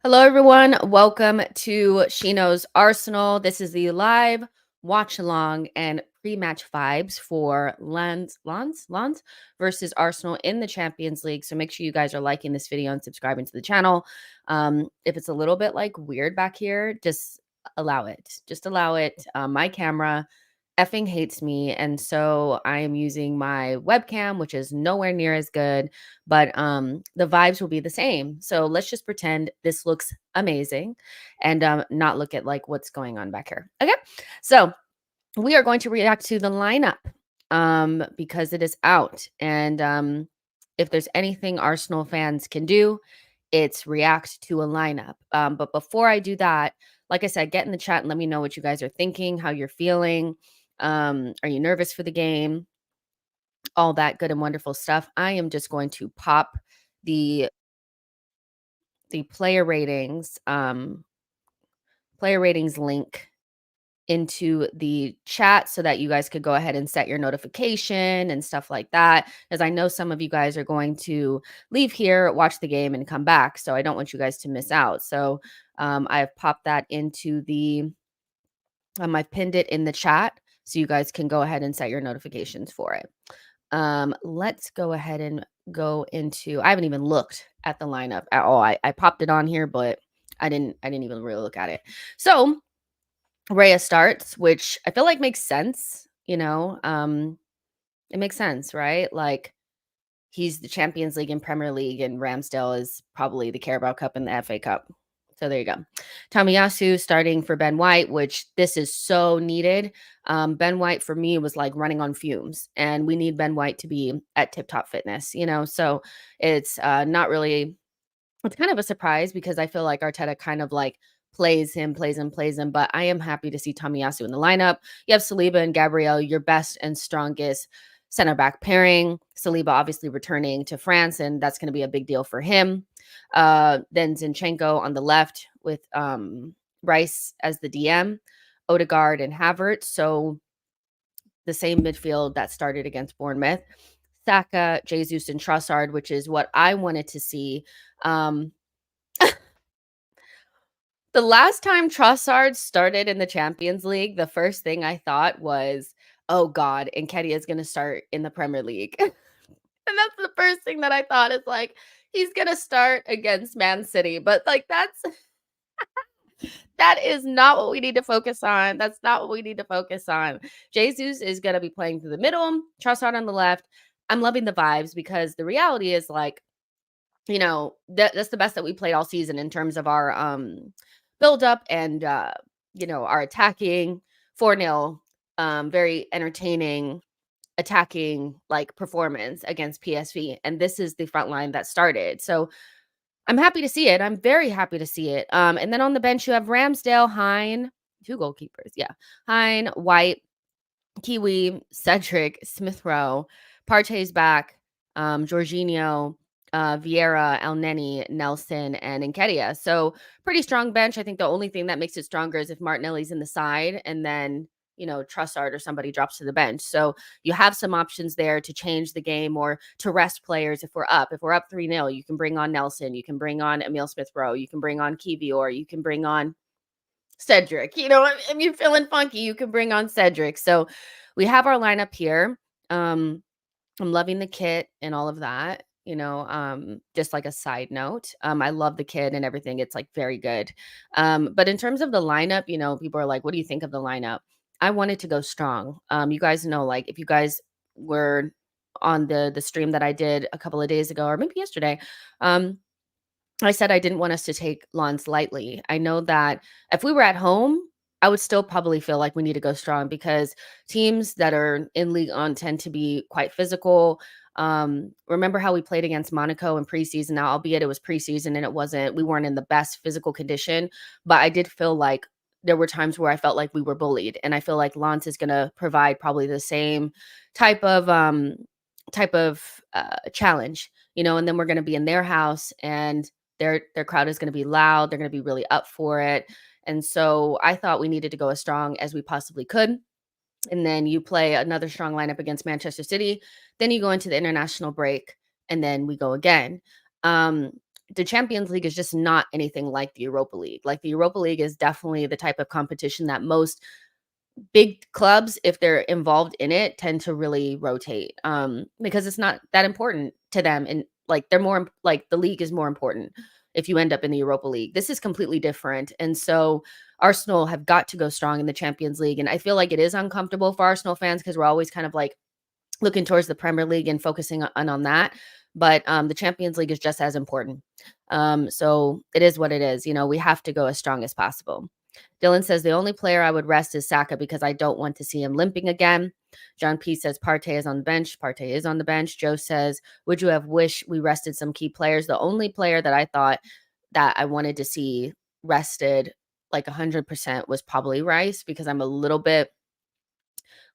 Hello, everyone. Welcome to Shino's Arsenal. This is the live watch along and pre-match vibes for Lens versus Arsenal in the Champions League. So make sure you guys are liking this video and subscribing to the channel. If it's a little bit like weird back here, just allow it. Just allow it. My camera effing hates me, and so I am using my webcam, which is nowhere near as good, but the vibes will be the same. So let's just pretend this looks amazing and not look at like what's going on back here. Okay, so we are going to react to the lineup because it is out, and if there's anything Arsenal fans can do, it's react to a lineup. But before I do that, like I said, get in the chat and let me know what you guys are thinking, how you're feeling. Are you nervous for the game? All that good and wonderful stuff. I am just going to pop the player ratings link into the chat so that you guys could go ahead and set your notification and stuff like that, as I know some of you guys are going to leave here, watch the game, and come back. So I don't want you guys to miss out. So I have popped that into the I've pinned it in the chat so you guys can go ahead and set your notifications for it. Let's go ahead and go into, I haven't even looked at the lineup at all. I popped it on here, but I didn't even really look at it. So Raya starts, which I feel like makes sense, you know. It makes sense, right? Like, he's the Champions League and Premier League, and Ramsdale is probably the Carabao Cup and the FA Cup. So there you go. Tomiyasu starting for Ben White, which this is so needed. Ben White for me was like running on fumes, and we need Ben White to be at tip-top fitness, you know. So it's not really, it's kind of a surprise because I feel like Arteta kind of like plays him. But I am happy to see Tomiyasu in the lineup. You have Saliba and Gabriel, your best and strongest center back pairing. Saliba obviously returning to France, and that's going to be a big deal for him. Then Zinchenko on the left with Rice as the DM, Odegaard and Havertz. So the same midfield that started against Bournemouth. Saka, Jesus, and Trossard, which is what I wanted to see. The last time Trossard started in the Champions League, the first thing I thought was, oh God, Nketiah is going to start in the Premier League. And that's the first thing that I thought, is like, he's going to start against Man City. But like, that is not what we need to focus on. That's not what we need to focus on. Jesus is going to be playing through the middle, Trossard on the left. I'm loving the vibes because the reality is, like, you know, that's the best that we played all season in terms of our build up and you know, our attacking 4-0, very entertaining attacking like performance against PSV, and this is the front line that started. So I'm happy to see it. I'm very happy to see it. And then on the bench you have Ramsdale, Hine, two goalkeepers, yeah, Hine, White, Kiwi, Cedric, Smith Rowe, Partey's back, Jorginho, Vieira, El Neni, Nelson, and Nketiah. So pretty strong bench. I think the only thing that makes it stronger is if Martinelli's in the side and then, you know, Trossard or somebody drops to the bench. So you have some options there to change the game or to rest players if we're up. If we're up 3-0, you can bring on Nelson, you can bring on Emil Smith Rowe, you can bring on Kiwior, you can bring on Cedric. You know, if you're feeling funky, you can bring on Cedric. So we have our lineup here. I'm loving the kit and all of that. You know, just like a side note, I love the kit and everything. It's like very good. But in terms of the lineup, you know, people are like, what do you think of the lineup? I wanted to go strong. You guys know, like, if you guys were on the stream that I did a couple of days ago, or maybe yesterday, I said I didn't want us to take lawns lightly. I know that if we were at home, I would still probably feel like we need to go strong because teams that are in League On tend to be quite physical. Remember how we played against Monaco in preseason? Now, albeit it was preseason and we weren't in the best physical condition, but I did feel like there were times where I felt like we were bullied, and I feel like Lens is going to provide probably the same type of challenge, you know. And then we're going to be in their house, and their crowd is going to be loud. They're going to be really up for it. And so I thought we needed to go as strong as we possibly could. And then you play another strong lineup against Manchester City. Then you go into the international break, and then we go again. Um, the Champions League is just not anything like the Europa League. Like the Europa League is definitely the type of competition that most big clubs, if they're involved in it, tend to really rotate, because it's not that important to them, and like they're more like the league is more important if you end up in the Europa League. This is completely different, and so Arsenal have got to go strong in the Champions League, and I feel like it is uncomfortable for Arsenal fans because we're always kind of like looking towards the Premier League and focusing on that. But the Champions League is just as important. So it is what it is. We have to go as strong as possible. Dylan says the only player I would rest is Saka because I don't want to see him limping again. John P says Partey is on the bench. Partey is on the bench. Joe says, would you have wished we rested some key players? The only player that I thought that I wanted to see rested like 100% was probably Rice, because I'm a little bit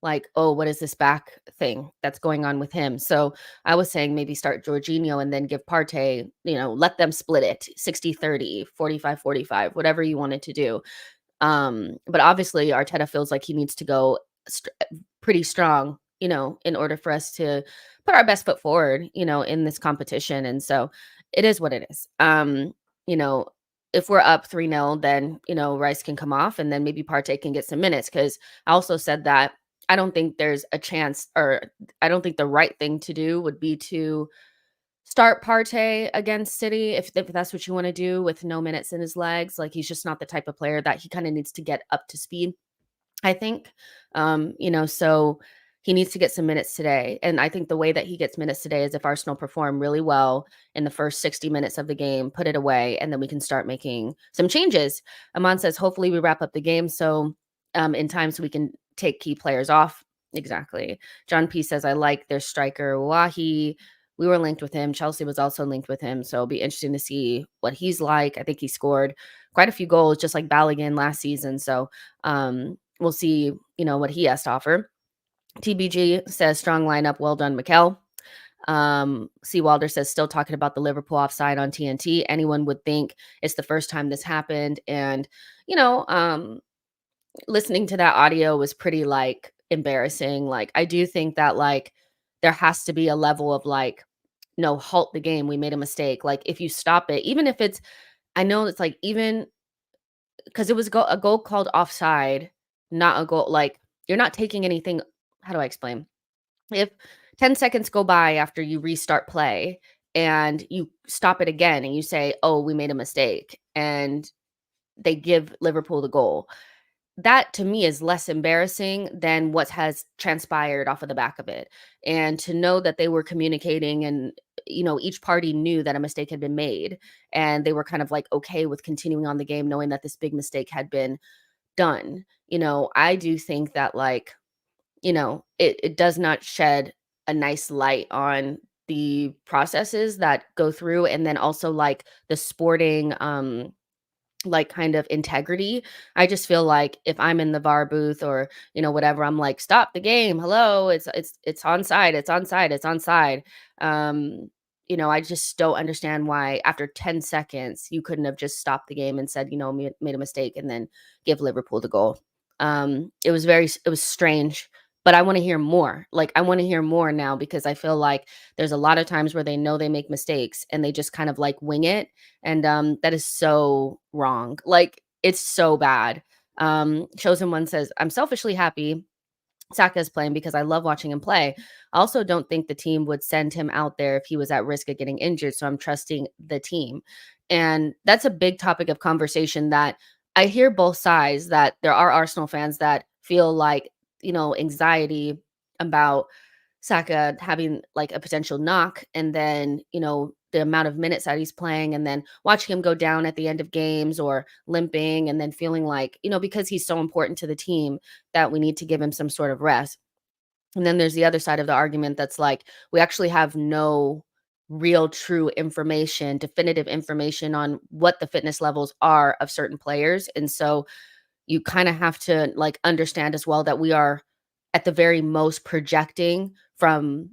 like, oh, what is this back thing that's going on with him? So I was saying maybe start Jorginho and then give Partey, let them split it 60-30, 45-45, whatever you wanted to do. But obviously Arteta feels like he needs to go pretty strong, in order for us to put our best foot forward, in this competition. And so it is what it is. You know, if we're up 3-0, then, Rice can come off and then maybe Partey can get some minutes. Cause I also said that I don't think there's a chance, or I don't think the right thing to do would be to start Partey against City if that's what you want to do with no minutes in his legs. Like he's just not the type of player that he kind of needs to get up to speed, I think. So he needs to get some minutes today. And I think the way that he gets minutes today is if Arsenal perform really well in the first 60 minutes of the game, put it away, and then we can start making some changes. Aman says, hopefully we wrap up the game in time so we can take key players off. Exactly. John P says, I like their striker, Wahi. We were linked with him. Chelsea was also linked with him. So it'll be interesting to see what he's like. I think he scored quite a few goals, just like Balogun last season. So we'll see, what he has to offer. TBG says, strong lineup. Well done, Mikel. C. Wilder says, still talking about the Liverpool offside on TNT. Anyone would think it's the first time this happened. And, listening to that audio was pretty like embarrassing. Like, I do think that like there has to be a level of like, no, halt the game. We made a mistake. Like, if you stop it, even if I know it's like, even because it was a goal called offside, not a goal. Like, you're not taking anything. How do I explain? If 10 seconds go by after you restart play and you stop it again and you say, oh, we made a mistake, and they give Liverpool the goal, that to me is less embarrassing than what has transpired off of the back of it. And to know that they were communicating and, each party knew that a mistake had been made and they were kind of like okay with continuing on the game, knowing that this big mistake had been done. I do think that like, it does not shed a nice light on the processes that go through. And then also like the sporting, like kind of integrity. I just feel like if I'm in the VAR booth or, whatever, I'm like, stop the game. Hello. It's onside. It's onside. It's onside. I just don't understand why after 10 seconds, you couldn't have just stopped the game and said, made a mistake and then give Liverpool the goal. It was strange, but I want to hear more. Like, I want to hear more now because I feel like there's a lot of times where they know they make mistakes and they just kind of like wing it. And that is so wrong. Like, it's so bad. Chosen One says, I'm selfishly happy Saka is playing because I love watching him play. I also don't think the team would send him out there if he was at risk of getting injured. So I'm trusting the team. And that's a big topic of conversation that I hear both sides, that there are Arsenal fans that feel like, anxiety about Saka having like a potential knock, and then, the amount of minutes that he's playing, and then watching him go down at the end of games or limping, and then feeling like, because he's so important to the team that we need to give him some sort of rest. And then there's the other side of the argument that's like, we actually have no real true information, definitive information on what the fitness levels are of certain players. And so you kind of have to like understand as well that we are at the very most projecting from,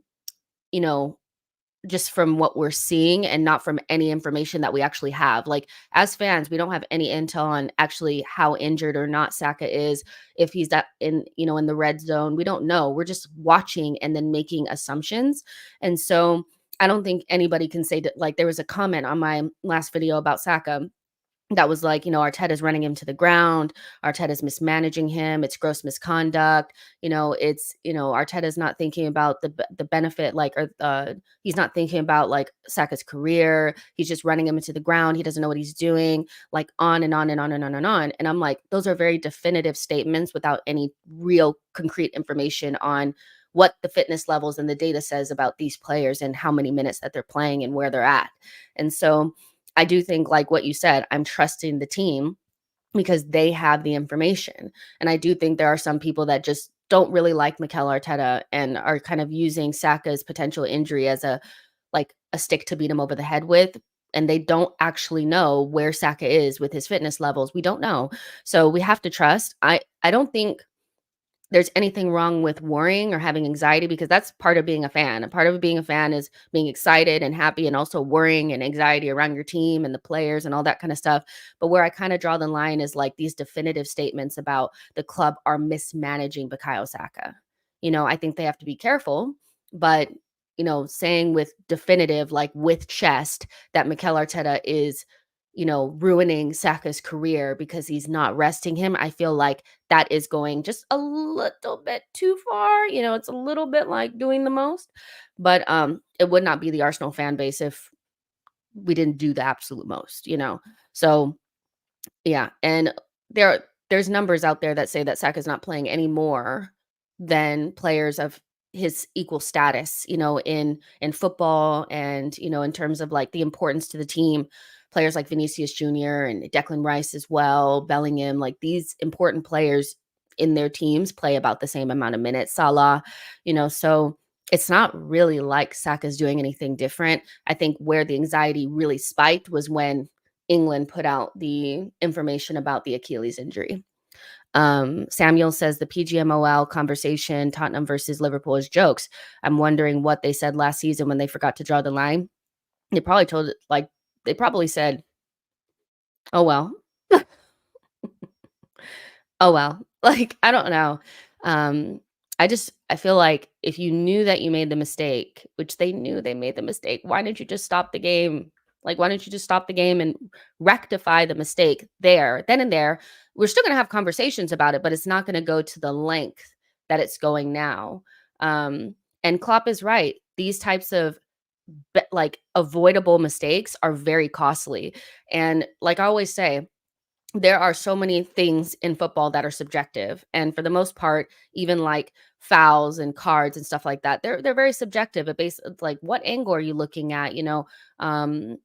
just from what we're seeing and not from any information that we actually have. Like, as fans, we don't have any intel on actually how injured or not Saka is, if he's in the red zone. We don't know. We're just watching and then making assumptions. And so I don't think anybody can say that. Like, there was a comment on my last video about Saka that was like, Arteta's running him to the ground. Arteta's mismanaging him. It's gross misconduct. Arteta's not thinking about the benefit, like, or he's not thinking about like Saka's career. He's just running him into the ground. He doesn't know what he's doing. Like, on and on and on and on and on. And I'm like, those are very definitive statements without any real concrete information on what the fitness levels and the data says about these players and how many minutes that they're playing and where they're at. And so I do think, like what you said, I'm trusting the team because they have the information. And I do think there are some people that just don't really like Mikel Arteta and are kind of using Saka's potential injury as a stick to beat him over the head with. And they don't actually know where Saka is with his fitness levels. We don't know. So we have to trust. I don't think there's anything wrong with worrying or having anxiety, because that's part of being a fan. And part of being a fan is being excited and happy, and also worrying and anxiety around your team and the players and all that kind of stuff. But where I kind of draw the line is like these definitive statements about the club are mismanaging Bukayo Saka. I think they have to be careful, but saying with definitive, like with chest, that Mikel Arteta is ruining Saka's career because he's not resting him, I feel like that is going just a little bit too far. It's a little bit like doing the most, but it would not be the Arsenal fan base if we didn't do the absolute most. So yeah, and there's numbers out there that say that Saka's not playing any more than players of his equal status, in football, and in terms of like the importance to the team. Players like Vinicius Jr. and Declan Rice as well, Bellingham, like these important players in their teams play about the same amount of minutes. Salah, so it's not really like Saka's doing anything different. I think where the anxiety really spiked was when England put out the information about the Achilles injury. Samuel says the PGMOL conversation, Tottenham versus Liverpool, is jokes. I'm wondering what they said last season when they forgot to draw the line. They probably said, oh, well. Oh, well. Like, I don't know. I feel like if you knew that you made the mistake, which they knew they made the mistake, why didn't you just stop the game? Like, why don't you just stop the game and rectify the mistake then and there? We're still going to have conversations about it, but it's not going to go to the length that it's going now. And Klopp is right. These types of avoidable mistakes are very costly. And like I always say, there are so many things in football that are subjective. And for the most part, even like fouls and cards and stuff like that, they're very subjective. It's like, what angle are you looking at? Um,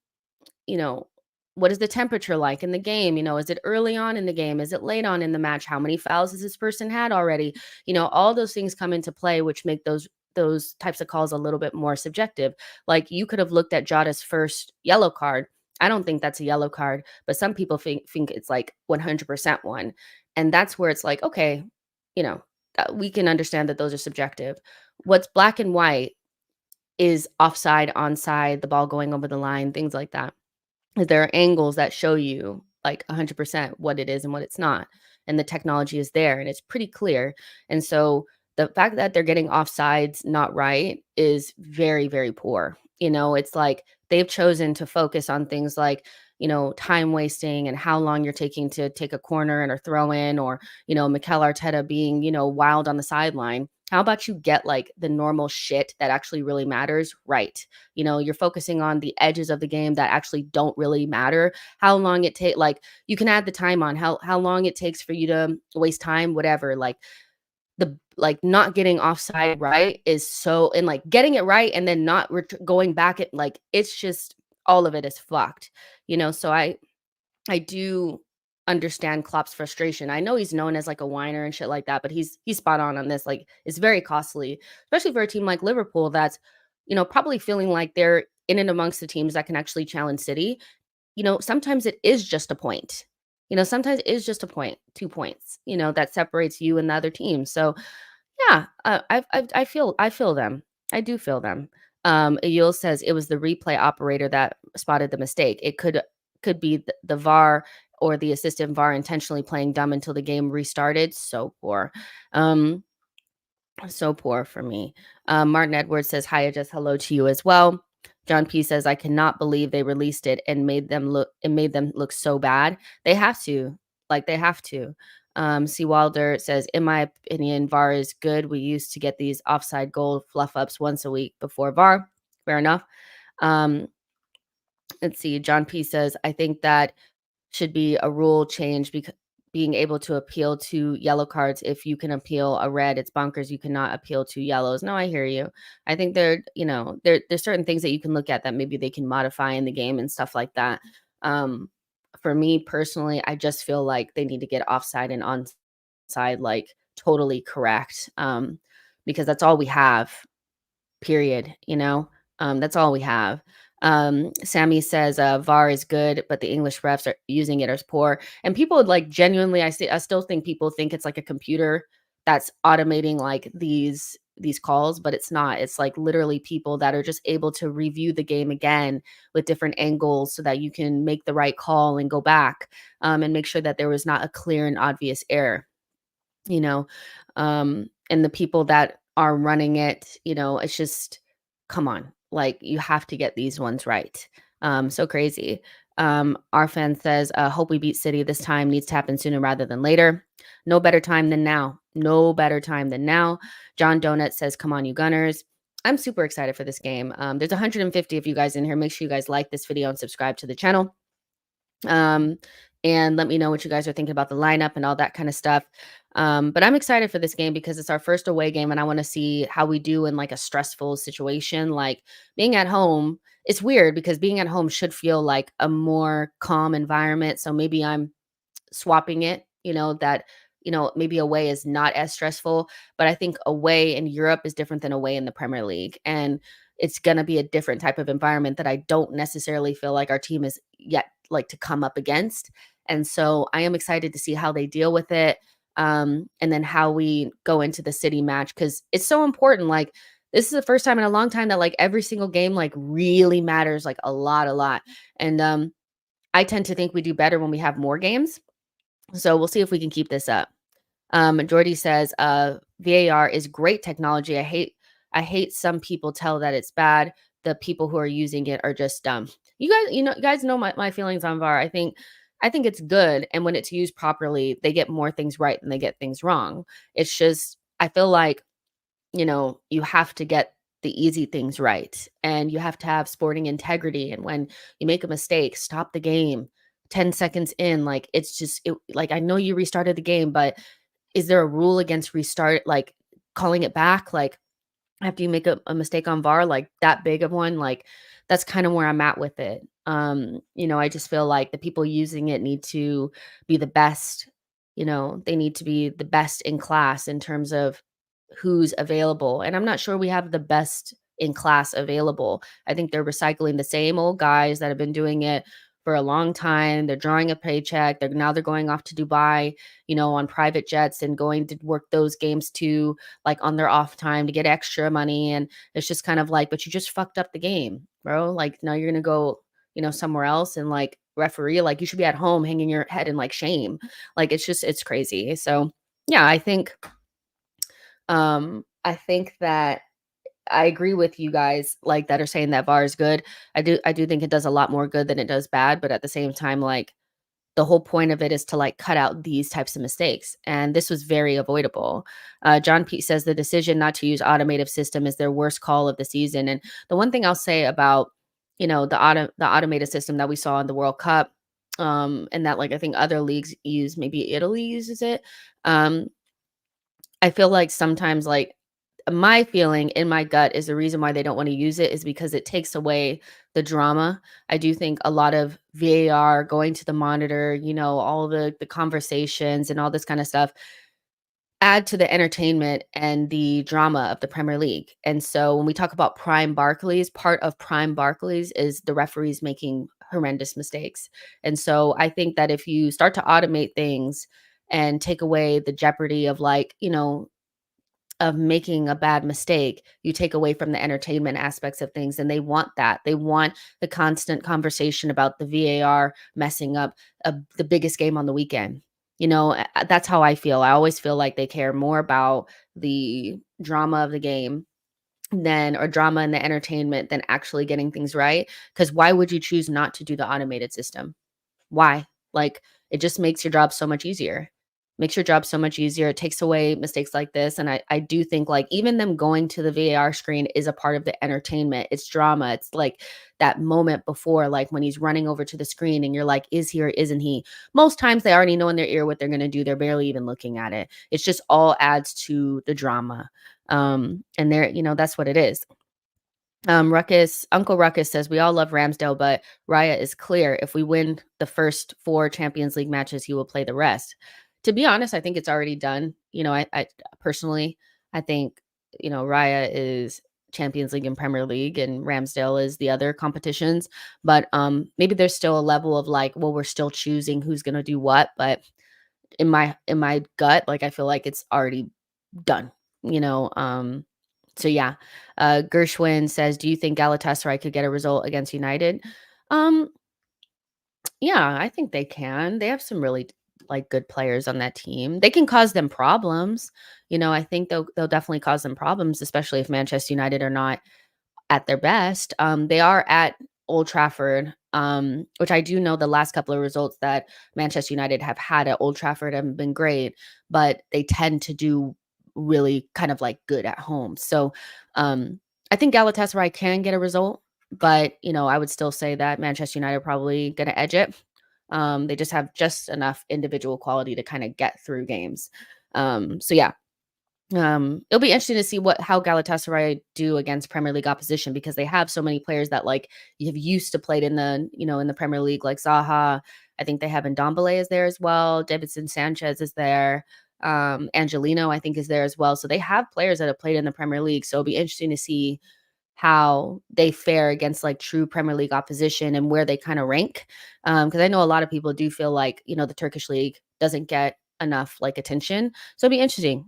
you know, what is the temperature like in the game? Is it early on in the game? Is it late on in the match? How many fouls has this person had already? All those things come into play, which make those types of calls a little bit more subjective. Like, you could have looked at Jota's first yellow card. I don't think that's a yellow card, but some people think it's like 100% one. And that's where it's like, okay, we can understand that those are subjective. What's black and white is offside, onside, the ball going over the line, things like that. There are angles that show you like 100% what it is and what it's not. And the technology is there and it's pretty clear. And so the fact that they're getting offsides not right is very, very poor. It's like they've chosen to focus on things like, time wasting and how long you're taking to take a corner and or throw in, or, Mikel Arteta being, wild on the sideline. How about you get like the normal shit that actually really matters right? You're focusing on the edges of the game that actually don't really matter. How long it take, like, you can add the time on how long it takes for you to waste time, whatever. Like, not getting offside right is so, and like getting it right and then not going back at, like, it's just, all of it is fucked. So I do understand Klopp's frustration. I know he's known as like a whiner and shit like that, but he's spot on this. Like, it's very costly, especially for a team like Liverpool that's, probably feeling like they're in and amongst the teams that can actually challenge City. Sometimes it is just a point. Sometimes it is just a point, 2 points, that separates you and the other team. So yeah, I feel them. I do feel them. Yul says it was the replay operator that spotted the mistake. It could be the VAR or the assistant VAR intentionally playing dumb until the game restarted. So poor. So poor for me. Martin Edwards says, hi, just hello to you as well. John P says, I cannot believe they released it and made them look so bad. They have to. Like they have to. C. Wilder says, in my opinion, VAR is good. We used to get these offside goal fluff ups once a week before VAR. Fair enough. Um, let's see. John P says, I think that should be a rule change because being able to appeal to yellow cards. If you can appeal a red, it's bonkers. You cannot appeal to yellows. No, I hear you. I think there's certain things that you can look at that maybe they can modify in the game and stuff like that. For me personally, I just feel like they need to get offside and onside like totally correct. Because that's all we have, period, that's all we have. Sammy says VAR is good, but the English refs are using it as poor. And people like genuinely, I still think people think it's like a computer that's automating like these calls, but it's not. It's like literally people that are just able to review the game again with different angles so that you can make the right call and go back and make sure that there was not a clear and obvious error. you know and the people that are running it, it's just, come on, like you have to get these ones right. So crazy. Our fan says, hope we beat City this time, needs to happen sooner rather than later. No better time than now. No better time than now. John Donut says, come on, you Gunners. I'm super excited for this game. There's 150 of you guys in here. Make sure you guys like this video and subscribe to the channel. And let me know what you guys are thinking about the lineup and all that kind of stuff. But I'm excited for this game because it's our first away game and I want to see how we do in like a stressful situation. Like being at home, it's weird because being at home should feel like a more calm environment. So maybe I'm swapping it, that, maybe away is not as stressful, but I think away in Europe is different than away in the Premier League. And it's going to be a different type of environment that I don't necessarily feel like our team is yet like to come up against. And so I am excited to see how they deal with it. And then how we go into the City match, because it's so important. Like this is the first time in a long time that like every single game like really matters, like a lot. And I tend to think we do better when we have more games. So we'll see if we can keep this up. Jordy says, VAR is great technology. I hate some people tell that it's bad. The people who are using it are just dumb. You guys know my feelings on VAR. I think it's good. And when it's used properly, they get more things right than they get things wrong. It's just, I feel like, you have to get the easy things right. And you have to have sporting integrity. And when you make a mistake, stop the game 10 seconds in. Like, it's just, like, I know you restarted the game, but is there a rule against restart, like calling it back? Like, after you make a mistake on VAR, like that big of one, like that's kind of where I'm at with it. I just feel like the people using it need to be the best, they need to be the best in class in terms of who's available. And I'm not sure we have the best in class available. I think they're recycling the same old guys that have been doing it for a long time. They're drawing a paycheck. They're going off to Dubai, on private jets and going to work those games too, like on their off time to get extra money. And it's just kind of like, but you just fucked up the game, bro. Like now you're going to go, somewhere else and like referee, like you should be at home hanging your head in like shame. Like it's crazy. So yeah, I think that I agree with you guys like that are saying that VAR is good. I do think it does a lot more good than it does bad, but at the same time, like the whole point of it is to like cut out these types of mistakes. And this was very avoidable. John Pete says the decision not to use automated system is their worst call of the season. And the one thing I'll say about, the automated system that we saw in the World Cup, and that like I think other leagues use, maybe Italy uses it. I feel like sometimes like my feeling in my gut is the reason why they don't want to use it is because it takes away the drama. I do think a lot of VAR going to the monitor, all the conversations and all this kind of stuff add to the entertainment and the drama of the Premier League. And so when we talk about Prime Barclays, part of Prime Barclays is the referees making horrendous mistakes. And so I think that if you start to automate things and take away the jeopardy of like, of making a bad mistake, you take away from the entertainment aspects of things. And they want that. They want the constant conversation about the VAR messing up the biggest game on the weekend. That's how I feel. I always feel like they care more about the drama of the game than or drama and the entertainment than actually getting things right. Because why would you choose not to do the automated system? Why? Like, it just makes your job so much easier. Makes your job so much easier. It takes away mistakes like this. And I do think like even them going to the VAR screen is a part of the entertainment. It's drama. It's like that moment before, like when he's running over to the screen and you're like, is he or isn't he? Most times they already know in their ear what they're gonna do. They're barely even looking at it. It's just all adds to the drama. And there, that's what it is. Uncle Ruckus says, we all love Ramsdale, but Raya is clear. If we win the first 4 Champions League matches, he will play the rest. To be honest, I think it's already done. I personally, I think, Raya is Champions League and Premier League and Ramsdale is the other competitions. But maybe there's still a level of like, well, we're still choosing who's gonna do what. But in my gut, like I feel like it's already done, you know. So yeah. Gershwin says, do you think Galatasaray could get a result against United? Um, yeah, I think they can. They have some really like good players on that team. They can cause them problems. I think they'll definitely cause them problems, especially if Manchester United are not at their best. They are at Old Trafford, which I do know the last couple of results that Manchester United have had at Old Trafford have been great, but they tend to do really kind of like good at home. So I think Galatasaray can get a result, but I would still say that Manchester United are probably going to edge it. They just have just enough individual quality to kind of get through games. So yeah, it'll be interesting to see how Galatasaray do against Premier League opposition because they have so many players that like you have used to played in the Premier League, like Zaha. I think they have Ndombele is there as well. Davidson Sanchez is there. Angelino, I think, is there as well. So they have players that have played in the Premier League. So it'll be interesting to see how they fare against like true Premier League opposition and where they kind of rank. Because I know a lot of people do feel like, the Turkish league doesn't get enough like attention. So it'll be interesting.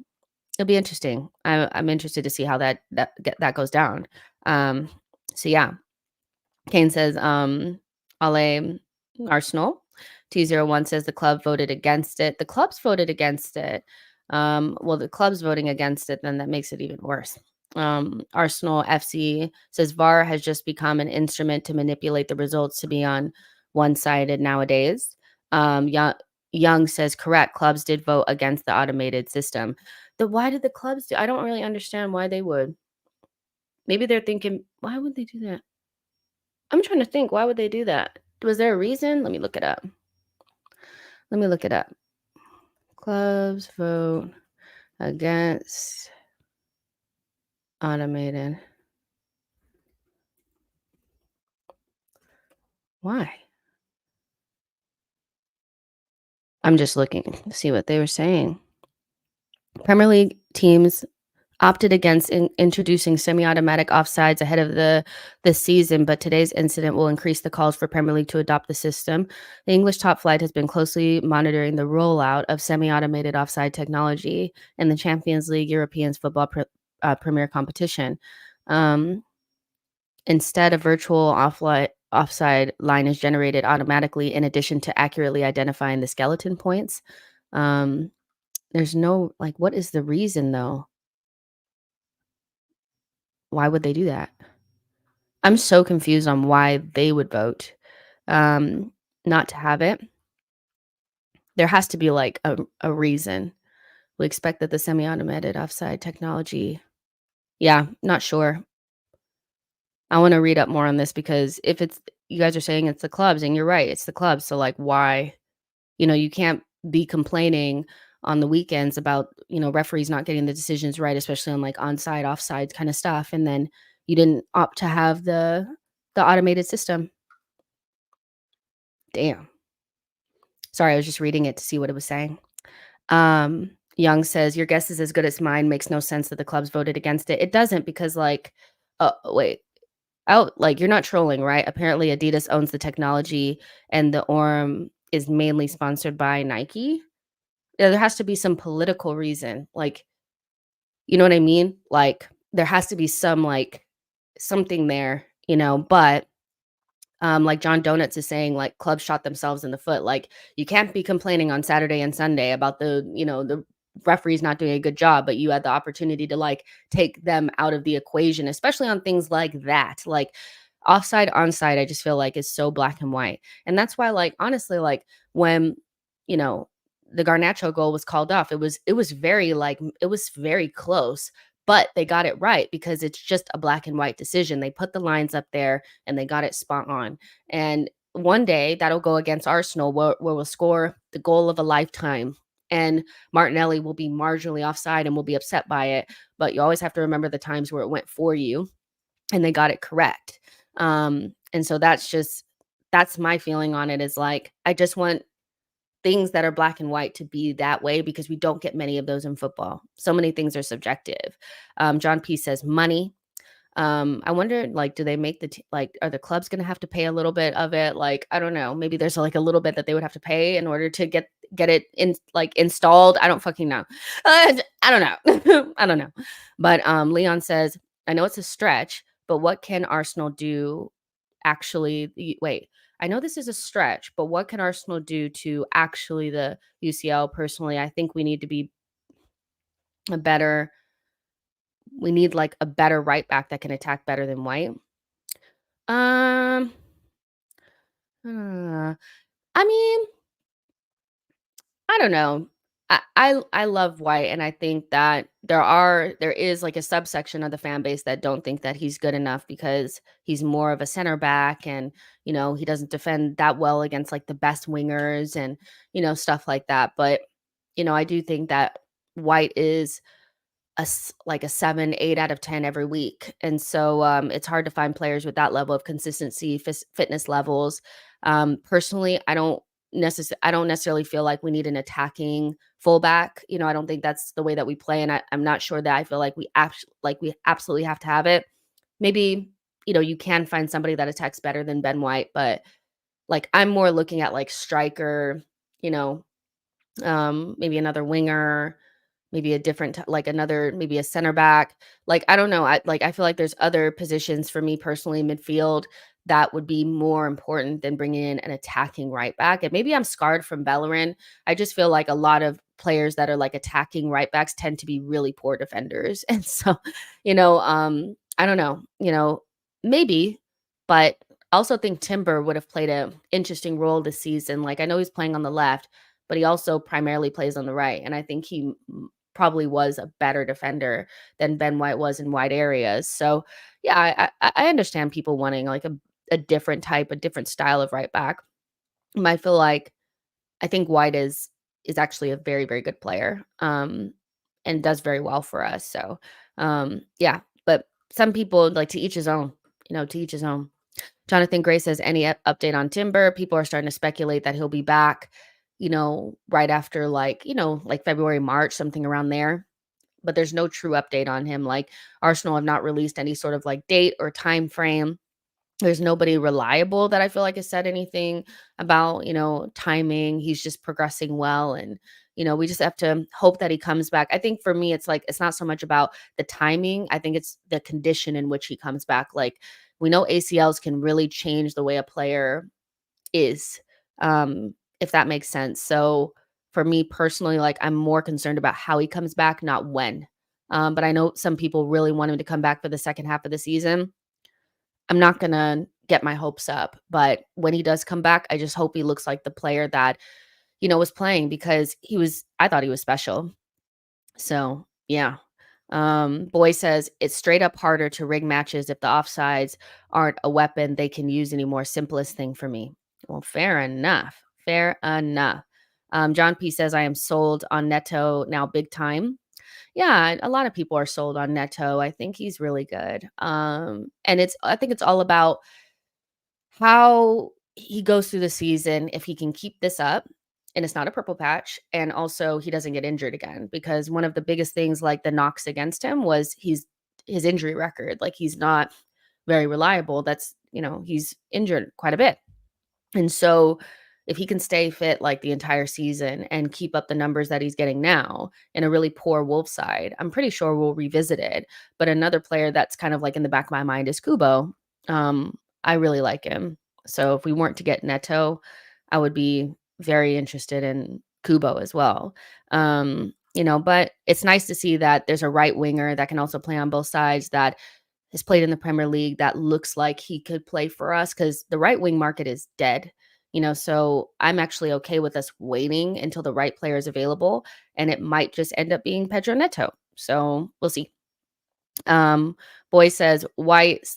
It'll be interesting. I'm interested to see how that goes down. Um, so yeah, Kane says, Ale Arsenal. T01 says the club voted against it. The clubs voted against it. Well, the club's voting against it, then that makes it even worse. Arsenal FC says VAR has just become an instrument to manipulate the results to be on one-sided nowadays. Young says correct. Clubs did vote against the automated system. Why did the clubs do? I don't really understand why they would. Maybe they're thinking, why would they do that? I'm trying to think, why would they do that? Was there a reason? Let me look it up. Clubs vote against automated. Why? I'm just looking to see what they were saying. Premier League teams opted against introducing semi-automatic offsides ahead of the season, but today's incident will increase the calls for Premier League to adopt the system. The English top flight has been closely monitoring the rollout of semi-automated offside technology in the Champions League European football premier competition. Instead, a virtual offside line is generated automatically in addition to accurately identifying the skeleton points. There's no what is the reason though? Why would they do that? I'm so confused on why they would vote, not to have it. There has to be, like, a reason. We expect that the semi-automated offside technology. Yeah, not sure. I wanna read up more on this because if it's you guys are saying it's the clubs, and you're right, it's the clubs, so, like, why? You can't be complaining on the weekends about, referees not getting the decisions right, especially on, like, onside, offside kinda stuff, and then you didn't opt to have the automated system. Damn. Sorry, I was just reading it to see what it was saying. Young says, "Your guess is as good as mine. Makes no sense that the clubs voted against it." It doesn't because, like, wait, you're not trolling, right? Apparently, Adidas owns the technology, and the Orm is mainly sponsored by Nike. Yeah, there has to be some political reason, like, you know what I mean? Like, there has to be some something there, But like John Donuts is saying, like clubs shot themselves in the foot. Like you can't be complaining on Saturday and Sunday about the referee's not doing a good job, but you had the opportunity to like take them out of the equation, especially on things like that. Like offside, onside, I just feel like is so black and white. And that's why, like, honestly, like when, you know, the Garnacho goal was called off, it was very like it was very close, but they got it right because it's just a black and white decision. They put the lines up there and they got it spot on. And one day that'll go against Arsenal where we'll score the goal of a lifetime. And Martinelli will be marginally offside and will be upset by it. But you always have to remember the times where it went for you and they got it correct. And so that's my feeling on it is like, I just want things that are black and white to be that way because we don't get many of those in football. So many things are subjective. John P says money. I wonder, like, do they make like, are the clubs going to have to pay a little bit of it? Like, I don't know. Maybe there's like a little bit that they would have to pay in order to get it in, like, installed. I don't fucking know. I don't know. I don't know. But Leon says, I know it's a stretch, but what can Arsenal do wait, I know this is a stretch, but what can Arsenal do to actually the UCL? Personally, I think we need to be a better we need like a better right back that can attack better than White. Um, uh, I mean, I don't know. I love White, and I think that there is like a subsection of the fan base that don't think that he's good enough because he's more of a center back, and he doesn't defend that well against like the best wingers and stuff like that. But I do think that White is like a 7, 8 out of 10 every week. And so it's hard to find players with that level of consistency, fitness levels. Personally, I don't necessarily feel like we need an attacking fullback. I don't think that's the way that we play. And I'm not sure that I feel like we absolutely have to have it. Maybe, you can find somebody that attacks better than Ben White, but like I'm more looking at like striker, maybe another winger, maybe a different like another maybe a center back. Like, I don't know. I feel like there's other positions for me personally in midfield that would be more important than bringing in an attacking right back. And maybe I'm scarred from Bellerin. I just feel like a lot of players that are like attacking right backs tend to be really poor defenders. And so, I don't know, maybe, but I also think Timber would have played an interesting role this season. Like, I know he's playing on the left, but he also primarily plays on the right. And I think he probably was a better defender than Ben White was in wide areas. So yeah, I understand people wanting like a different type, a different style of right back. I feel like I think White is actually a very, very good player. And does very well for us. So yeah, but some people like to each his own, to each his own. Jonathan Gray says, any update on Timber? People are starting to speculate that he'll be back, right after like February, March, something around there. But there's no true update on him. Like Arsenal have not released any sort of like date or time frame. There's nobody reliable that I feel like has said anything about, timing. He's just progressing well. And, we just have to hope that he comes back. I think for me, it's like, it's not so much about the timing. I think it's the condition in which he comes back. Like, we know ACLs can really change the way a player is, if that makes sense. So for me personally, like I'm more concerned about how he comes back, not when. But I know some people really want him to come back for the second half of the season. I'm not going to get my hopes up, but when he does come back, I just hope he looks like the player that, was playing because I thought he was special. So yeah. Boy says it's straight up harder to rig matches if the offsides aren't a weapon they can use anymore. Simplest thing for me. Well, fair enough. Fair enough. John P says I am sold on Neto now big time. Yeah, a lot of people are sold on Neto. I think he's really good. And I think it's all about how he goes through the season. If he can keep this up and it's not a purple patch, and also he doesn't get injured again, because one of the biggest things like the knocks against him was his injury record. Like he's not very reliable. That's, he's injured quite a bit. And so if he can stay fit like the entire season and keep up the numbers that he's getting now in a really poor Wolves side, I'm pretty sure we'll revisit it. But another player that's kind of like in the back of my mind is Kubo. I really like him. So if we weren't to get Neto, I would be very interested in Kubo as well. But it's nice to see that there's a right winger that can also play on both sides that has played in the Premier League that looks like he could play for us because the right wing market is dead. So I'm actually okay with us waiting until the right player is available, and it might just end up being Pedro Neto. So we'll see. Um, Boy says White,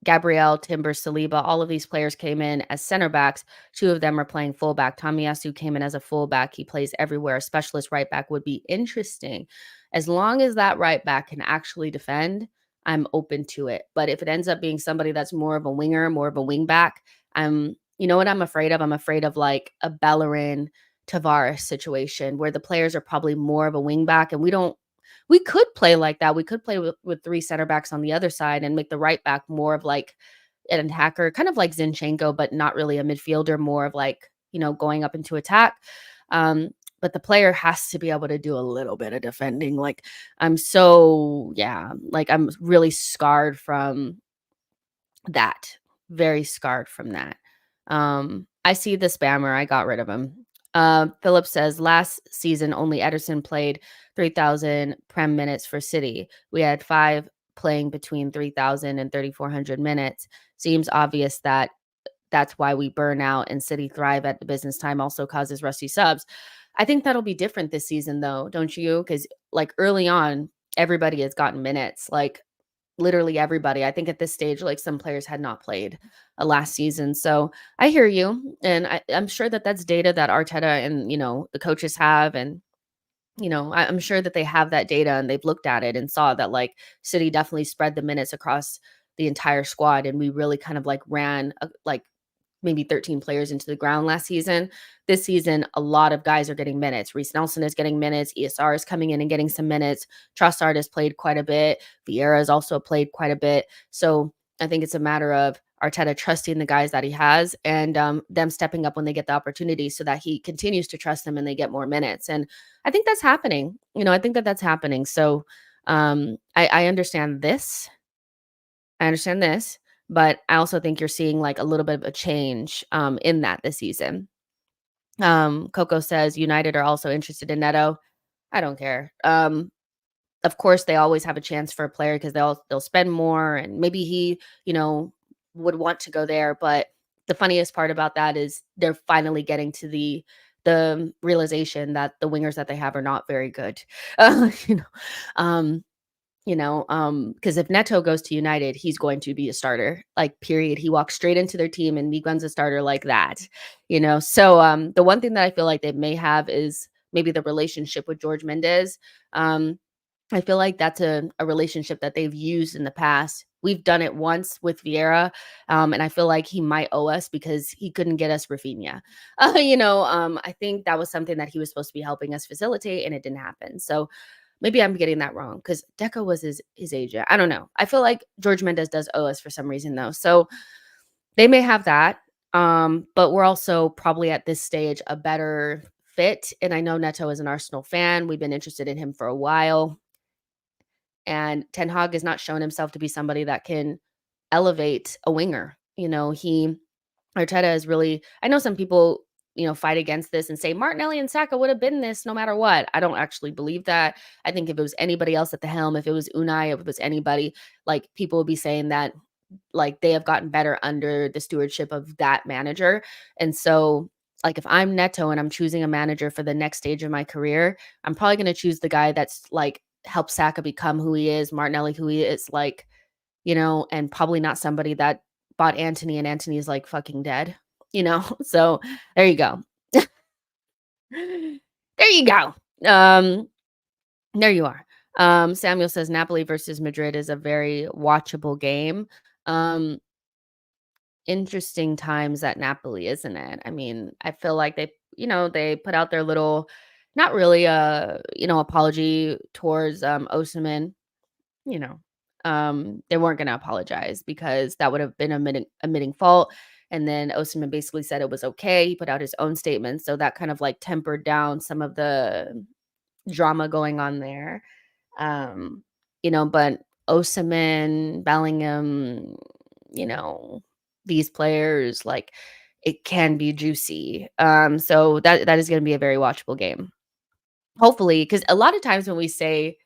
Gabriel, Timber, Saliba, all of these players came in as center backs. Two of them are playing fullback. Tomiyasu came in as a fullback. He plays everywhere. A specialist right back would be interesting. As long as that right back can actually defend, I'm open to it. But if it ends up being somebody that's more of a winger, more of a wing back, you know what I'm afraid of? I'm afraid of like a Bellerin Tavares situation where the players are probably more of a wing back and we could play like that. We could play with three center backs on the other side and make the right back more of like an attacker, kind of like Zinchenko, but not really a midfielder, more of like, going up into attack. But the player has to be able to do a little bit of defending. Like I'm really scarred from that. Very scarred from that. I see the spammer. I got rid of him. Philip says last season only Ederson played 3,000 Prem minutes for City. We had 5 playing between 3,000 and 3,400 minutes. Seems obvious that that's why we burn out and City thrive at the business time also causes rusty subs. I think that'll be different this season though, don't you? Because like early on, everybody has gotten minutes. Like literally everybody. I think at this stage, like some players had not played last season. So I hear you. And I'm sure that that's data that Arteta and, the coaches have. And, I'm sure that they have that data and they've looked at it and saw that like City definitely spread the minutes across the entire squad. And we really kind of like ran like maybe 13 players into the ground last season. This season, a lot of guys are getting minutes. Reece Nelson is getting minutes. ESR is coming in and getting some minutes. Trossard has played quite a bit. Vieira has also played quite a bit. So I think it's a matter of Arteta trusting the guys that he has and them stepping up when they get the opportunity so that he continues to trust them and they get more minutes. And I think that's happening. I think that that's happening. So I understand this. I understand this, but I also think you're seeing like a little bit of a change in that this season. Coco says United are also interested in Neto. I don't care. Of course, they always have a chance for a player because they'll spend more, and maybe he, would want to go there. But the funniest part about that is they're finally getting to the realization that the wingers that they have are not very good. Uh, you know, um, because if Neto goes to United, he's going to be a starter, like period. He walks straight into their team and becomes a starter like that. So the one thing that I feel like they may have is maybe the relationship with George Mendes. I feel like that's a relationship that they've used in the past. We've done it once with Vieira, and I feel like he might owe us because he couldn't get us Rafinha. I think that was something that he was supposed to be helping us facilitate, and it didn't happen. So maybe I'm getting that wrong because Deco was his agent. I don't know. I feel like George Mendes does owe us for some reason though. So they may have that. But we're also probably at this stage a better fit. And I know Neto is an Arsenal fan. We've been interested in him for a while. And Ten Hag has not shown himself to be somebody that can elevate a winger. Arteta is really, I know some people, fight against this and say Martinelli and Saka would have been this no matter what. I don't actually believe that. I think if it was anybody else at the helm, if it was Unai, if it was anybody, like people would be saying that like they have gotten better under the stewardship of that manager. And so like if I'm Neto and I'm choosing a manager for the next stage of my career, I'm probably going to choose the guy that's like helped Saka become who he is, Martinelli who he is, like, and probably not somebody that bought Anthony and Anthony is like fucking dead, So there you go. There you go. There you are. Samuel says Napoli versus Madrid is a very watchable game. Interesting times at Napoli, isn't it? I mean, I feel like they put out their little, not really a, apology towards Osimhen. you know, they weren't going to apologize because that would have been admitting fault. And then Osimhen basically said it was okay. He put out his own statement. So that kind of like tempered down some of the drama going on there. But Osimhen, Bellingham, you know, these players, like it can be juicy. So that is going to be a very watchable game. Hopefully, because a lot of times when we say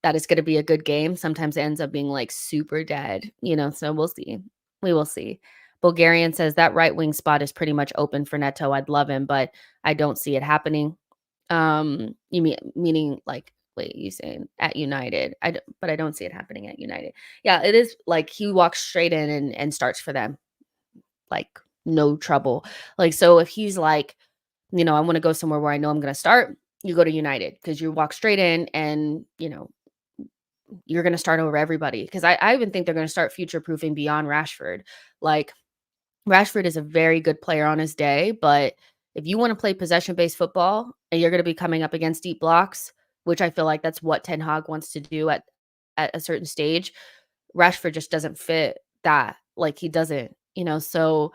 that it's gonna be a good game, sometimes it ends up being, like, super dead, so we'll see. We will see. Bulgarian says, "That right wing spot is pretty much open for Neto. I'd love him, but I don't see it happening." You meaning, like wait, you saying at United? But I don't see it happening at United. Yeah, it is like he walks straight in and starts for them, like, no trouble. Like, so if he's like, "I wanna go somewhere where I know I'm gonna start," you go to United because you walk straight in and, you're gonna start over everybody. Because I even think they're gonna start future proofing beyond Rashford. Like, Rashford is a very good player on his day, but if you wanna play possession-based football and you're gonna be coming up against deep blocks, which I feel like that's what Ten Hag wants to do at a certain stage, Rashford just doesn't fit that. Like, he doesn't, so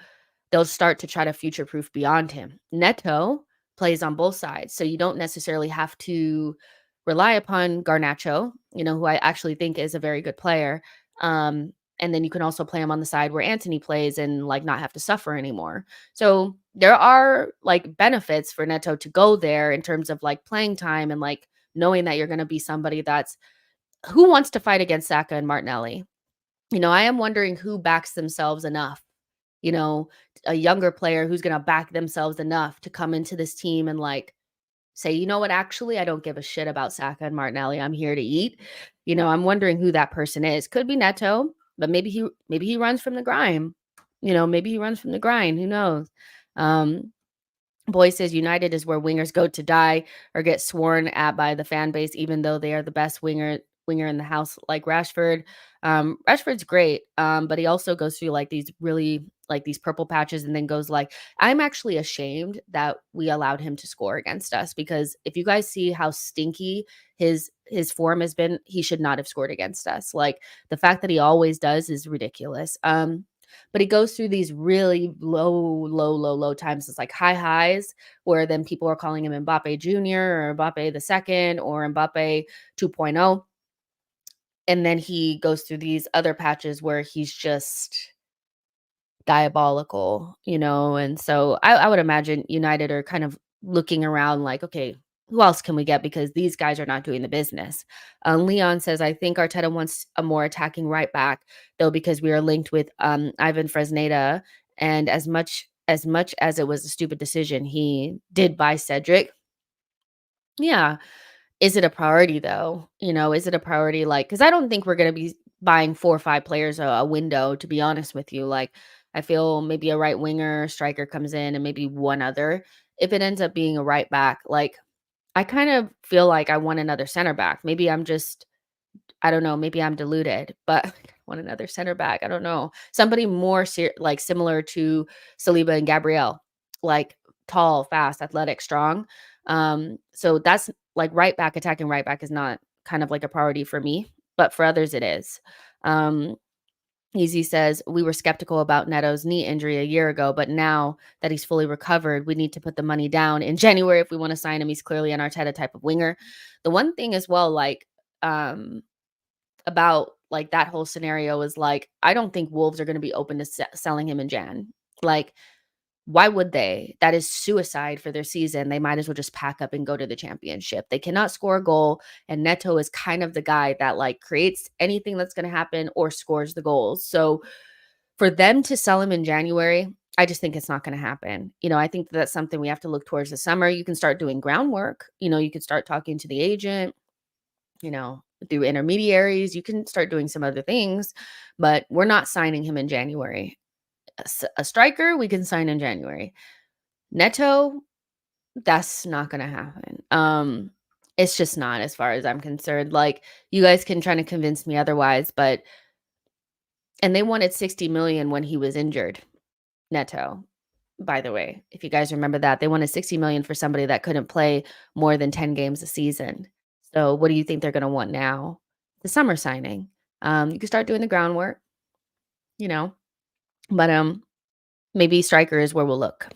they'll start to try to future-proof beyond him. Neto plays on both sides, so you don't necessarily have to rely upon Garnacho, who I actually think is a very good player. And then you can also play him on the side where Antony plays and, like, not have to suffer anymore. So there are, like, benefits for Neto to go there in terms of, like, playing time and, like, knowing that you're gonna be somebody that's who wants to fight against Saka and Martinelli? I am wondering who backs themselves enough, you know, a younger player who's gonna back themselves enough to come into this team and, like, say, "You know what? Actually, I don't give a shit about Saka and Martinelli. I'm here to eat." I'm wondering who that person is. Could be Neto, but maybe he runs from the grime. Maybe he runs from the grind. Who knows? Um, Boy says United is where wingers go to die or get sworn at by the fan base, even though they are the best winger in the house, like Rashford. Rashford's great, but he also goes through like these really like these purple patches, and then goes like, I'm actually ashamed that we allowed him to score against us because if you guys see how stinky his form has been, he should not have scored against us. Like the fact that he always does is ridiculous. But he goes through these really low times. It's like high highs where then people are calling him Mbappe Jr. or Mbappe the second or Mbappe 2.0. And then he goes through these other patches where he's just diabolical, and so I would imagine United are kind of looking around like, okay, who else can we get because these guys are not doing the business. Leon says, I think Arteta wants a more attacking right back though because we are linked with Ivan Fresneda, and as much as it was a stupid decision, he did buy Cedric. Yeah, is it a priority though? Is it a priority? Like, because I don't think we're gonna be buying 4 or 5 players a window, to be honest with you. Like, I feel maybe a right winger, striker comes in, and maybe one other. If it ends up being a right back, like, I kind of feel like I want another center back. Maybe I'm just I don't know, maybe I'm deluded, but I want another center back. I don't know. Somebody more like similar to Saliba and Gabriel, like tall, fast, athletic, strong. So that's like right back, attacking right back is not kind of like a priority for me, but for others it is. Um, Easy says, we were skeptical about Neto's knee injury a year ago, but now that he's fully recovered, we need to put the money down in January if we want to sign him. He's clearly an Arteta type of winger. The one thing as well, like, about, like, that whole scenario is, like, I don't think Wolves are gonna be open to selling him in Jan. Like, why would they? That is suicide for their season. They might as well just pack up and go to the championship. They cannot score a goal, and Neto is kind of the guy that, like, creates anything that's gonna happen or scores the goals. So, for them to sell him in January, I just think it's not gonna happen. I think that's something we have to look towards the summer. You can start doing groundwork. You could start talking to the agent, you know, through intermediaries. You can start doing some other things, but we're not signing him in January. A striker, we can sign in January. Neto, that's not going to happen. It's just not, as far as I'm concerned. Like, you guys can try to convince me otherwise, but and they wanted 60 million when he was injured. Neto, by the way, if you guys remember that, they wanted 60 million for somebody that couldn't play more than 10 games a season. So what do you think they're going to want now? The summer signing. You can start doing the groundwork, you know, but maybe striker is where we'll look.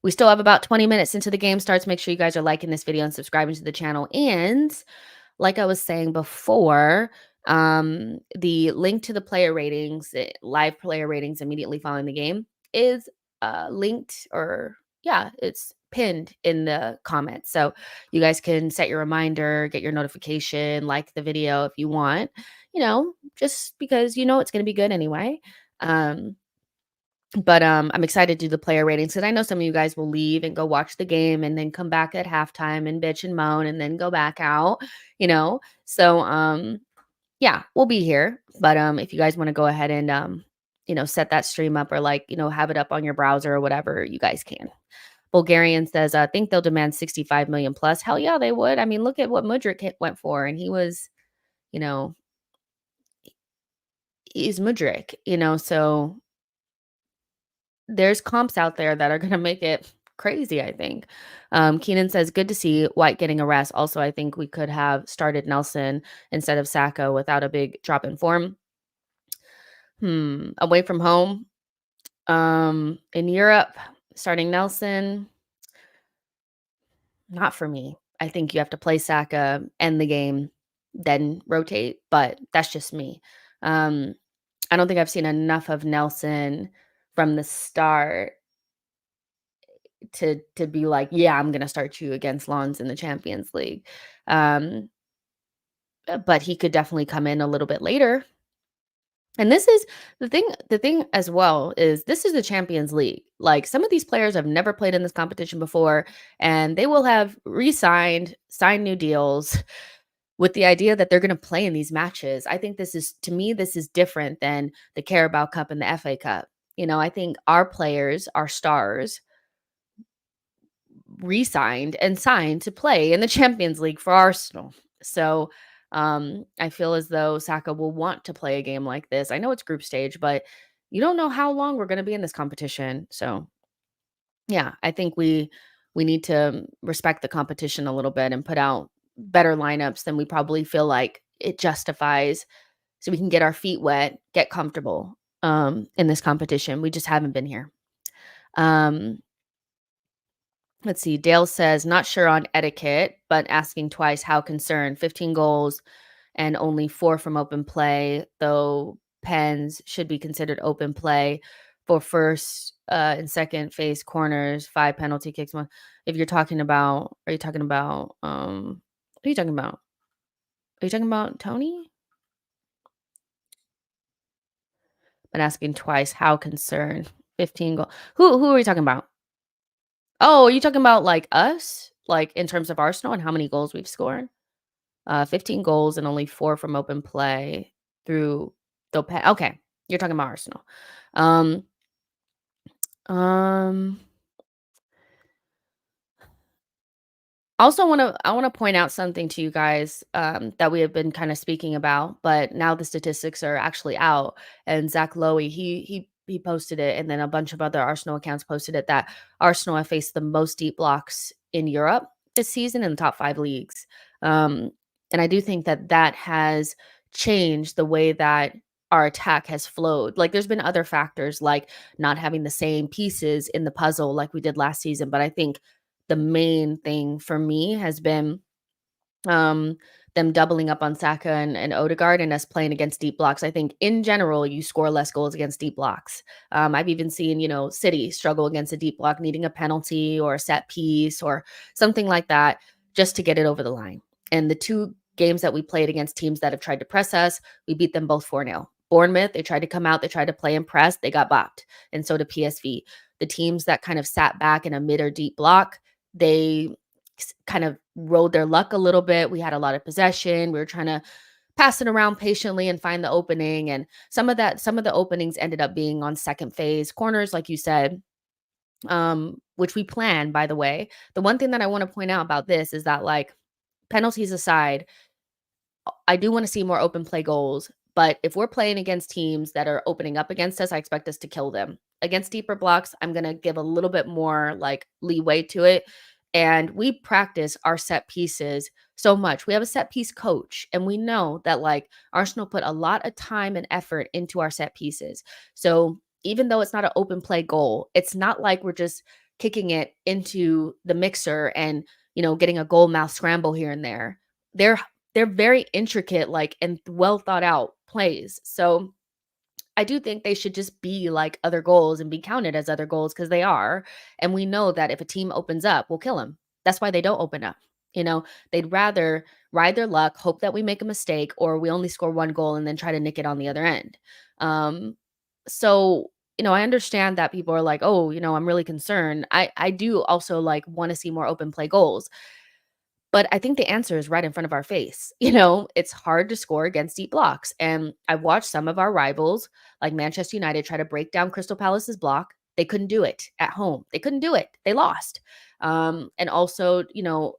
We still have about 20 minutes until the game starts. Make sure you guys are liking this video and subscribing to the channel. And like I was saying before, the link to the player ratings, live player ratings immediately following the game is linked, or yeah, it's pinned in the comments. So you guys can set your reminder, get your notification, like the video if you want, just because it's going to be good anyway. Um, but I'm excited to do the player ratings because I know some of you guys will leave and go watch the game and then come back at halftime and bitch and moan and then go back out, you know. So yeah, we'll be here. But if you guys want to go ahead and set that stream up or have it up on your browser or whatever, you guys can. Bulgarian says, I think they'll demand 65 million plus. Hell yeah, they would. I mean, look at what Mudryk went for, and he was, you know, he's Mudryk, so there's comps out there that are going to make it crazy, I think. Keenan says, good to see White getting a rest. Also, I think we could have started Nelson instead of Saka without a big drop in form. Away from home. In Europe, starting Nelson, not for me. I think you have to play Saka, end the game, then rotate, but that's just me. I don't think I've seen enough of Nelson from the start to be like, yeah, I'm gonna start you against Lens in the Champions League. But he could definitely come in a little bit later. And this is the thing as well is this is the Champions League. Like some of these players have never played in this competition before, and they will have signed new deals with the idea that they're going to play in these matches. I think to me, this is different than the Carabao Cup and the FA Cup. I think our players, our stars, re-signed and signed to play in the Champions League for Arsenal. So I feel as though Saka will want to play a game like this. I know it's group stage, but you don't know how long we're going to be in this competition. So yeah, I think we need to respect the competition a little bit and put out better lineups than we probably feel like it justifies, so we can get our feet wet, get comfortable in this competition. We just haven't been here. Let's see. Dale says, not sure on etiquette, but asking twice how concerned. 15 goals and only 4 from open play, though pens should be considered open play for first and second phase corners, 5 penalty kicks. One. If you're talking about, are you talking about, what are you talking about? Are you talking about Tony? But asking twice how concerned. 15 goals. Who are you talking about? Oh, are you talking about like us? Like in terms of Arsenal and how many goals we've scored? 15 goals and only 4 from open play through okay, you're talking about Arsenal. Um, um, Also I want to point out something to you guys that we have been kind of speaking about, but now the statistics are actually out. And Zach Lowy, he posted it, and then a bunch of other Arsenal accounts posted it, that Arsenal have faced the most deep blocks in Europe this season in the top 5 leagues. And I do think that has changed the way that our attack has flowed. Like there's been other factors like not having the same pieces in the puzzle like we did last season, but I think the main thing for me has been um, them doubling up on Saka and Odegaard and us playing against deep blocks. I think in general, you score less goals against deep blocks. I've even seen, City struggle against a deep block, needing a penalty or a set piece or something like that just to get it over the line. And the 2 games that we played against teams that have tried to press us, we beat them both 4-0. Bournemouth, they tried to come out, they tried to play and press, they got bopped. And so did PSV. The teams that kind of sat back in a mid or deep block, they kind of rode their luck a little bit. We had a lot of possession. We were trying to pass it around patiently and find the opening. And some of the openings ended up being on second phase corners, like you said, which we planned, by the way. The one thing that I want to point out about this is that, like, penalties aside, I do want to see more open play goals. But if we're playing against teams that are opening up against us, I expect us to kill them. Against deeper blocks, I'm going to give a little bit more like leeway to it. And we practice our set pieces so much. We have a set piece coach, and we know that like Arsenal put a lot of time and effort into our set pieces. So even though it's not an open play goal, it's not like we're just kicking it into the mixer and, getting a goal mouth scramble here and there. They're very intricate, like, and well thought out plays. So I do think they should just be like other goals and be counted as other goals because they are. And we know that if a team opens up, we'll kill them. That's why they don't open up. They'd rather ride their luck, hope that we make a mistake, or we only score one goal and then try to nick it on the other end. So, I understand that people are like, oh, I'm really concerned. I do also like want to see more open play goals. But I think the answer is right in front of our face. It's hard to score against deep blocks. And I've watched some of our rivals, like Manchester United, try to break down Crystal Palace's block. They couldn't do it at home. They couldn't do it. They lost. And also,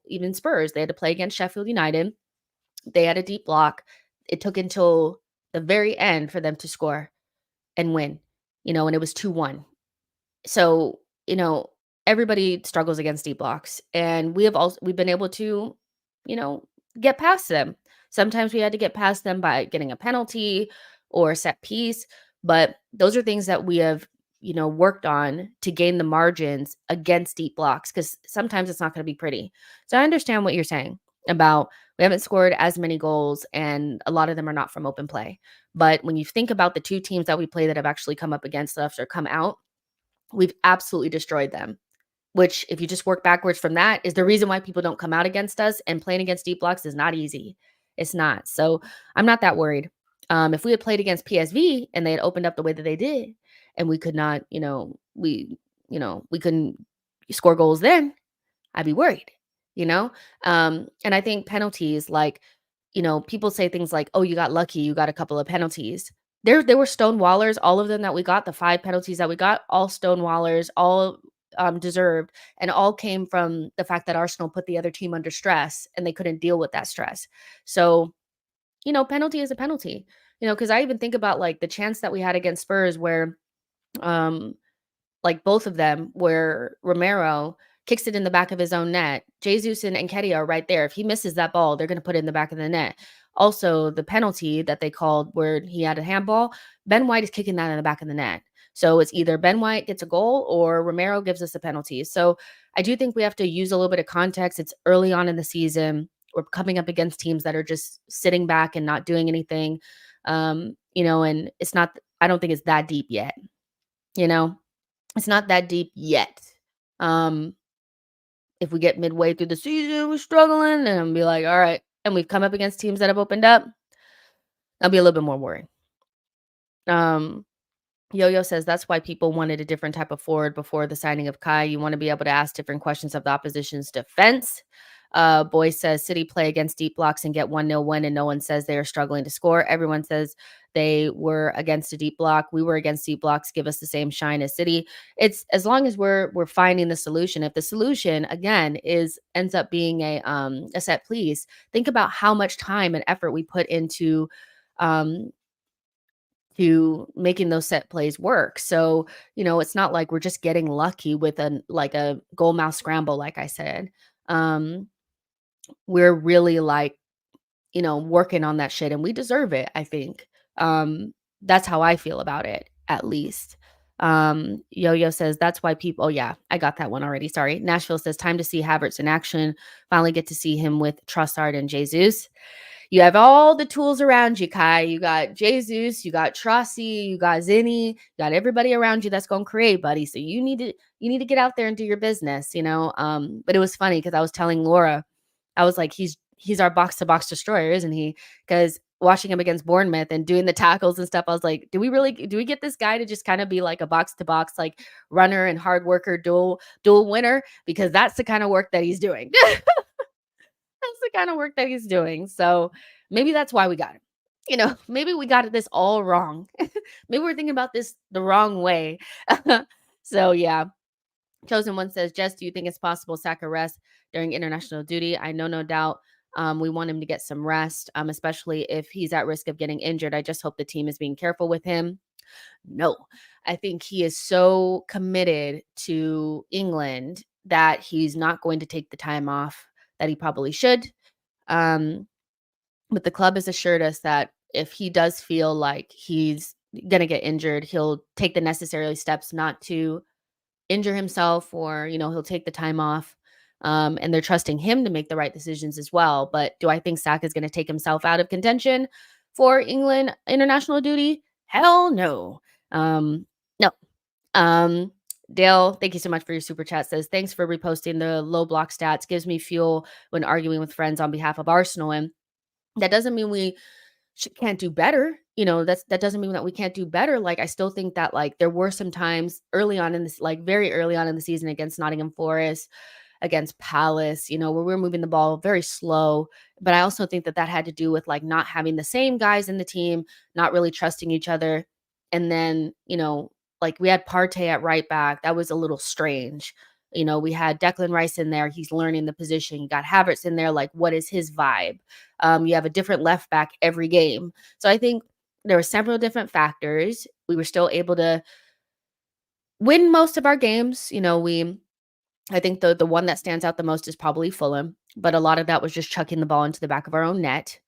even Spurs, they had to play against Sheffield United. They had a deep block. It took until the very end for them to score and win, and it was 2-1. So, everybody struggles against deep blocks, and we've been able to, you know, get past them. Sometimes we had to get past them by getting a penalty or a set piece, but those are things that we have, worked on to gain the margins against deep blocks because sometimes it's not going to be pretty. So I understand what you're saying about we haven't scored as many goals and a lot of them are not from open play. But when you think about the two teams that we play that have actually come up against us or come out, we've absolutely destroyed them, which if you just work backwards from that is the reason why people don't come out against us, and playing against deep blocks is not easy. It's not. So I'm not that worried. If we had played against PSV and they had opened up the way that they did and we could not, we couldn't score goals then, I'd be worried, you know? And I think penalties, like, people say things like, oh, you got lucky, you got a couple of penalties. There were stonewallers, all of them that we got, the 5 penalties that we got, all stonewallers, all deserved, and all came from the fact that Arsenal put the other team under stress and they couldn't deal with that stress. So, penalty is a penalty, because I even think about like the chance that we had against Spurs where, um, like both of them, where Romero kicks it in the back of his own net. Jesus and Nketiah are right there. If he misses that ball, they're going to put it in the back of the net. Also, the penalty that they called where he had a handball, Ben White is kicking that in the back of the net. So it's either Ben White gets a goal or Romero gives us a penalty. So I do think we have to use a little bit of context. It's early on in the season. We're coming up against teams that are just sitting back and not doing anything. And it's not, I don't think it's that deep yet. It's not that deep yet. If we get midway through the season, we're struggling, and I'll be like, all right. And we've come up against teams that have opened up, I'll be a little bit more worried. Yo-Yo says that's why people wanted a different type of forward before the signing of Kai. You want to be able to ask different questions of the opposition's defense. Boy says City play against deep blocks and get 1-0 win, and no one says they are struggling to score. Everyone says they were against a deep block. We were against deep blocks. Give us the same shine as City. It's as long as we're finding the solution. If the solution again ends up being a set piece, think about how much time and effort we put into to making those set plays work. So, it's not like we're just getting lucky with a goal mouth scramble, like I said. We're really working on that shit and we deserve it, I think. That's how I feel about it, at least. Yo-Yo says that's why people, oh yeah, I got that one already. Sorry. Nashville says time to see Havertz in action. Finally get to see him with Trossard and Jesus. You have all the tools around you, Kai. You got Jesus, you got Trossi, you got Zinni, you got everybody around you that's going to create, buddy. So you need to get out there and do your business, But it was funny because I was telling Laura, I was like, he's our box to box destroyer, isn't he? Because watching him against Bournemouth and doing the tackles and stuff, I was like, do we get this guy to just kind of be like a box to box, like runner and hard worker, dual winner? Because that's the kind of work that he's doing. That's the kind of work that he's doing. So maybe that's why we got him. Maybe we got this all wrong. Maybe we're thinking about this the wrong way. So yeah. Chosen One says, Jess, do you think it's possible Saka rest during international duty? I know, no doubt. We want him to get some rest, especially if he's at risk of getting injured. I just hope the team is being careful with him. No, I think he is so committed to England that he's not going to take the time off that he probably should. But the club has assured us that if he does feel like he's going to get injured, he'll take the necessary steps not to injure himself, or, he'll take the time off. And they're trusting him to make the right decisions as well. But do I think Saka is going to take himself out of contention for England international duty? Hell no. No. Um, Dale, thank you so much for your super chat. Says, thanks for reposting the low block stats. Gives me fuel when arguing with friends on behalf of Arsenal. And that doesn't mean we can't do better. That doesn't mean that we can't do better. Like, I still think that, like, there were some times early on in this, like very early on in the season against Nottingham Forest, against Palace, where we were moving the ball very slow. But I also think that that had to do with, like, not having the same guys in the team, not really trusting each other. And then, like, we had Partey at right back. That was a little strange. We had Declan Rice in there. He's learning the position. You got Havertz in there. Like, what is his vibe? You have a different left back every game. So I think there were several different factors. We were still able to win most of our games. I think the one that stands out the most is probably Fulham, but a lot of that was just chucking the ball into the back of our own net.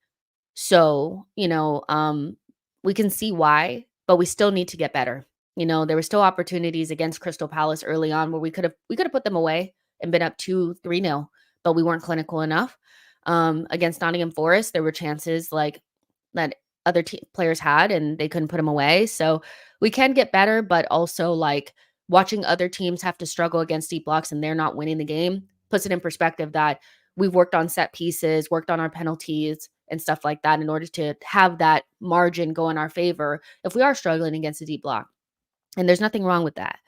So, we can see why, but we still need to get better. There were still opportunities against Crystal Palace early on where we could have put them away and been up 2-3-0, but we weren't clinical enough. Against Nottingham Forest, there were chances like that other players had, and they couldn't put them away. So we can get better, but also, like, watching other teams have to struggle against deep blocks and they're not winning the game puts it in perspective that we've worked on set pieces, worked on our penalties and stuff like that in order to have that margin go in our favor if we are struggling against a deep block. And there's nothing wrong with that.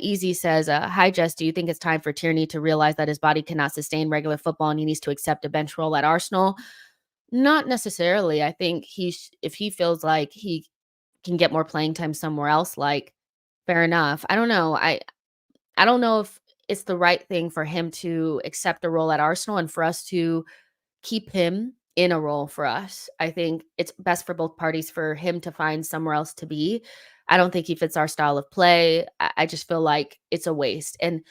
Easy says, hi, Jess, do you think it's time for Tierney to realize that his body cannot sustain regular football and he needs to accept a bench role at Arsenal? Not necessarily. I think if he feels like he can get more playing time somewhere else, like, fair enough. I don't know. I don't know if it's the right thing for him to accept a role at Arsenal and for us to keep him in a role for us. I think it's best for both parties for him to find somewhere else to be. I don't think he fits our style of play. I just feel like it's a waste. And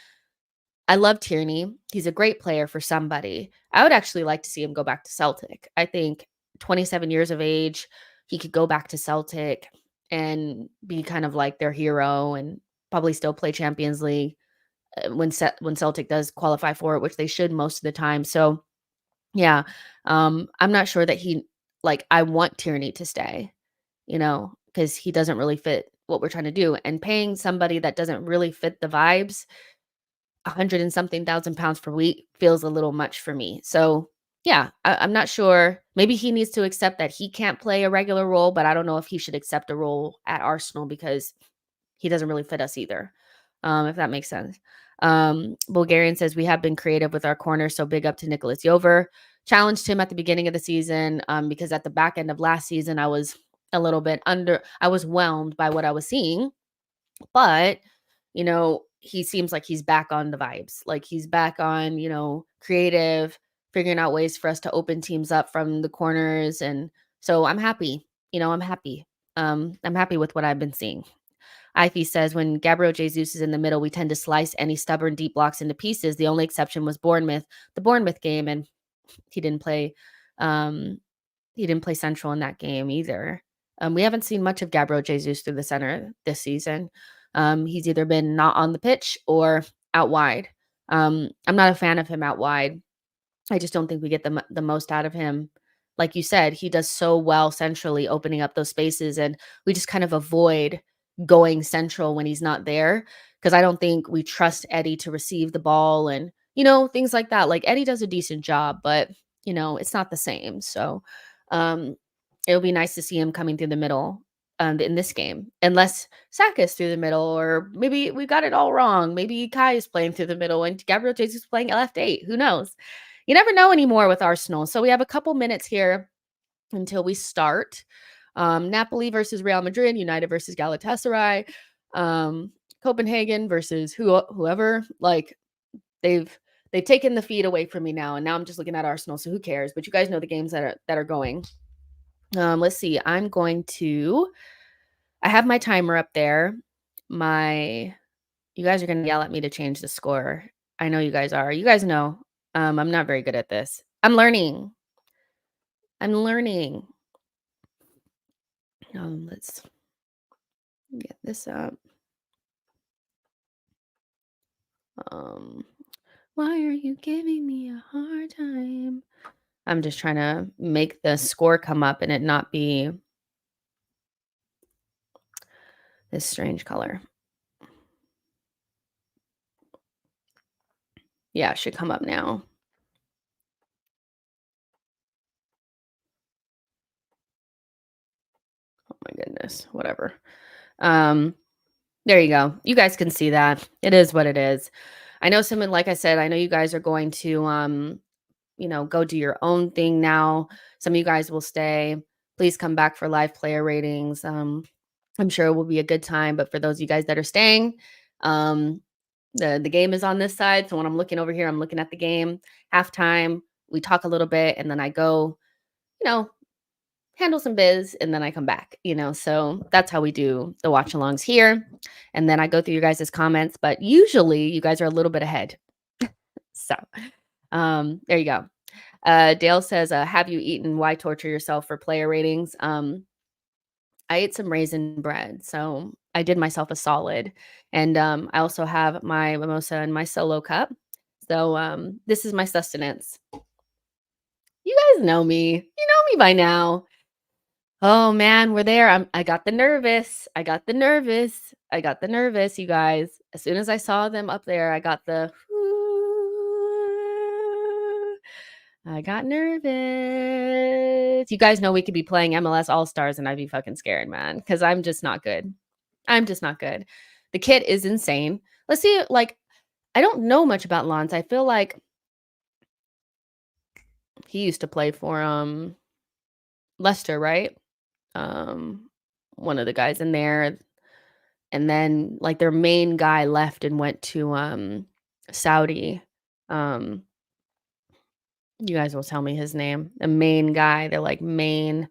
I love Tierney. He's a great player for somebody. I would actually like to see him go back to Celtic. I think 27 years of age, he could go back to Celtic and be kind of like their hero and probably still play Champions League when Celtic does qualify for it, which they should most of the time. So, yeah, I'm not sure that I want Tierney to stay, because he doesn't really fit what we're trying to do. And paying somebody that doesn't really fit the vibes 100 and something thousand pounds per week feels a little much for me. So, yeah, I'm not sure. Maybe he needs to accept that he can't play a regular role, but I don't know if he should accept a role at Arsenal because he doesn't really fit us either, if that makes sense. Bulgarian says, we have been creative with our corner, so big up to Nicholas Yover. Challenged him at the beginning of the season because at the back end of last season, I was a little bit I was whelmed by what I was seeing. But, he seems like he's back on the vibes. Like, he's back on, creative, figuring out ways for us to open teams up from the corners. And so I'm happy. I'm happy. I'm happy with what I've been seeing. Ivy says, when Gabriel Jesus is in the middle, we tend to slice any stubborn deep blocks into pieces. The only exception was the Bournemouth game, and he didn't play central in that game either. We haven't seen much of Gabriel Jesus through the center this season. He's either been not on the pitch or out wide. I'm not a fan of him out wide. I just don't think we get the most out of him. Like you said, he does so well centrally, opening up those spaces, and we just kind of avoid going central when he's not there because I don't think we trust Eddie to receive the ball and, things like that. Like, Eddie does a decent job, but, it's not the same. So it'll be nice to see him coming through the middle in this game, unless Saka is through the middle, or maybe we got it all wrong. Maybe Kai is playing through the middle and Gabriel Jesus is playing left 8. Who knows? You never know anymore with Arsenal. So we have a couple minutes here until we start. Napoli versus Real Madrid, United versus Galatasaray, Copenhagen versus whoever. Like, they've taken the feed away from me now, and now I'm just looking at Arsenal. So who cares? But you guys know the games that are going. Let's see. I have my timer up there. You guys are gonna yell at me to change the score. I know you guys are. You guys know. I'm not very good at this. I'm learning. Let's get this up. Why are you giving me a hard time? I'm just trying to make the score come up and it not be This strange color. Yeah, it should come up now. Oh my goodness, whatever. Um, there you go. You guys can see that. It is what it is. I know someone, like I said, I know you guys are going to go do your own thing now. Some of you guys will stay. Please come back for live player ratings. I'm sure it will be a good time, but for those of you guys that are staying, um, the game is on this side. So when I'm looking over here, I'm looking at the game. Halftime, we talk a little bit, and then I go, you know, handle some biz, and then I come back. So that's how we do the watch alongs here. And then I go through you guys' comments, but usually you guys are a little bit ahead. So there you go. Dale says, have you eaten? Why torture yourself for player ratings? I ate some raisin bread, so I did myself a solid. And I also have my mimosa and my solo cup. So this is my sustenance. You guys know me. You know me by now. Oh man, we're there. I got the nervous. I got the nervous. I got the nervous, you guys. As soon as I saw them up there, I got the I got nervous. You guys know we could be playing MLS All-Stars and I'd be fucking scared, man, because I'm just not good. I'm just not good. The kid is insane. Let's see, I don't know much about Lance. I feel like he used to play for Leicester, right? One of the guys in there. And then their main guy left and went to Saudi. You guys will tell me his name. The main guy, the main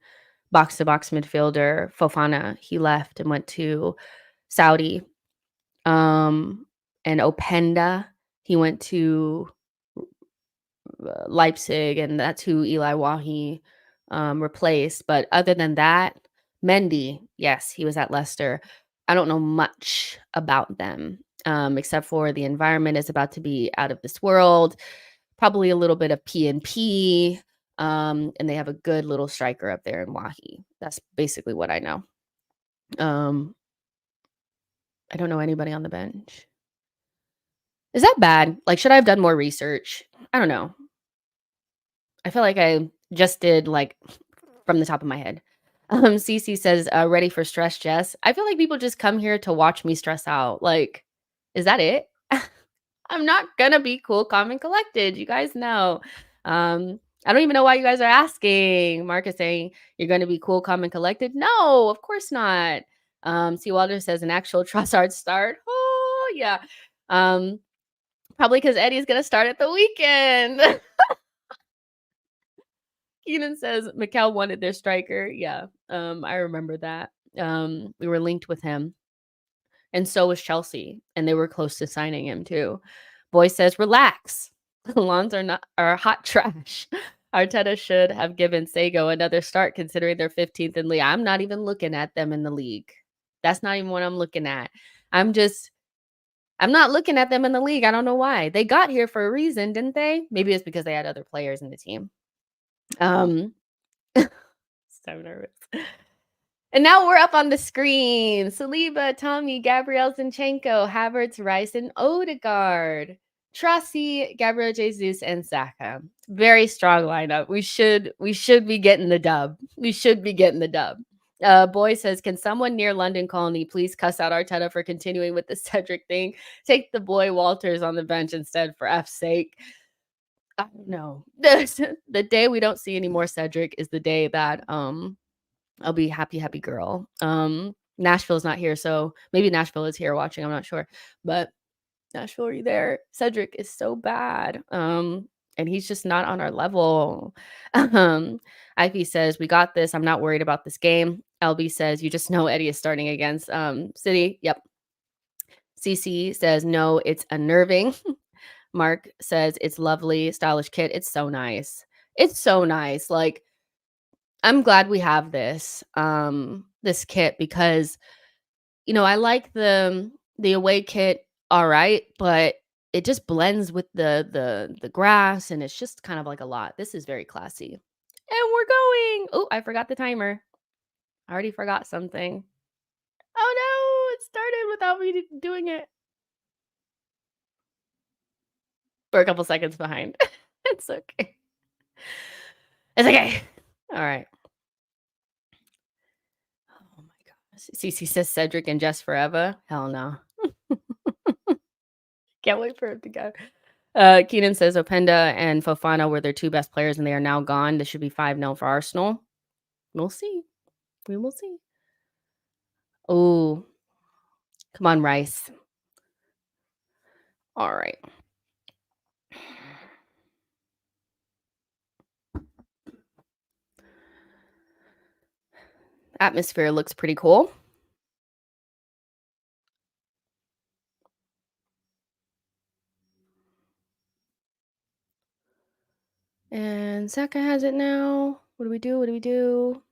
box to box midfielder, Fofana, he left and went to Saudi. And Openda, he went to Leipzig, and that's who Eli Wahi replaced. But other than that, Mendy, yes, he was at Leicester. I don't know much about them, except for the environment is about to be out of this world. Probably a little bit of P&P, and they have a good little striker up there in Wahi. That's basically what I know. I don't know anybody on the bench. Is that bad? Should I have done more research? I don't know. I feel like I just did from the top of my head. CC says, ready for stress, Jess. I feel like people just come here to watch me stress out. Is that it? I'm not gonna be cool, calm, and collected. You guys know. I don't even know why you guys are asking. Mark is saying you're gonna be cool, calm, and collected. No, of course not. C. Walter says an actual Trossard start. Oh yeah. Probably because Eddie's gonna start at the weekend. Keenan says Mikal wanted their striker. Yeah, I remember that. We were linked with him, and so was Chelsea, and they were close to signing him too. Boy says, relax. The Lawns are hot trash. Arteta should have given Sago another start considering they're 15th in league. I'm not even looking at them in the league. That's not even what I'm looking at. I'm not looking at them in the league. I don't know why. They got here for a reason, didn't they? Maybe it's because they had other players in the team. So nervous. And now we're up on the screen. Saliba, Tommy, Gabriel, Zinchenko, Havertz, Rice, and Odegaard. Trossi, Gabriel Jesus, and Saka. Very strong lineup. We should be getting the dub. We should be getting the dub. Boy says, can someone near London Colony please cuss out Arteta for continuing with the Cedric thing? Take the boy Walters on the bench instead, for F's sake. I don't know. The day we don't see any more Cedric is the day that I'll be happy girl. Nashville's not here, so maybe Nashville is here watching. I'm not sure, but Nashville, are you there? Cedric is so bad. And he's just not on our level. Ivy says, we got this. I'm not worried about this game. LB says, you just know Eddie is starting against City. Yep. CC says, no, it's unnerving. Mark says, it's lovely, stylish kit. It's so nice. It's so nice. I'm glad we have this kit because, I like the away kit, all right, but it just blends with the grass, and it's just kind of a lot. This is very classy. And we're going. Oh, I forgot the timer. I already forgot something. Oh without me doing it. We're a couple seconds behind. It's okay. It's okay. All right. Oh my gosh. Cece says Cedric and Jess forever. Hell no. Can't wait for it to go. Keenan says Openda and Fofana were their two best players and they are now gone. This should be 5-0 for Arsenal. We'll see. We will see. Oh, come on, Rice. All right. Atmosphere looks pretty cool. And Saka has it now. What do we do? What do we do?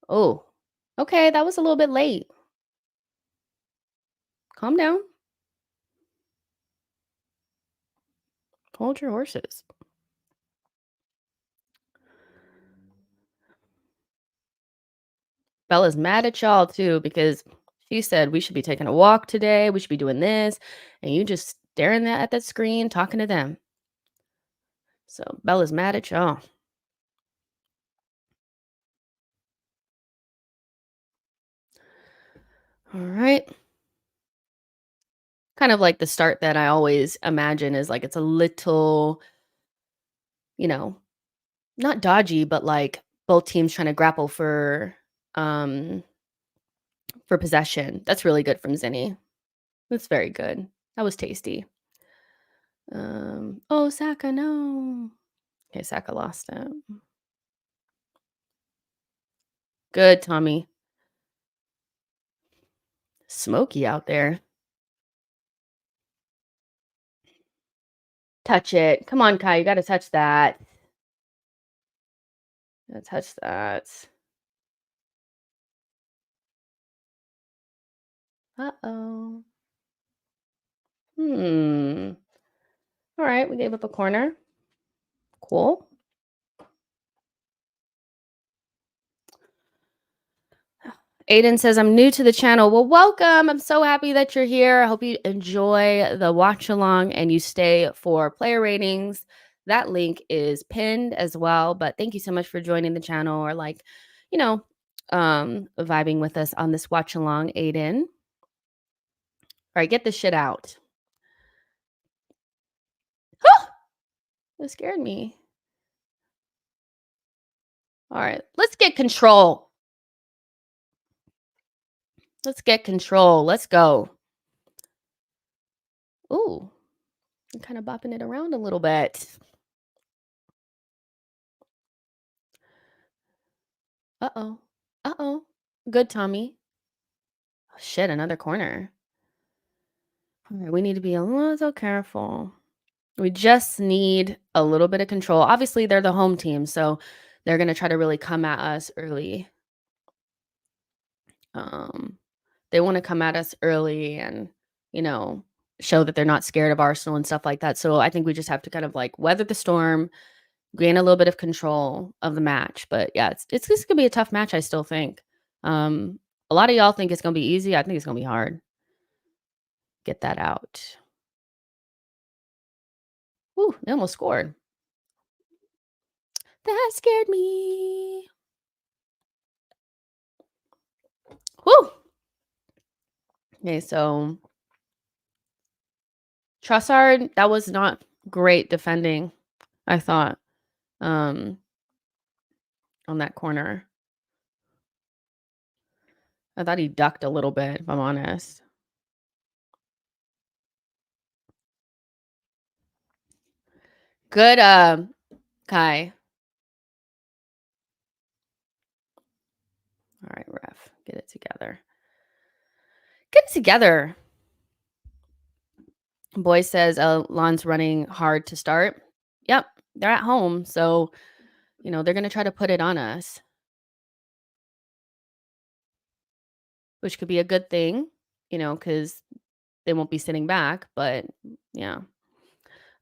Oh, okay. That was a little bit late. Calm down. Hold your horses. Bella's mad at y'all too because she said we should be taking a walk today. We should be doing this. And you just staring at that screen, talking to them. So Bella's mad at y'all. All right. Kind of like the start that I always imagine is like it's a little, you know, not dodgy, but like both teams trying to grapple for possession. That's really good from Zinni. That's very good. That was tasty. Oh, Saka, no. Okay, Saka lost it. Good, Tommy. Smoky out there. Touch it. Come on, Kai. You got to touch that. Gotta touch that. Uh-oh. All right, we gave up a corner. Cool. Aiden says, I'm new to the channel. Well, welcome. I'm so happy that you're here. I hope you enjoy the watch along and you stay for player ratings. That link is pinned as well. But thank you so much for joining the channel or like, you know, vibing with us on this watch along, Aiden. All right, get this shit out. It scared me. All right, let's get control. Let's get control. Let's go. Ooh, I'm kind of bopping it around a little bit. Uh-oh. Uh-oh. Good, Tommy. Oh, shit, another corner. All right, we need to be a little careful. We just need a little bit of control. Obviously, they're the home team, so they're going to try to really come at us early. They want to come at us early and, you know, show that they're not scared of Arsenal and stuff like that. So I think we just have to kind of like weather the storm, gain a little bit of control of the match. But yeah, it's just gonna be a tough match, I still think. A lot of y'all think it's gonna be easy. I think it's gonna be hard. Get that out. Ooh, they almost scored. That scared me. Woo. Okay, so Trossard, that was not great defending, I thought, on that corner. I thought he ducked a little bit, if I'm honest. Good, Kai. All right, ref, get it together. Get it together. Boy says, Lon's running hard to start. Yep, they're at home, so, you know, they're going to try to put it on us, which could be a good thing, you know, because they won't be sitting back, but yeah.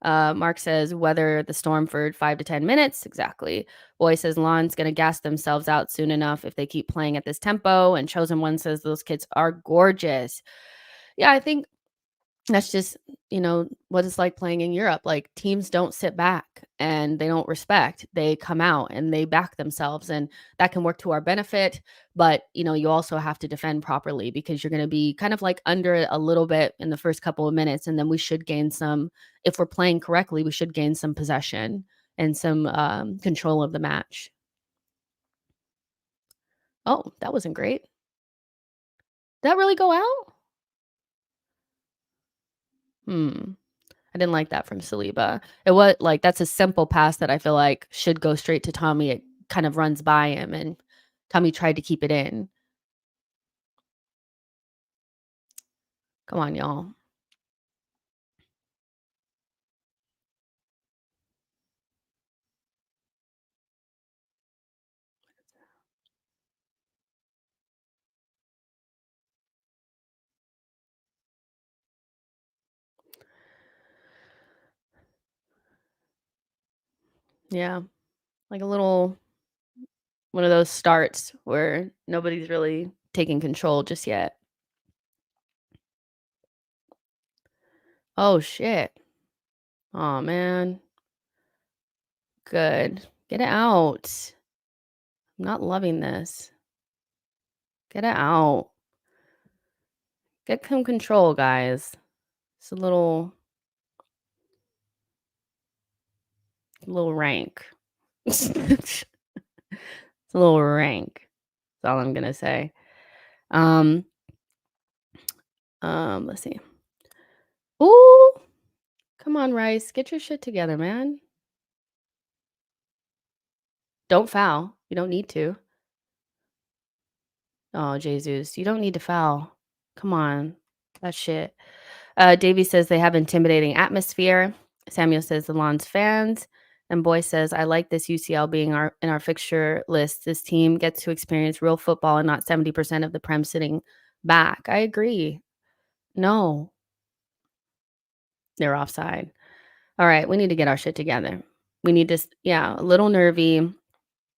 Mark says weather the storm for 5 to 10 minutes. Exactly. Boy says Lon's going to gas themselves out soon enough if they keep playing at this tempo. And Chosen One says those kids are gorgeous. Yeah, I think that's just, what it's like playing in Europe. Like teams don't sit back and they don't respect. They come out and they back themselves and that can work to our benefit, but you also have to defend properly because you're going to be kind of like under it a little bit in the first couple of minutes and then we should gain some if we're playing correctly, we should gain some possession and some control of the match. Oh, that wasn't great. Did that really go out? Hmm. I didn't like that from Saliba. It was like that's a simple pass that I feel like should go straight to Tommy. It kind of runs by him, and Tommy tried to keep it in. Come on, y'all. Yeah, like a little one of those starts where nobody's really taking control just yet. Oh shit. Oh man. Good. Get it out. I'm not loving this. Get it out. Get some control, guys. It's a little rank. It's a little rank. That's all I'm gonna say. Um, let's see. Ooh, come on, Rice. Get your shit together, man. Don't foul. You don't need to. Oh, Jesus. You don't need to foul. Come on. That shit. Davey says they have intimidating atmosphere. Samuel says the Lons fans. And Boy says, I like this UCL being in our fixture list. This team gets to experience real football and not 70% of the Prem sitting back. I agree. No, they're offside. All right, we need to get our shit together. We need to, yeah, a little nervy.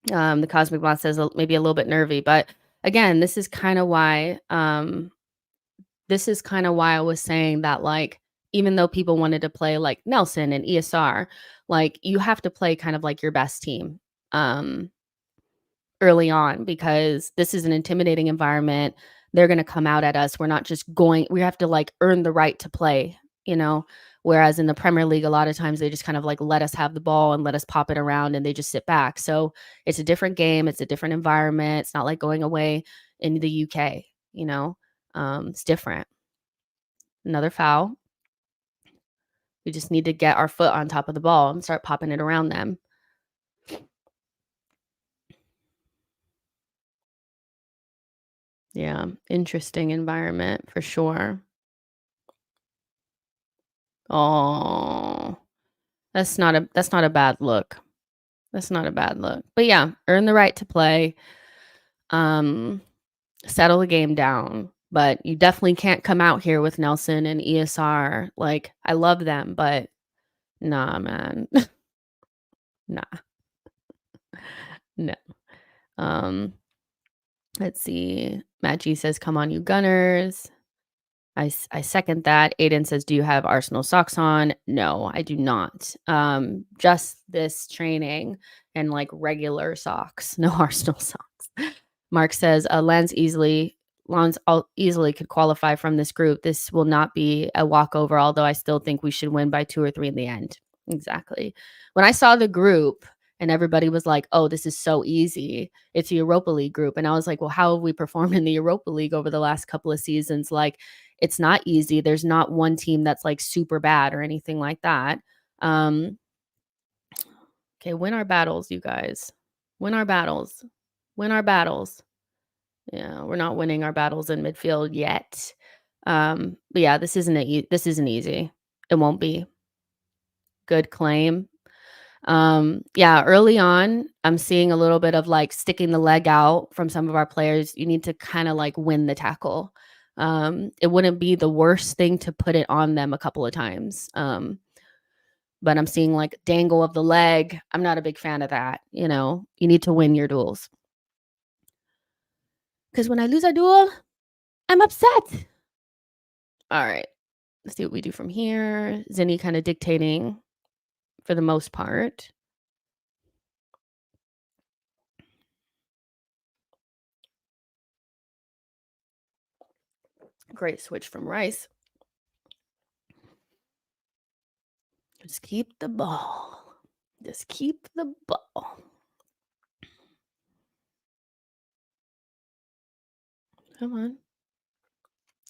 The Cosmic Bot says maybe a little bit nervy, but again, this is kind of why I was saying that, like, even though people wanted to play like Nelson and ESR, like you have to play kind of like your best team early on because this is an intimidating environment. They're going to come out at us. We're not just going, we have to like earn the right to play, you know? Whereas in the Premier League, a lot of times they just kind of like let us have the ball and let us pop it around and they just sit back. So it's a different game. It's a different environment. It's not like going away in the UK, it's different. Another foul. We just need to get our foot on top of the ball and start popping it around them. Yeah, interesting environment for sure. Oh, that's not a bad look. That's not a bad look. But yeah, earn the right to play. Settle the game down. But you definitely can't come out here with Nelson and ESR. Like, I love them, but nah, man. Nah. No. Um, let's see. Matt G says, come on, you Gunners. I second that. Aiden says, do you have Arsenal socks on? No, I do not. Just this training and like regular socks. No Arsenal socks. Mark says, Lens easily could qualify from this group. This will not be a walkover, although I still think we should win by 2 or 3 in the end. Exactly. When I saw the group and everybody was like, oh, this is so easy. It's a Europa League group. And I was like, well, how have we performed in the Europa League over the last couple of seasons? Like, it's not easy. There's not one team that's like super bad or anything like that. Okay, win our battles, you guys. Win our battles. Win our battles. Yeah, we're not winning our battles in midfield yet. But yeah, this isn't easy. It won't be. Good claim. Yeah, early on, I'm seeing a little bit of like sticking the leg out from some of our players. You need to kind of like win the tackle. It wouldn't be the worst thing to put it on them a couple of times. but I'm seeing like dangle of the leg. I'm not a big fan of that. You know, you need to win your duels. Because when I lose a duel, I'm upset. All right. Let's see what we do from here. Zinni kind of dictating for the most part. Great switch from Rice. Just keep the ball. Just keep the ball. Come on.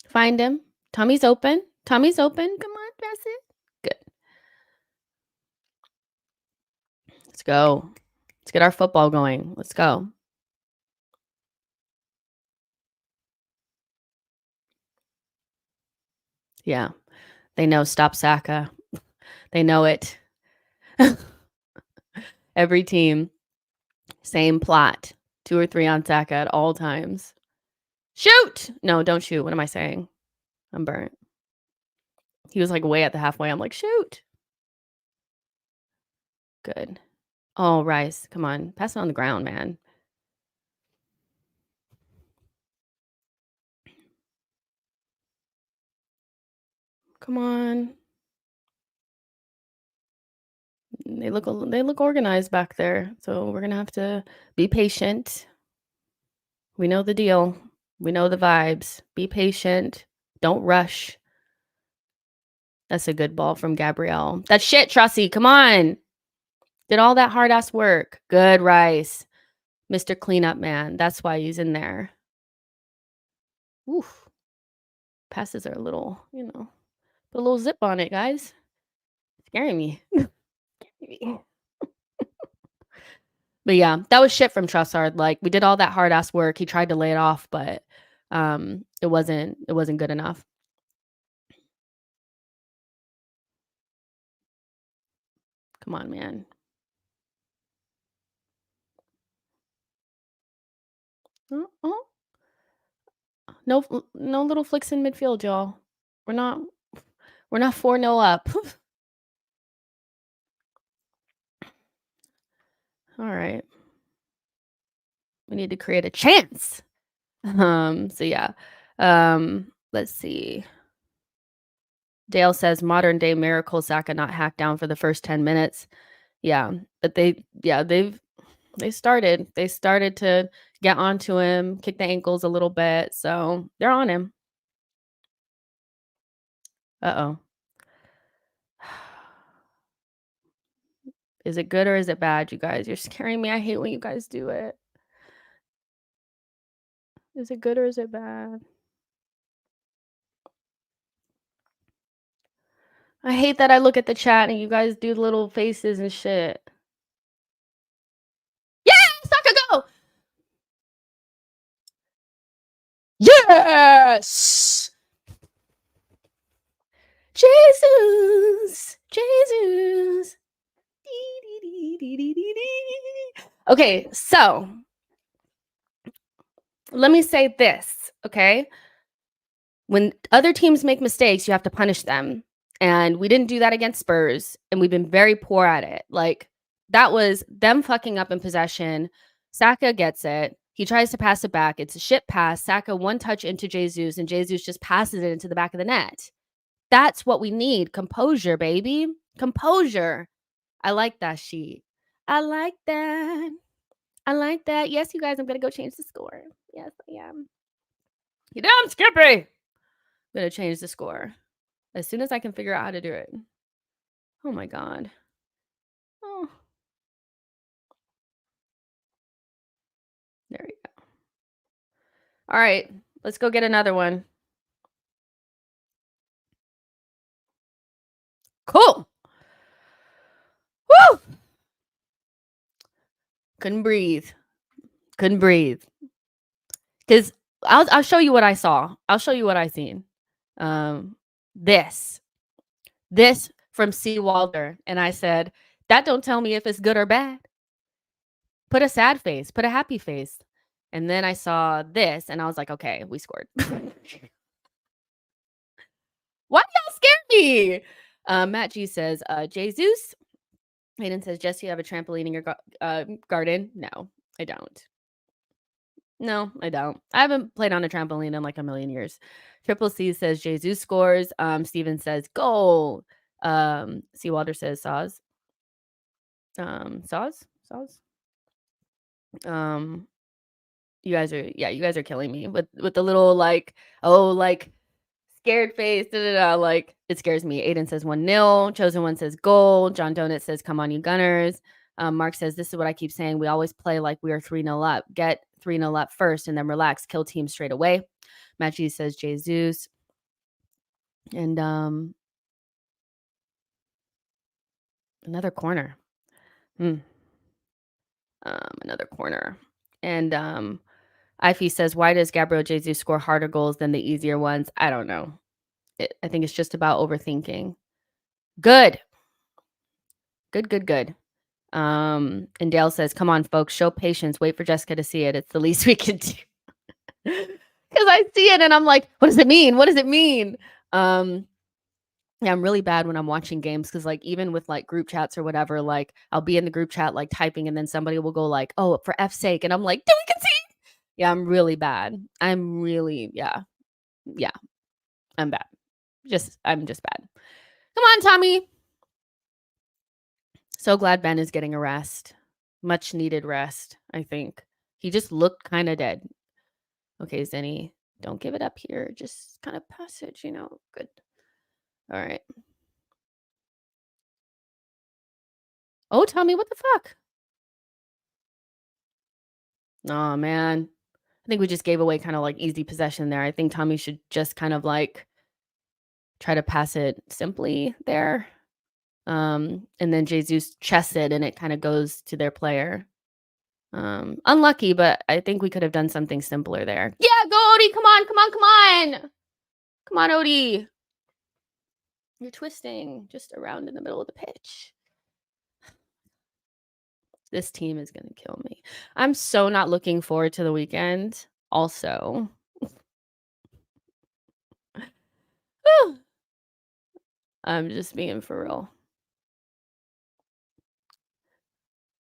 Find him. Tommy's open. Tommy's open. Come on, pass it. Good. Let's go. Let's get our football going. Let's go. Yeah. They know stop Saka. They know it. Every team, same plot. 2 or 3 on Saka at all times. Shoot! No, don't shoot. What am I saying? I'm burnt. He was like way at the halfway. I'm like, shoot. Good. Oh, Rice. Come on. Pass it on the ground, man. Come on. They look organized back there. So we're going to have to be patient. We know the deal. We know the vibes. Be patient. Don't rush. That's a good ball from Gabriel. That's shit, Trusty. Come on. Did all that hard ass work. Good, Rice. Mr. Cleanup Man. That's why he's in there. Oof. Passes are a little, you know, put a little zip on it, guys. Scaring me. But yeah, that was shit from Trossard. Like, we did all that hard ass work. He tried to lay it off, but it wasn't good enough. Come on, man. Oh. No little flicks in midfield, y'all. We're not 4-0 up. All right. We need to create a chance. So yeah. Let's see. Dale says modern day miracle Saka not hacked down for the first 10 minutes. Yeah, but they started to get onto him, kick the ankles a little bit, so they're on him. Uh-oh. Is it good or is it bad, you guys? You're scaring me. I hate when you guys do it. Is it good or is it bad? I hate that I look at the chat and you guys do little faces and shit. Yeah, Saka go! Yes! Jesus! Jesus! Okay, so let me say this, okay? When other teams make mistakes, you have to punish them. And we didn't do that against Spurs, and we've been very poor at it. Like, that was them fucking up in possession. Saka gets it. He tries to pass it back. It's a shit pass. Saka one touch into Jesus, and Jesus just passes it into the back of the net. That's what we need. Composure, baby. Composure. I like that sheet. I like that. I like that. Yes, you guys, I'm going to go change the score. Yes, I am. You damn Skippy. I'm going to change the score as soon as I can figure out how to do it. Oh, my God. Oh. There we go. All right. Let's go get another one. Cool. Woo! Couldn't breathe. Couldn't breathe. Because I'll show you what I saw. I'll show you what I seen. This from C. Walder. And I said, that don't tell me if it's good or bad. Put a sad face. Put a happy face. And then I saw this and I was like, okay, we scored. Why y'all scare me? Matt G says, Jesus. Hayden says, Jess, you have a trampoline in your garden? No, I don't. No, I don't. I haven't played on a trampoline in like a million years. Triple C says Jesus scores. Steven says goal. Seawater says Saws. Saws. You guys are killing me with the little like, oh, like scared face. Like it scares me. Aiden says 1-0. Chosen One says goal. John Donut says, come on, you Gunners. Mark says, this is what I keep saying. We always play like we are 3-0 up. Get 3-0 up first and then relax. Kill team straight away. Matchy says Jesus. And another corner. Another corner. And Ify says, why does Gabriel Jesus score harder goals than the easier ones? I don't know. I think it's just about overthinking. Good. And Dale says, come on, folks, show patience. Wait for Jessica to see it. It's the least we can do. Because I see it and I'm like, what does it mean? What does it mean? Yeah, I'm really bad when I'm watching games because, like, even with like group chats or whatever, like I'll be in the group chat like typing and then somebody will go like, oh, for F's sake. And I'm like, do we concede? Yeah, I'm really bad. I'm bad. I'm just bad. Come on, Tommy. So glad Ben is getting a rest. Much needed rest, I think. He just looked kind of dead. Okay, Zenny, don't give it up here. Just kind of pass it, Good. All right. Oh, Tommy, what the fuck? Oh, man. I think we just gave away kind of like easy possession there. I think Tommy should just kind of like try to pass it simply there. And then Jesus chests it and it kind of goes to their player. Unlucky, but I think we could have done something simpler there. Yeah, go Odie. Come on. Come on, Odie. You're twisting just around in the middle of the pitch. This team is going to kill me. I'm so not looking forward to the weekend. Also. I'm just being for real.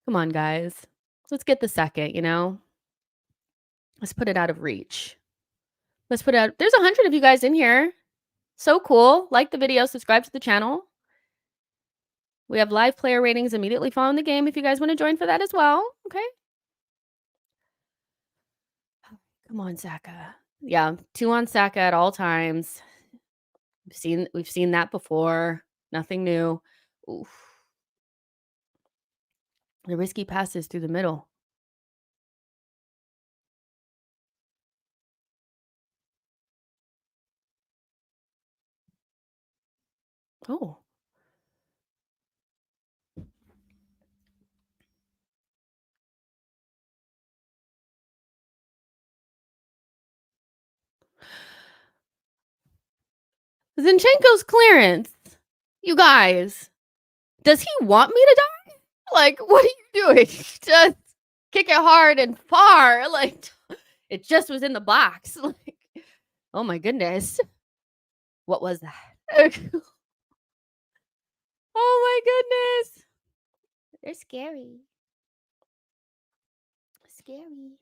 Come on, guys. Let's get the second, Let's put it out of reach. Let's put it out. There's 100 of you guys in here. So cool. Like the video, subscribe to the channel. We have live player ratings immediately following the game if you guys want to join for that as well. Okay. Come on, Saka. Yeah, 2 on Saka at all times. We've seen that before. Nothing new. Oof. The risky passes through the middle. Oh. Zinchenko's clearance. You guys. Does he want me to die? Like, what are you doing? Just kick it hard and far. Like, it just was in the box. Like, oh my goodness. What was that? Oh my goodness. They're scary. Scary.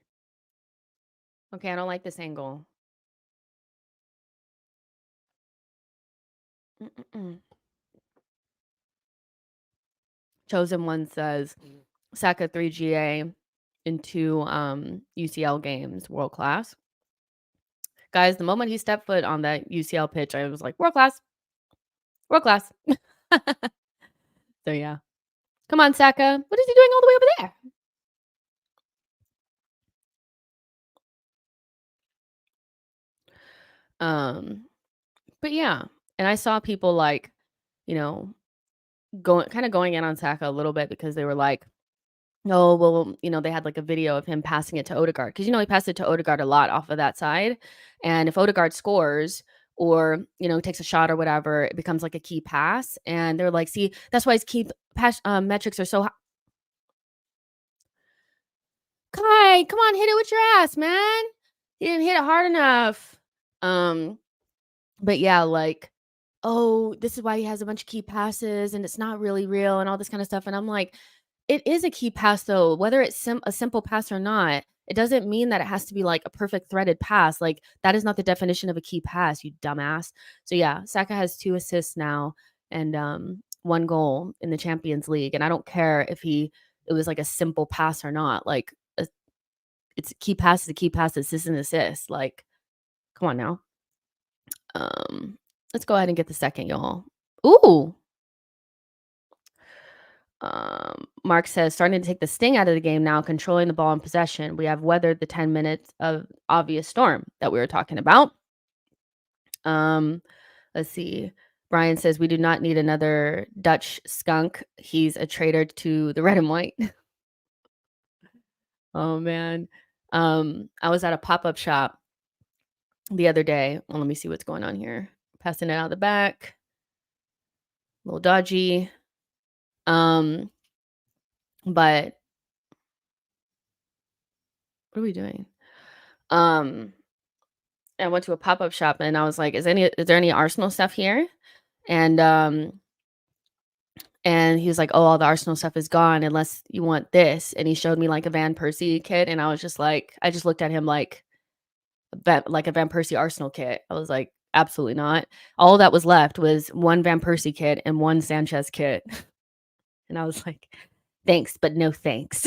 Okay, I don't like this angle. Chosen One says Saka 3 GA in 2 UCL games, world class. Guys, the moment he stepped foot on that UCL pitch, I was like, world class. World class. So yeah. Come on, Saka. What is he doing all the way over there? But yeah. And I saw people like, going in on Saka a little bit because they were like, oh, well, they had like a video of him passing it to Odegaard because, he passed it to Odegaard a lot off of that side. And if Odegaard scores or, takes a shot or whatever, it becomes like a key pass. And they're like, see, that's why his key pass metrics are so high. Kai, come on, hit it with your ass, man. He didn't hit it hard enough. But yeah, like, "Oh, this is why he has a bunch of key passes and it's not really real," and all this kind of stuff, and I'm like, it is a key pass though, whether it's a simple pass or not, it doesn't mean that it has to be like a perfect threaded pass. Like, that is not the definition of a key pass, you dumbass. So yeah, Saka has 2 assists now and 1 goal in the Champions League, and I don't care if it was like a simple pass or not. Like, it's a key pass is a key pass, assist and assist. Like, come on now. Um, let's go ahead and get the second, y'all. Ooh. Mark says, starting to take the sting out of the game now, controlling the ball in possession. We have weathered the 10 minutes of obvious storm that we were talking about. Let's see. Brian says, we do not need another Dutch skunk. He's a traitor to the red and white. Oh, man. I was at a pop-up shop the other day. Well, let me see what's going on here. Passing it out the back. A little dodgy. But what are we doing? I went to a pop-up shop and I was like, is there any Arsenal stuff here? And he was like, oh, all the Arsenal stuff is gone unless you want this. And he showed me like a Van Persie kit. And I was just like, I just looked at him like a Van Persie Arsenal kit. I was like, absolutely not. All that was left was 1 Van Persie kit and 1 Sanchez kit. And I was like, thanks, but no thanks.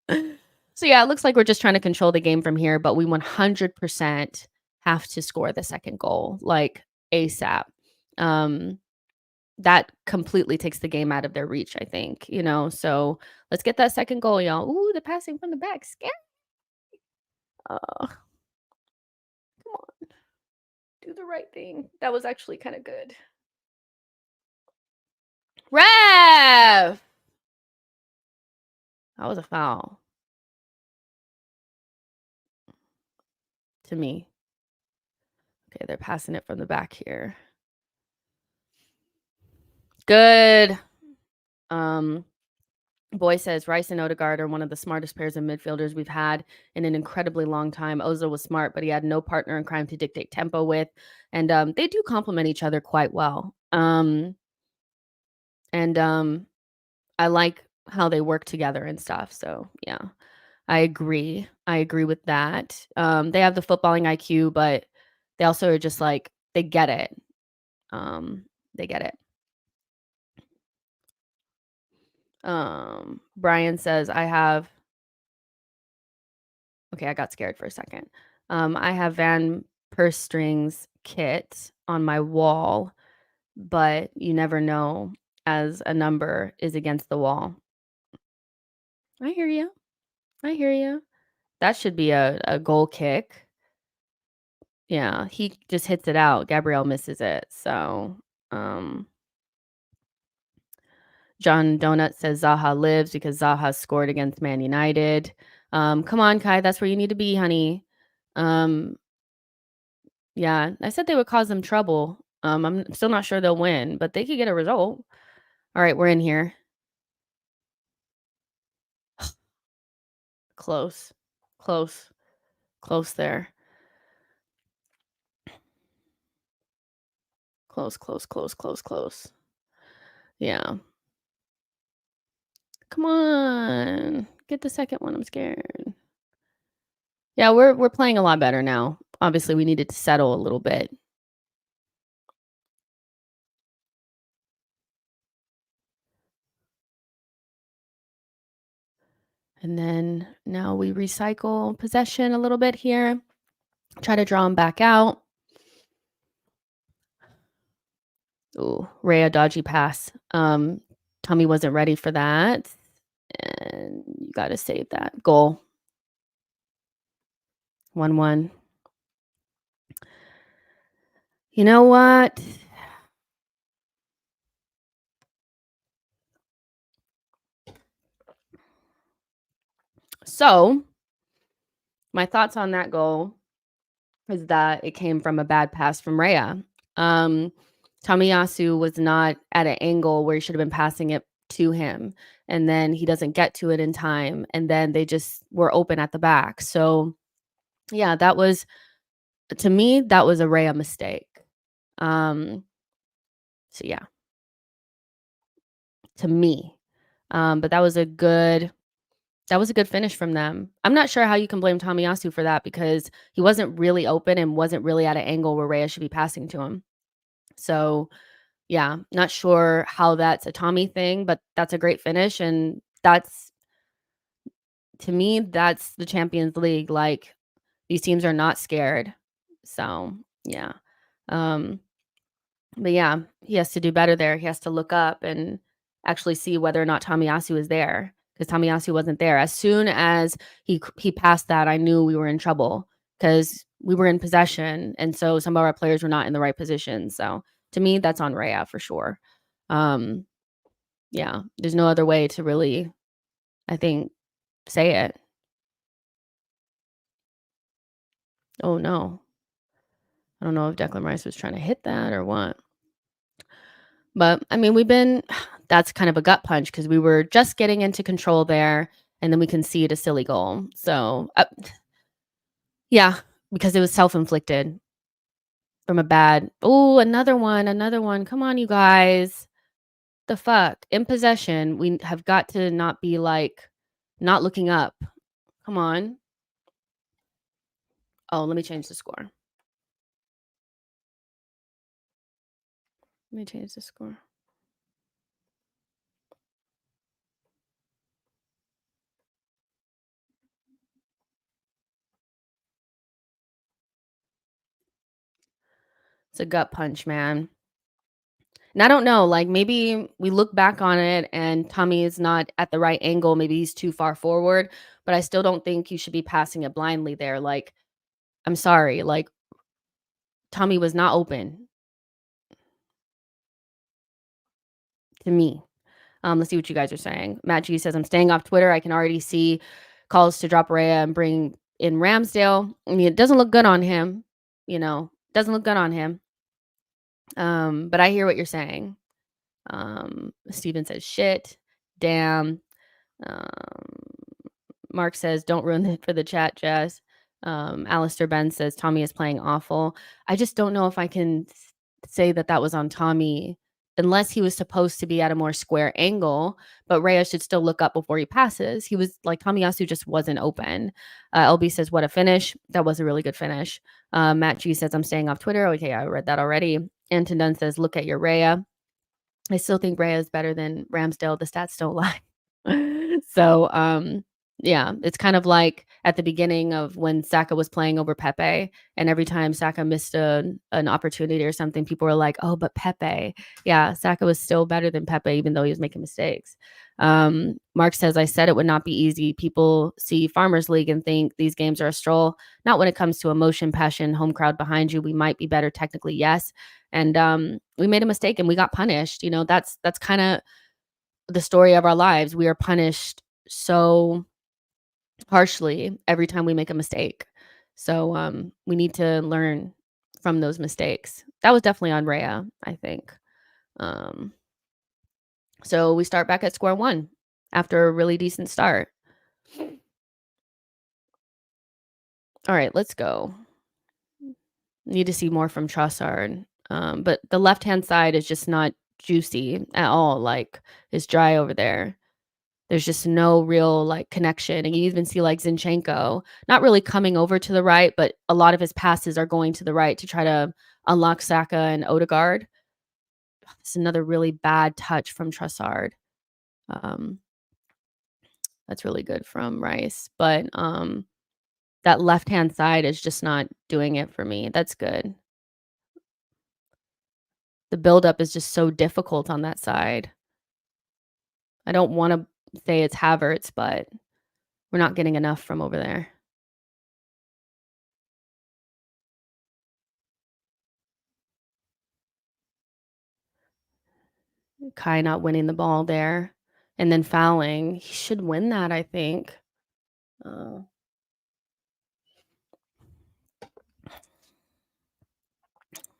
So yeah, it looks like we're just trying to control the game from here, but we 100% have to score the second goal, like ASAP. That completely takes the game out of their reach, I think, so let's get that second goal, y'all. Ooh, the passing from the back, scary. Come on, do the right thing. That was actually kind of good. Ref! That was a foul. To me. Okay, they're passing it from the back here. Good. Boy says Rice and Odegaard are one of the smartest pairs of midfielders we've had in an incredibly long time. Ozil was smart, but he had no partner in crime to dictate tempo with, and they do complement each other quite well. And I like how they work together and stuff. So yeah, I agree. I agree with that. They have the footballing IQ, but they also are just like they get it. They get it. Brian says, I got scared for a second. I have Van Perstrings kit on my wall, but you never know as a number is against the wall. I hear you. I hear you. That should be a goal kick. Yeah, he just hits it out. Gabriel misses it. So, John Donut says Zaha lives because Zaha scored against Man United. Come on, Kai, that's where you need to be, honey. Yeah, I said they would cause them trouble. I'm still not sure they'll win, but they could get a result. All right, we're in here. Close. Close. Close there. Close, close, close, close, close. Yeah. Come on. Get the second one. I'm scared. Yeah, we're playing a lot better now. Obviously, we needed to settle a little bit. And then now we recycle possession a little bit here. Try to draw them back out. Ooh, Rhea dodgy pass. Tommy wasn't ready for that. And you got to save that. Goal. 1-1. You know what? So, my thoughts on that goal is that it came from a bad pass from Rhea. Tomiyasu was not at an angle where he should have been passing it to him. And then he doesn't get to it in time. And then they just were open at the back. So, yeah, to me, that was a Rhea mistake. So yeah, to me. But that was a good finish from them. I'm not sure how you can blame Tomiyasu for that because he wasn't really open and wasn't really at an angle where Reyes should be passing to him. So yeah, not sure how that's a Tommy thing, but that's a great finish, and that's to me, that's the Champions League. Like, these teams are not scared. So, yeah. Um, but yeah, he has to do better there. He has to look up and actually see whether or not Tomiyasu is there because Tomiyasu wasn't there. As soon as he passed that, I knew we were in trouble because we were in possession, and so some of our players were not in the right position. So, to me, that's on Raya for sure. Um, yeah, there's no other way to really, I think, say it. Oh, no. I don't know if Declan Rice was trying to hit that or what. But, I mean, that's kind of a gut punch because we were just getting into control there, and then we concede a silly goal. So, yeah, because it was self-inflicted from a bad oh, another one. Come on, you guys. The fuck? In possession, we have got to not be, like, not looking up. Come on. Oh, let me change the score. Let me change the score. It's a gut punch, man. And I don't know, like, maybe we look back on it and Tommy is not at the right angle, maybe he's too far forward, but I still don't think you should be passing it blindly there, like, I'm sorry, like, Tommy was not open to me. Let's see what you guys are saying. Matt G says, "I'm staying off Twitter, I can already see calls to drop Raya and bring in Ramsdale." I mean, it doesn't look good on him, doesn't look good on him. But I hear what you're saying. Steven says, "Shit, damn." Um, Mark says, "Don't ruin it for the chat, Jess." Alistair Ben says, "Tommy is playing awful." I just don't know if I can say that that was on Tommy unless he was supposed to be at a more square angle, but Reyes should still look up before he passes. He was like Tomiyasu just wasn't open. LB says, "What a finish." That was a really good finish. Matt G says, "I'm staying off Twitter." Okay, I read that already. Anton Dunn says, "Look at your Raya." I still think Raya is better than Ramsdale. The stats don't lie. So, yeah, it's kind of like at the beginning of when Saka was playing over Pepe, and every time Saka missed an opportunity or something, people were like, "Oh, but Pepe." Yeah, Saka was still better than Pepe, even though he was making mistakes. Mark says, "I said it would not be easy. People see Farmers League and think these games are a stroll. Not when it comes to emotion, passion, home crowd behind you. We might be better technically, yes." And we made a mistake and we got punished. That's kind of the story of our lives. We are punished so harshly every time we make a mistake. So we need to learn from those mistakes. That was definitely on Rhea, I think. Um, so we start back at square one after a really decent start. All right, let's go. Need to see more from Trossard. But the left-hand side is just not juicy at all. Like, it's dry over there. There's just no real, like, connection, and you even see, like, Zinchenko not really coming over to the right, but a lot of his passes are going to the right to try to unlock Saka and Odegaard. It's another really bad touch from Trossard. Um, that's really good from Rice, but, that left-hand side is just not doing it for me. That's good. The buildup is just so difficult on that side. I don't wanna say it's Havertz, but we're not getting enough from over there. Kai not winning the ball there and then fouling. He should win that, I think. Uh,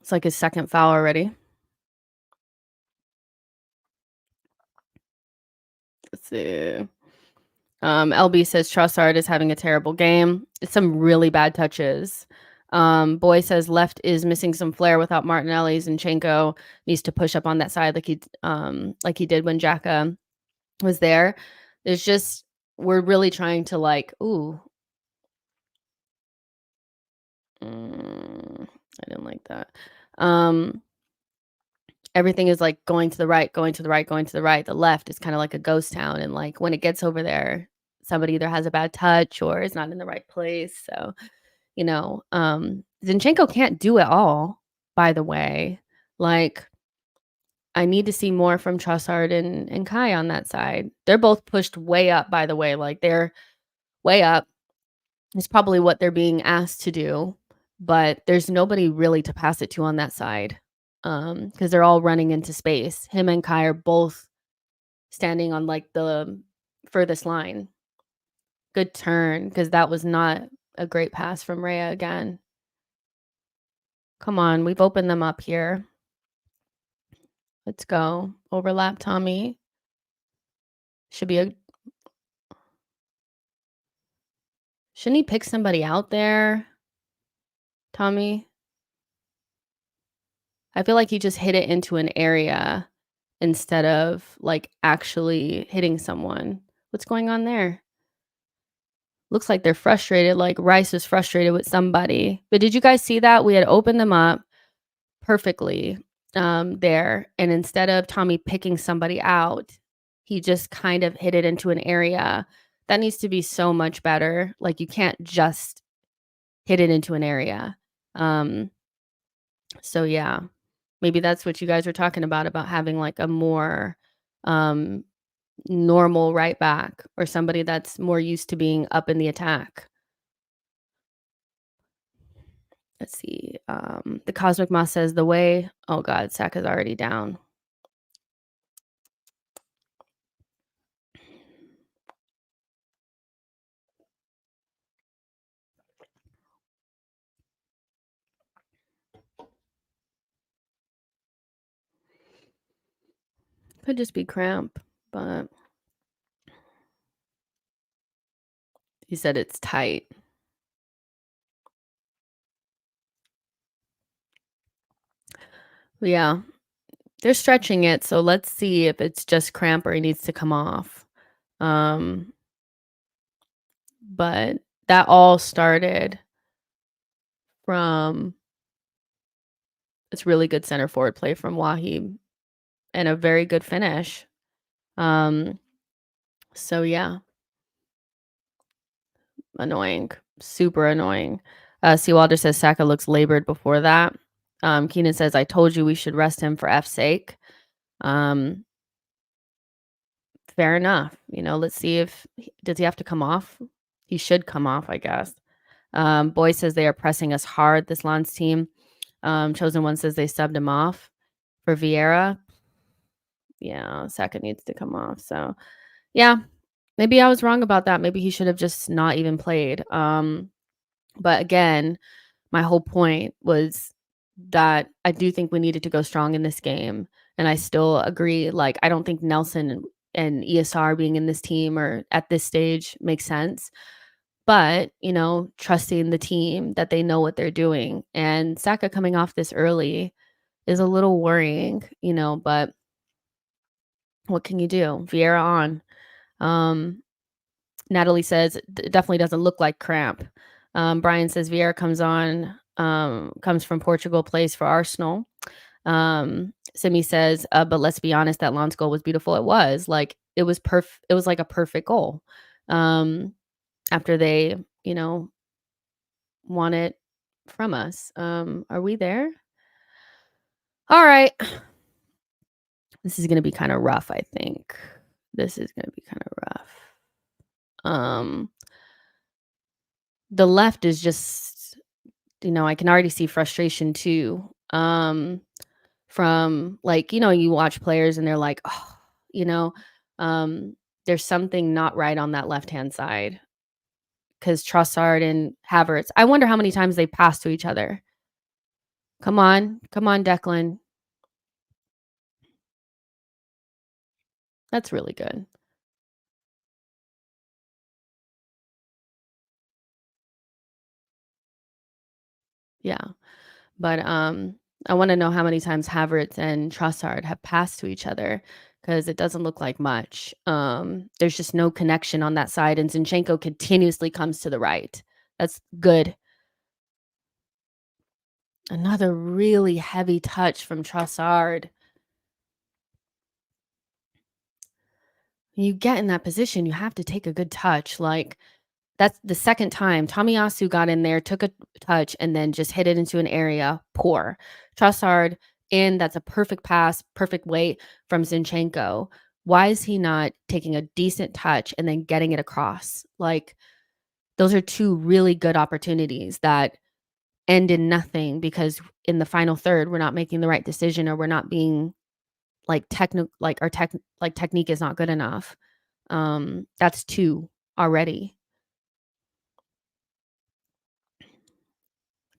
it's like his second foul already. Let's see. LB says Trossard is having a terrible game. It's some really bad touches. Boy says left is missing some flair without Martinelli. Zinchenko needs to push up on that side like he did when Xhaka was there. There's just we're really trying to like, ooh, I didn't like that. Everything is like going to the right, going to the right, going to the right. The left is kind of like a ghost town, and like when it gets over there, somebody either has a bad touch or is not in the right place. So Zinchenko can't do it all, by the way. Like, I need to see more from Trossard and Kai on that side. They're both pushed way up, by the way. Like, they're way up. It's probably what they're being asked to do, but there's nobody really to pass it to on that side, because they're all running into space. Him and Kai are both standing on, like, the furthest line. Good turn, because that was not a great pass from Rhea again. Come on, we've opened them up here. Let's go. Overlap, Tommy. Shouldn't he pick somebody out there, Tommy? I feel like he just hit it into an area instead of, like, actually hitting someone. What's going on there? Looks like they're frustrated, like Rice is frustrated with somebody. But did you guys see that? We had opened them up perfectly, there, and instead of Tommy picking somebody out, he just kind of hit it into an area. That needs to be so much better. Like, you can't just hit it into an area. So yeah, maybe that's what you guys were talking about having, like, a more, um, normal right back or somebody that's more used to being up in the attack. Let's see, the Cosmic Moss says the way oh god, Saka's already down. Could just be cramp, but he said it's tight. Yeah, they're stretching it, so let's see if it's just cramp or he needs to come off. Um, but that all started from it's really good center forward play from Wahib and a very good finish. Um, so yeah, annoying, super annoying. Seawalder says Saka looks labored before that. Keenan says, I told you we should rest him for F's sake. Um, fair enough. Let's see if does he have to come off? He should come off, I guess. Boy says they are pressing us hard, this Lens team. Chosen One says they subbed him off for Vieira. Yeah, Saka needs to come off. So yeah, maybe I was wrong about that. Maybe he should have just not even played. But again, my whole point was that I do think we needed to go strong in this game. And I still agree. Like, I don't think Nelson and ESR being in this team or at this stage makes sense. But, trusting the team that they know what they're doing. And Saka coming off this early is a little worrying, but what can you do? Vieira on. Natalie says it definitely doesn't look like cramp. Brian says Vieira comes from Portugal, plays for Arsenal. Simi says, but let's be honest, that Lens goal was beautiful. It was like it was perfect. It was like a perfect goal. After they, won it from us. Are we there? All right. This is gonna be kind of rough, I think. This is gonna be kind of rough. The left is just, I can already see frustration too. From like, you watch players and they're like, oh, there's something not right on that left-hand side. Because Trossard and Havertz, I wonder how many times they pass to each other. Come on, Declan. That's really good. Yeah. But, I wanna know how many times Havertz and Trossard have passed to each other because it doesn't look like much. There's just no connection on that side, and Zinchenko continuously comes to the right. That's good. Another really heavy touch from Trossard. You get in that position, you have to take a good touch, like, that's the second time. Tomiyasu got in there, took a touch, and then just hit it into an area, poor. Trossard in, that's a perfect pass, perfect weight from Zinchenko. Why is he not taking a decent touch and then getting it across? Like, those are 2 really good opportunities that end in nothing because in the final third, we're not making the right decision or we're not being, like, our technique is not good enough. That's 2 already.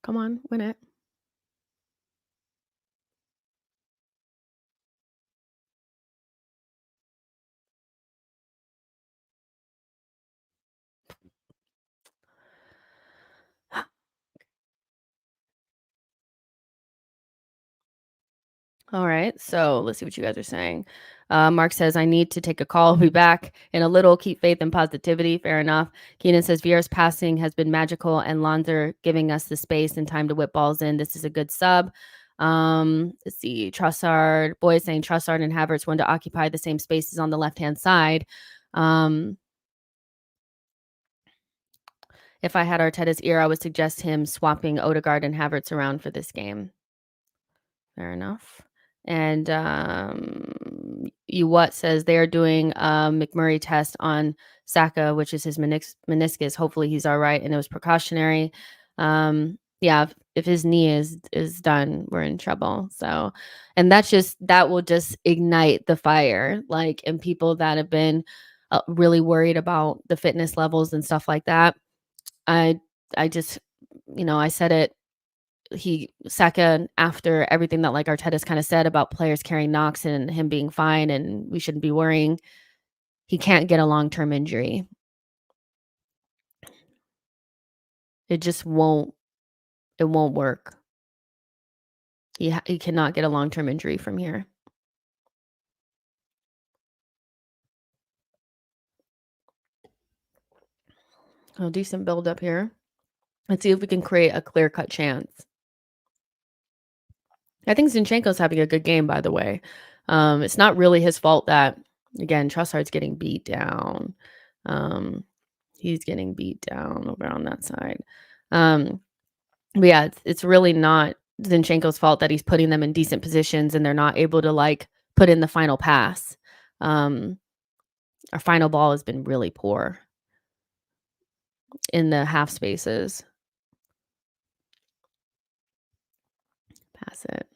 Come on, win it. All right. So let's see what you guys are saying. Mark says, I need to take a call. I'll be back in a little. Keep faith and positivity. Fair enough. Keenan says, Vieira's passing has been magical and Lonzer giving us the space and time to whip balls in. This is a good sub. Let's see. Trossard, boy is saying Trossard and Havertz want to occupy the same spaces on the left hand side. Um, if I had Arteta's ear, I would suggest him swapping Odegaard and Havertz around for this game. Fair enough. And, you what says they are doing a McMurray test on Saka, which is his meniscus. Hopefully he's all right, and it was precautionary. Yeah, if his knee is done, we're in trouble. So, and that will just ignite the fire, like, and people that have been really worried about the fitness levels and stuff like that. I I just, I said it Saka, after everything that, like, Arteta's kinda said about players carrying knocks and him being fine and we shouldn't be worrying, he can't get a long-term injury. It just won't work. He cannot get a long-term injury from here. A decent build up here. Let's see if we can create a clear-cut chance. I think Zinchenko's having a good game, by the way. It's not really his fault that, again, Trossard's getting beat down. Um, he's getting beat down over on that side. Um But yeah, it's really not Zinchenko's fault that he's putting them in decent positions and they're not able to, like, put in the final pass. Um, our final ball has been really poor in the half spaces. Pass it.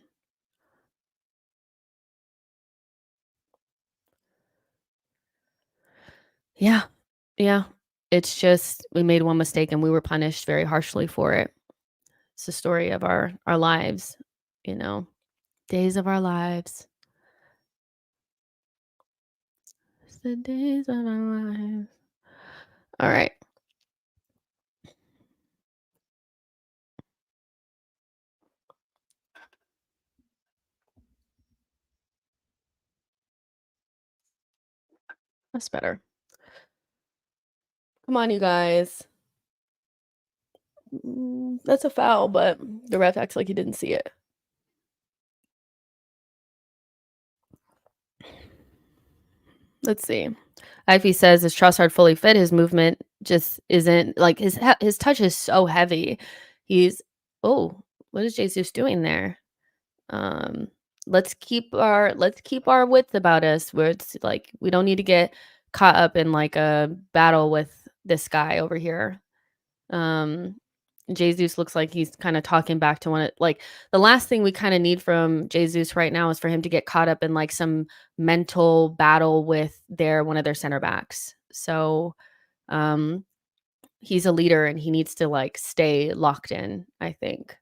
Yeah. Yeah. It's just we made one mistake and we were punished very harshly for it. It's the story of our lives, you know. Days of our lives. It's the days of our lives. All right. That's better. Come on, you guys. That's a foul, but the ref acts like he didn't see it. Let's see. Ivy says, "Is Trossard fully fit? His movement just isn't like his touch is so heavy. He's oh, what is Jesus doing there? Um, let's keep our wits about us. Where it's like we don't need to get caught up in like a battle with this guy over here. Um, Jesus looks like he's kind of talking back to like the last thing we kind of need from Jesus right now is for him to get caught up in like some mental battle with one of their center backs. So um he's a leader and he needs to like stay locked in, I think.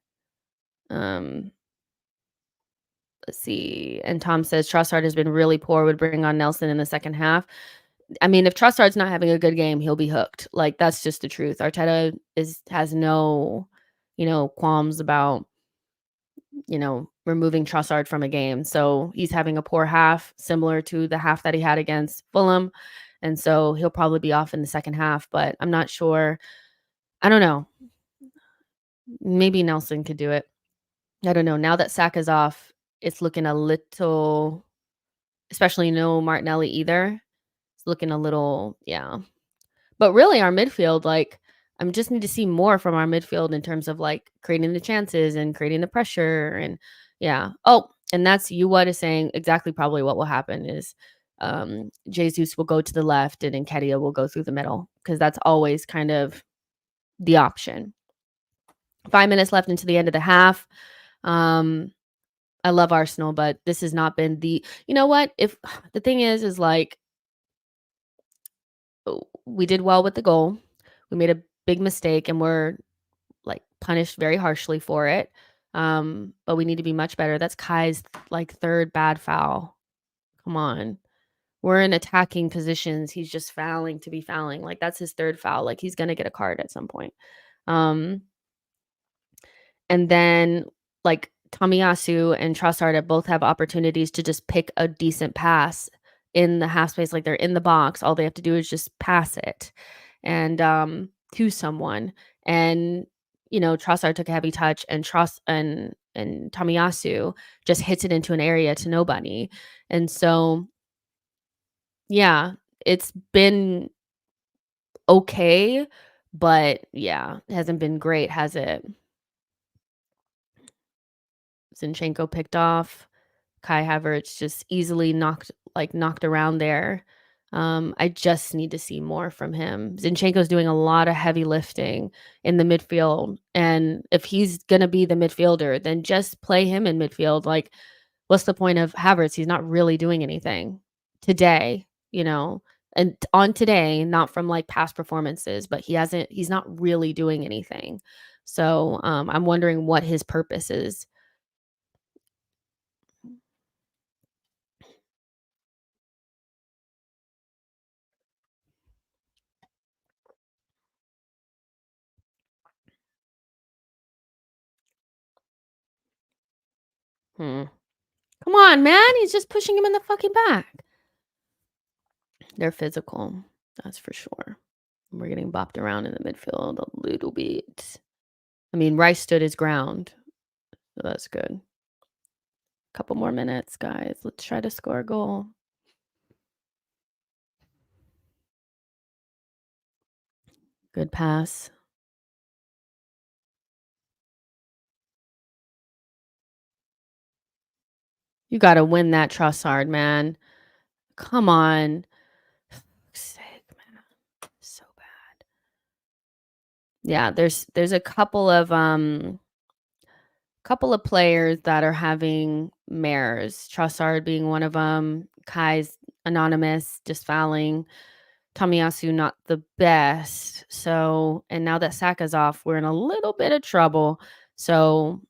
Um let's see. And Tom says Trossard has been really poor, would bring on Nelson in the second half. I mean, if Trossard's not having a good game, he'll be hooked. Like that's just the truth. Arteta has no qualms about, removing Trossard from a game. So he's having a poor half, similar to the half that he had against Fulham. And so he'll probably be off in the second half, but I'm not sure. I don't know. Maybe Nelson could do it. I don't know. Now that Saka's off, it's looking a little, especially no Martinelli either. It's looking a little, yeah. But really, our midfield, like, I just need to see more from our midfield in terms of like creating the chances and creating the pressure. And yeah. Oh, and that's you what is saying exactly probably what will happen is Jesus will go to the left and Nketiah will go through the middle because that's always kind of the option. 5 minutes left into the end of the half. I love Arsenal, but this has not been the, you know what? If the thing is like, we did well with the goal. We made a big mistake and we're like punished very harshly for it. But we need to be much better. That's Kai's like third bad foul. Come on. We're in attacking positions. He's just fouling to be fouling. Like that's his third foul. Like he's gonna get a card at some point. And then like Tomiyasu and Trossard both have opportunities to just pick a decent pass in the half space. Like they're in the box. All they have to do is just pass it and to someone. And Trossard took a heavy touch and Tomiyasu just hits it into an area to nobody. And so yeah, it's been okay, but yeah, it hasn't been great, has it? Zinchenko picked off. Kai Havertz just easily knocked around there. I just need to see more from him. Zinchenko's doing a lot of heavy lifting in the midfield, and if he's gonna be the midfielder, then just play him in midfield. Like, what's the point of Havertz? He's not really doing anything today, and on today, not from like past performances, but he's not really doing anything. So I'm wondering what his purpose is. Hmm. Come on, man. He's just pushing him in the fucking back. They're physical. That's for sure. We're getting bopped around in the midfield a little bit. I mean, Rice stood his ground. So that's good. Couple more minutes, guys. Let's try to score a goal. Good pass. You got to win that Trossard, man. Come on. Sake, man. So bad. Yeah, there's a couple of players that are having mares. Trossard being one of them. Kai's anonymous, just fouling. Tomiyasu not the best. So, and now that Saka's off, we're in a little bit of trouble. So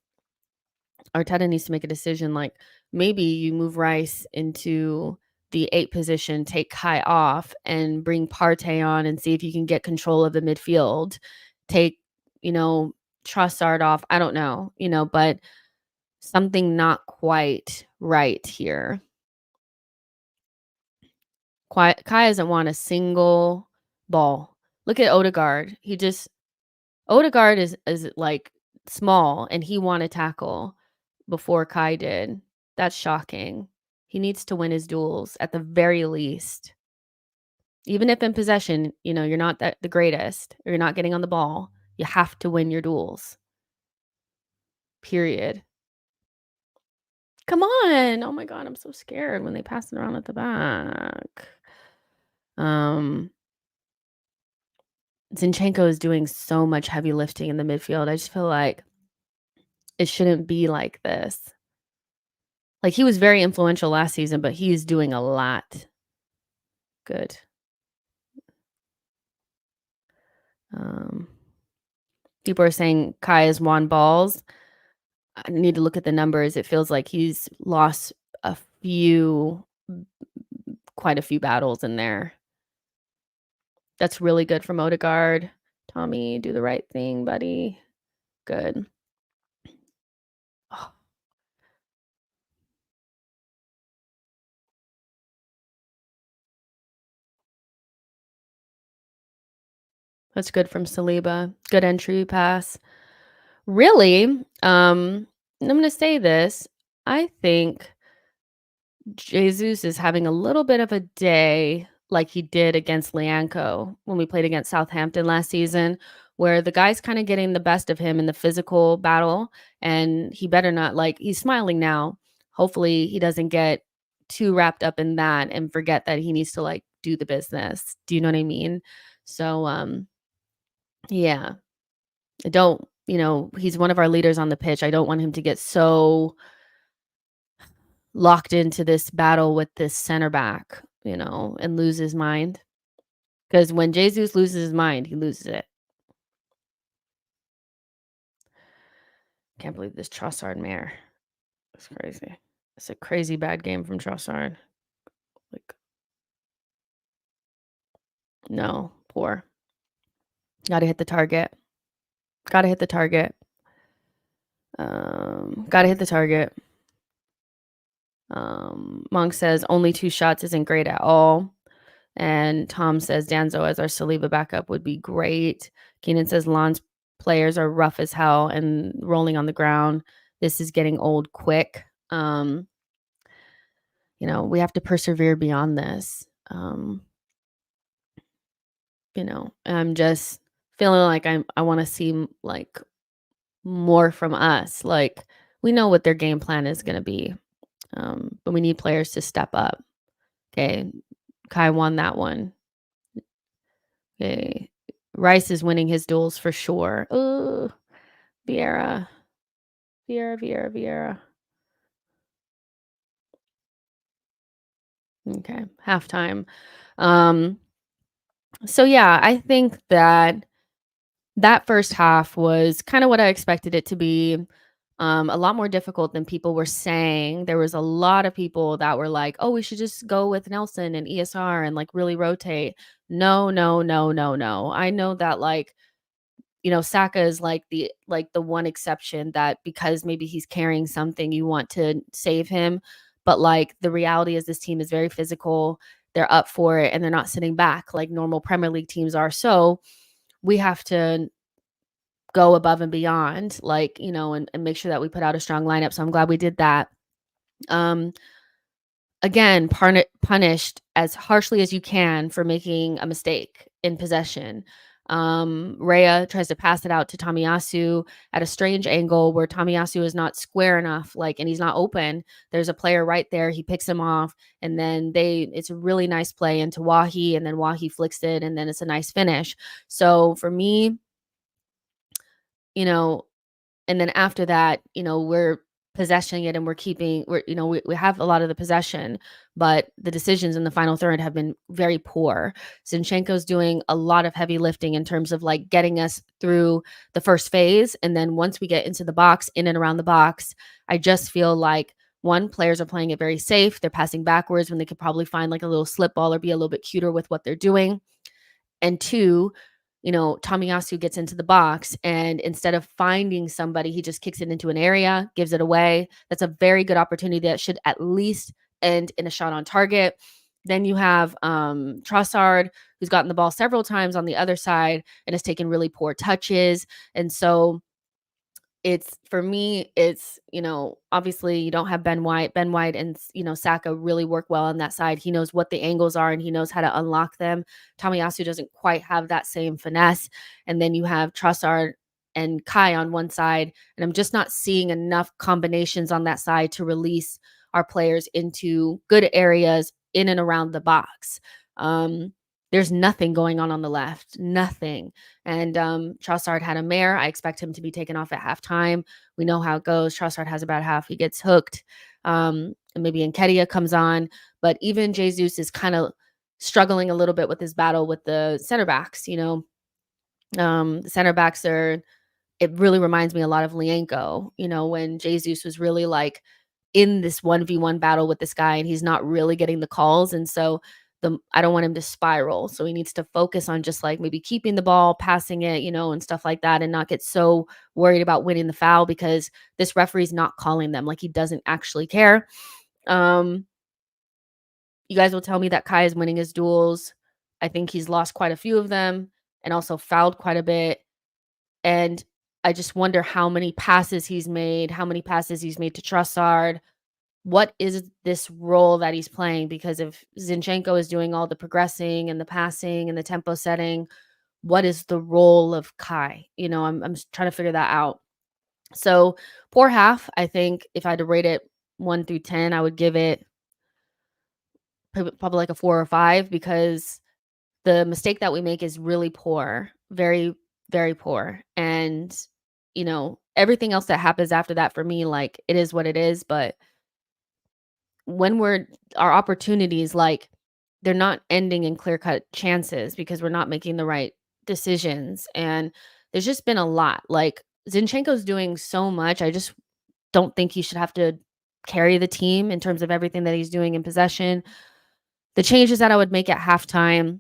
Arteta needs to make a decision. Like maybe you move Rice into the 8 position, take Kai off, and bring Partey on, and see if you can get control of the midfield. Take Trossard off. I don't know, but something not quite right here. Kai hasn't won a single ball. Look at Odegaard. Odegaard is like small and he won a tackle before Kai did. That's shocking. He needs to win his duels at the very least. Even if in possession, you're not the greatest or you're not getting on the ball, you have to win your duels. Period. Come on. Oh my god, I'm so scared when they pass it around at the back. Zinchenko is doing so much heavy lifting in the midfield. I just feel like it shouldn't be like this. Like, he was very influential last season, but he's doing a lot. Good. People are saying Kai has won balls. I need to look at the numbers. It feels like he's lost quite a few battles in there. That's really good from Odegaard. Tommy, do the right thing, buddy. Good. Oh, that's good from Saliba. Good entry pass. Really, I'm gonna say this. I think Jesus is having a little bit of a day like he did against Leanco when we played against Southampton last season, where the guy's kind of getting the best of him in the physical battle, and he better not like he's smiling now. Hopefully, he doesn't get too wrapped up in that and forget that he needs to like do the business. Do you know what I mean? So, yeah, I don't, he's one of our leaders on the pitch. I don't want him to get so locked into this battle with this center back, and lose his mind. Because when Jesus loses his mind, he loses it. Can't believe this Trossard mare. It's crazy. It's a crazy bad game from Trossard. Like, no, poor. Gotta hit the target. Gotta hit the target. Gotta hit the target. Monk says only 2 shots isn't great at all. And Tom says Danzo as our Saliba backup would be great. Keenan says Lon's players are rough as hell and rolling on the ground. This is getting old quick. We have to persevere beyond this. I'm just feeling like I want to see like more from us. Like we know what their game plan is going to be. But we need players to step up. Okay. Kai won that one. Okay. Rice is winning his duels for sure. Oh, Vieira. Vieira. Okay. Halftime. So yeah, I think that first half was kind of what I expected it to be. A lot more difficult than people were saying. There was a lot of people that were like, "Oh, we should just go with Nelson and ESR and like really rotate." No, no, no, no, no. I know that like, Saka is like the one exception that because maybe he's carrying something, you want to save him. But like the reality is this team is very physical. They're up for it and they're not sitting back like normal Premier League teams are. So we have to go above and beyond, like, and make sure that we put out a strong lineup. So I'm glad we did that. Um, Again, punished as harshly as you can for making a mistake in possession. Rhea tries to pass it out to Tomiyasu at a strange angle where Tomiyasu is not square enough, like, and he's not open. There's a player right there. He picks him off, and then it's a really nice play into Wahi, and then Wahi flicks it, and then it's a nice finish. So for me, you know, and then after that, we're possessing it and we have a lot of the possession, but the decisions in the final third have been very poor. Zinchenko's doing a lot of heavy lifting in terms of like getting us through the first phase. And then once we get into the box, in and around the box, I just feel like one, players are playing it very safe. They're passing backwards when they could probably find like a little slip ball or be a little bit cuter with what they're doing. And two, Tomiyasu gets into the box and instead of finding somebody, he just kicks it into an area, gives it away. That's a very good opportunity that should at least end in a shot on target. Then you have Trossard, who's gotten the ball several times on the other side and has taken really poor touches. And so for me, obviously you don't have Ben White. Ben White and, Saka really work well on that side. He knows what the angles are and he knows how to unlock them. Tomiyasu doesn't quite have that same finesse. And then you have Trossard and Kai on one side. And I'm just not seeing enough combinations on that side to release our players into good areas in and around the box. There's nothing going on the left, nothing. And Trossard had a mare. I expect him to be taken off at halftime. We know how it goes. Trossard has a bad half. He gets hooked. And maybe Nketiah comes on. But even Jesus is kind of struggling a little bit with his battle with the center backs. The center backs it really reminds me a lot of Lienko, when Jesus was really like in this 1v1 battle with this guy and he's not really getting the calls. And so I don't want him to spiral. So he needs to focus on just like maybe keeping the ball, passing it, and stuff like that, and not get so worried about winning the foul because this referee's not calling them. Like he doesn't actually care. Um, you guys will tell me that Kai is winning his duels. I think he's lost quite a few of them and also fouled quite a bit. And I just wonder how many passes he's made to Trossard. What is this role that he's playing? Because if Zinchenko is doing all the progressing and the passing and the tempo setting, what is the role of Kai? I'm just trying to figure that out. So poor half, I think if I had to rate it 1 through 10, I would give it probably like a 4 or 5 because the mistake that we make is really poor, very, very poor. And, everything else that happens after that for me, like it is what it is. But when our opportunities, like they're not ending in clear cut chances because we're not making the right decisions. And there's just been a lot. Like Zinchenko's doing so much. I just don't think he should have to carry the team in terms of everything that he's doing in possession. The changes that I would make at halftime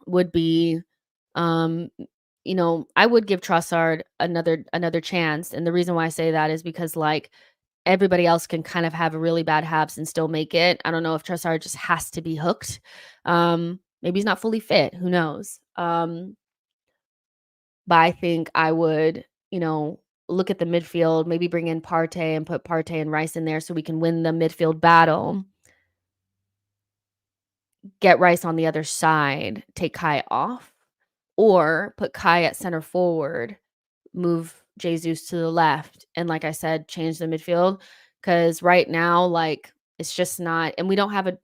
would be, um, I would give Trossard another chance. And the reason why I say that is because like everybody else can kind of have a really bad haps and still make it. I don't know if Trossard just has to be hooked. Maybe he's not fully fit. Who knows? But I think I would, look at the midfield, maybe bring in Partey and put Partey and Rice in there so we can win the midfield battle. Get Rice on the other side, take Kai off, or put Kai at center forward, move Jesus to the left, and like I said, change the midfield. Because right now, like, it's just not, and we don't have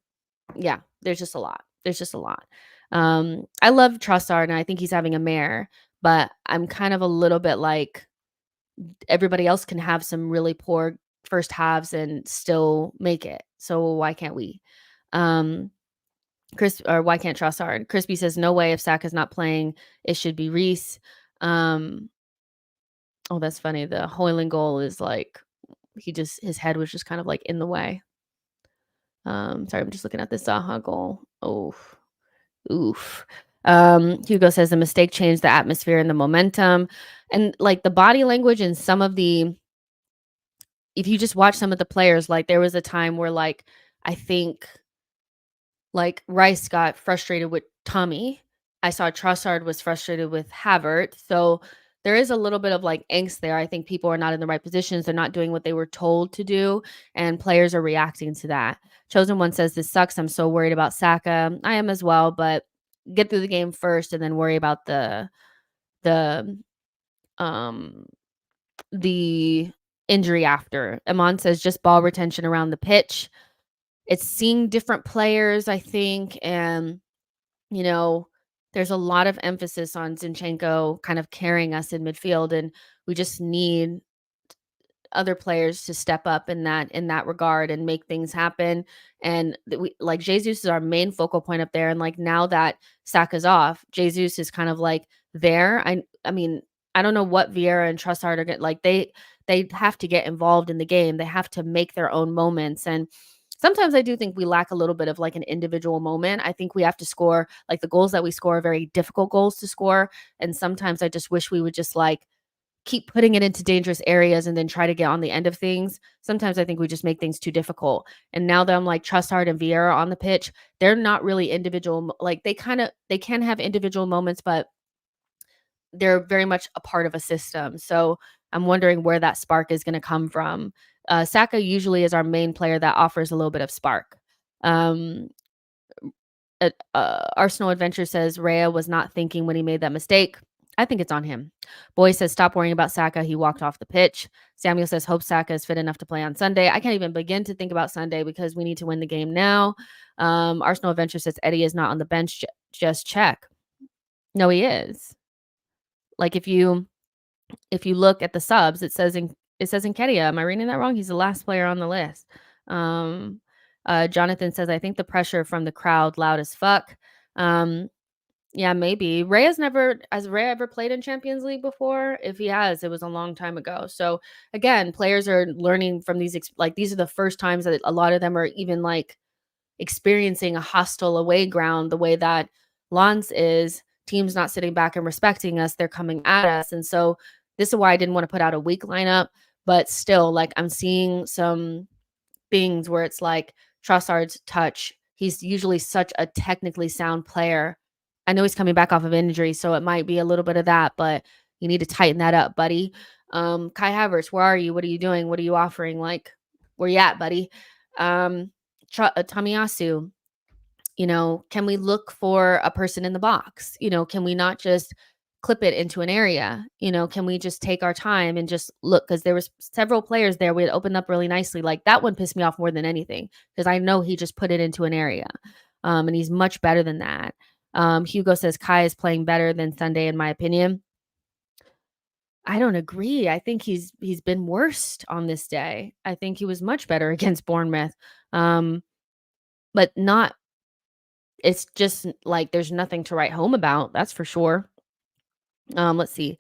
there's just a lot. There's just a lot. I love Trossard, and I think he's having a mare, but I'm kind of a little bit like everybody else can have some really poor first halves and still make it. So why can't we? Why can't Trossard? Crispy says, no way if Saka's not playing, it should be Reese. Oh, that's funny. The Hoyland goal is like, his head was just kind of like in the way. Sorry, I'm just looking at the Zaha goal. Oh, oof. Hugo says the mistake changed the atmosphere and the momentum. And like the body language and if you just watch some of the players, like there was a time where like, I think like Rice got frustrated with Tommy. I saw Trossard was frustrated with Havertz. So there is a little bit of like angst there. I think people are not in the right positions. They're not doing what they were told to do, and players are reacting to that. Chosen One says, this sucks. I'm so worried about Saka. I am as well, but get through the game first and then worry about the um the injury after. Iman says just ball retention around the pitch. It's seeing different players, I think, and there's a lot of emphasis on Zinchenko kind of carrying us in midfield, and we just need other players to step up in that regard and make things happen. And we like Jesus is our main focal point up there, and like now that Saka's off, Jesus is kind of like there. I mean, I don't know what Vieira and Trossard are like they have to get involved in the game. They have to make their own moments, and sometimes I do think we lack a little bit of like an individual moment. I think we have to score, like the goals that we score are very difficult goals to score. And sometimes I just wish we would just like keep putting it into dangerous areas and then try to get on the end of things. Sometimes I think we just make things too difficult. And now that I'm like Trossard and Vieira on the pitch, they're not really individual. Like they can have individual moments, but they're very much a part of a system. So I'm wondering where that spark is going to come from. Saka usually is our main player that offers a little bit of spark. Arsenal Adventure says Raya was not thinking when he made that mistake. I think it's on him. Boy says stop worrying about Saka. He walked off the pitch. Samuel says hope Saka is fit enough to play on Sunday. I can't even begin to think about Sunday because we need to win the game now. Arsenal Adventure says Eddie is not on the bench. Just check. No, he is. Like if you look at the subs, it says Nketiah. Am I reading that wrong? He's the last player on the list. Jonathan says, I think the pressure from the crowd loud as fuck. Yeah, maybe. Has Ray ever played in Champions League before? If he has, it was a long time ago. So again, players are learning from these, like these are the first times that a lot of them are even like experiencing a hostile away ground the way that Lens is. Teams not sitting back and respecting us, they're coming at us. And so this is why I didn't want to put out a weak lineup, but still, like, I'm seeing some things where it's like Trossard's touch. He's usually such a technically sound player. I know he's coming back off of injury, so it might be a little bit of that, but you need to tighten that up, buddy. Kai Havertz, where are you? What are you doing? What are you offering? Like, where you at, buddy? Tomiyasu, can we look for a person in the box? Can we not just clip it into an area? Can we just take our time and just look? Because there was several players there we had opened up really nicely. Like, that one pissed me off more than anything because I know he just put it into an area, and he's much better than that. Hugo says Kai is playing better than Sunday, in my opinion. I don't agree. I think he's been worst on this day. I think he was much better against Bournemouth, but not. It's just like there's nothing to write home about. That's for sure. Let's see.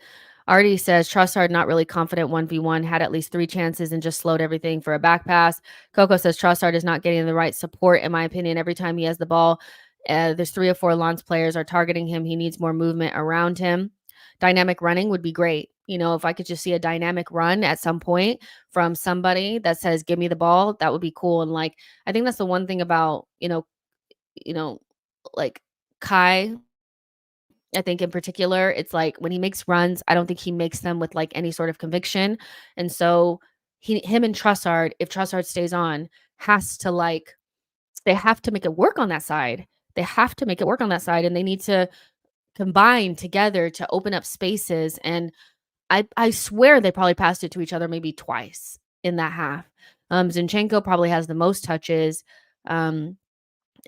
Artie says Trossard not really confident 1v1, had at least 3 chances and just slowed everything for a back pass. Coco says Trossard is not getting the right support, in my opinion. Every time he has the ball, there's 3 or 4 Lens players are targeting him. He needs more movement around him. Dynamic running would be great. If I could just see a dynamic run at some point from somebody that says, give me the ball, that would be cool. And like, I think that's the one thing about, like Kai, I think in particular, it's like when he makes runs, I don't think he makes them with like any sort of conviction. And so him and Trossard, if Trossard stays on, has to they have to make it work on that side. They have to make it work on that side, and they need to combine together to open up spaces. And I swear they probably passed it to each other maybe twice in that half. Zinchenko probably has the most touches. And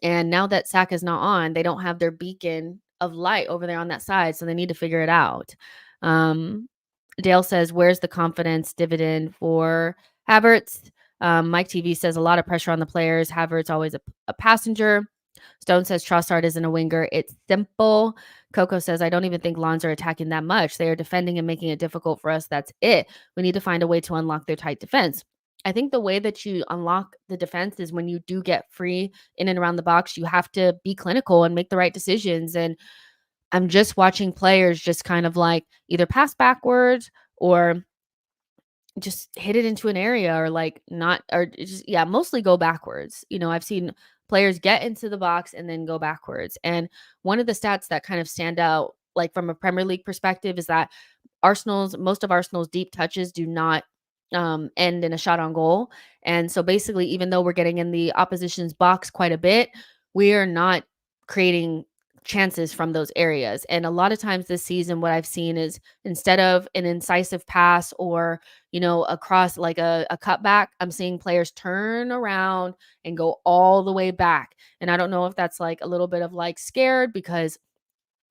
now that Saka's not on, they don't have their beacon of light over there on that side, so they need to figure it out. Dale says, where's the confidence dividend for Havertz? Mike TV says, a lot of pressure on the players. Havertz always a passenger. Stone says, Trossard isn't a winger. It's simple. Coco says, I don't even think Lens are attacking that much. They are defending and making it difficult for us. That's it. We need to find a way to unlock their tight defense. I think the way that you unlock the defense is when you do get free in and around the box, you have to be clinical and make the right decisions. And I'm just watching players just kind of like either pass backwards or just hit it into an area or like not, or just, mostly go backwards. I've seen players get into the box and then go backwards. And one of the stats that kind of stand out, like from a Premier League perspective, is that most of Arsenal's deep touches do not end in a shot on goal. And so basically, even though we're getting in the opposition's box quite a bit, we are not creating chances from those areas. And a lot of times this season, what I've seen is instead of an incisive pass or, across like a cutback, I'm seeing players turn around and go all the way back. And I don't know if that's like a little bit of like scared because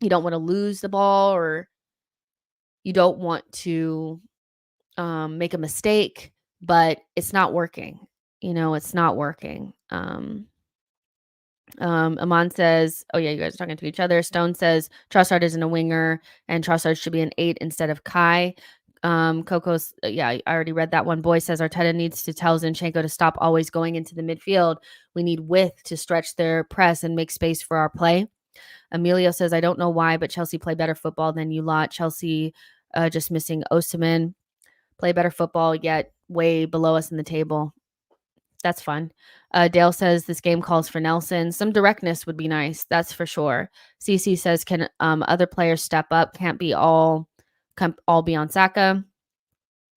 you don't want to lose the ball or you don't want to make a mistake, but it's not working. It's not working. Aman says, oh yeah, you guys are talking to each other. Stone says Trossard isn't a winger and Trossard should be an 8 instead of Kai. Coco's, I already read that one. Boy says Arteta needs to tell Zinchenko to stop always going into the midfield. We need width to stretch their press and make space for our play. Emilio says, I don't know why, but Chelsea play better football than you lot. Chelsea just missing Osimhen. Play better football, yet way below us in the table. That's fun. Dale says this game calls for Nelson. Some directness would be nice. That's for sure. CC says, can other players step up? Can't all be on Saka.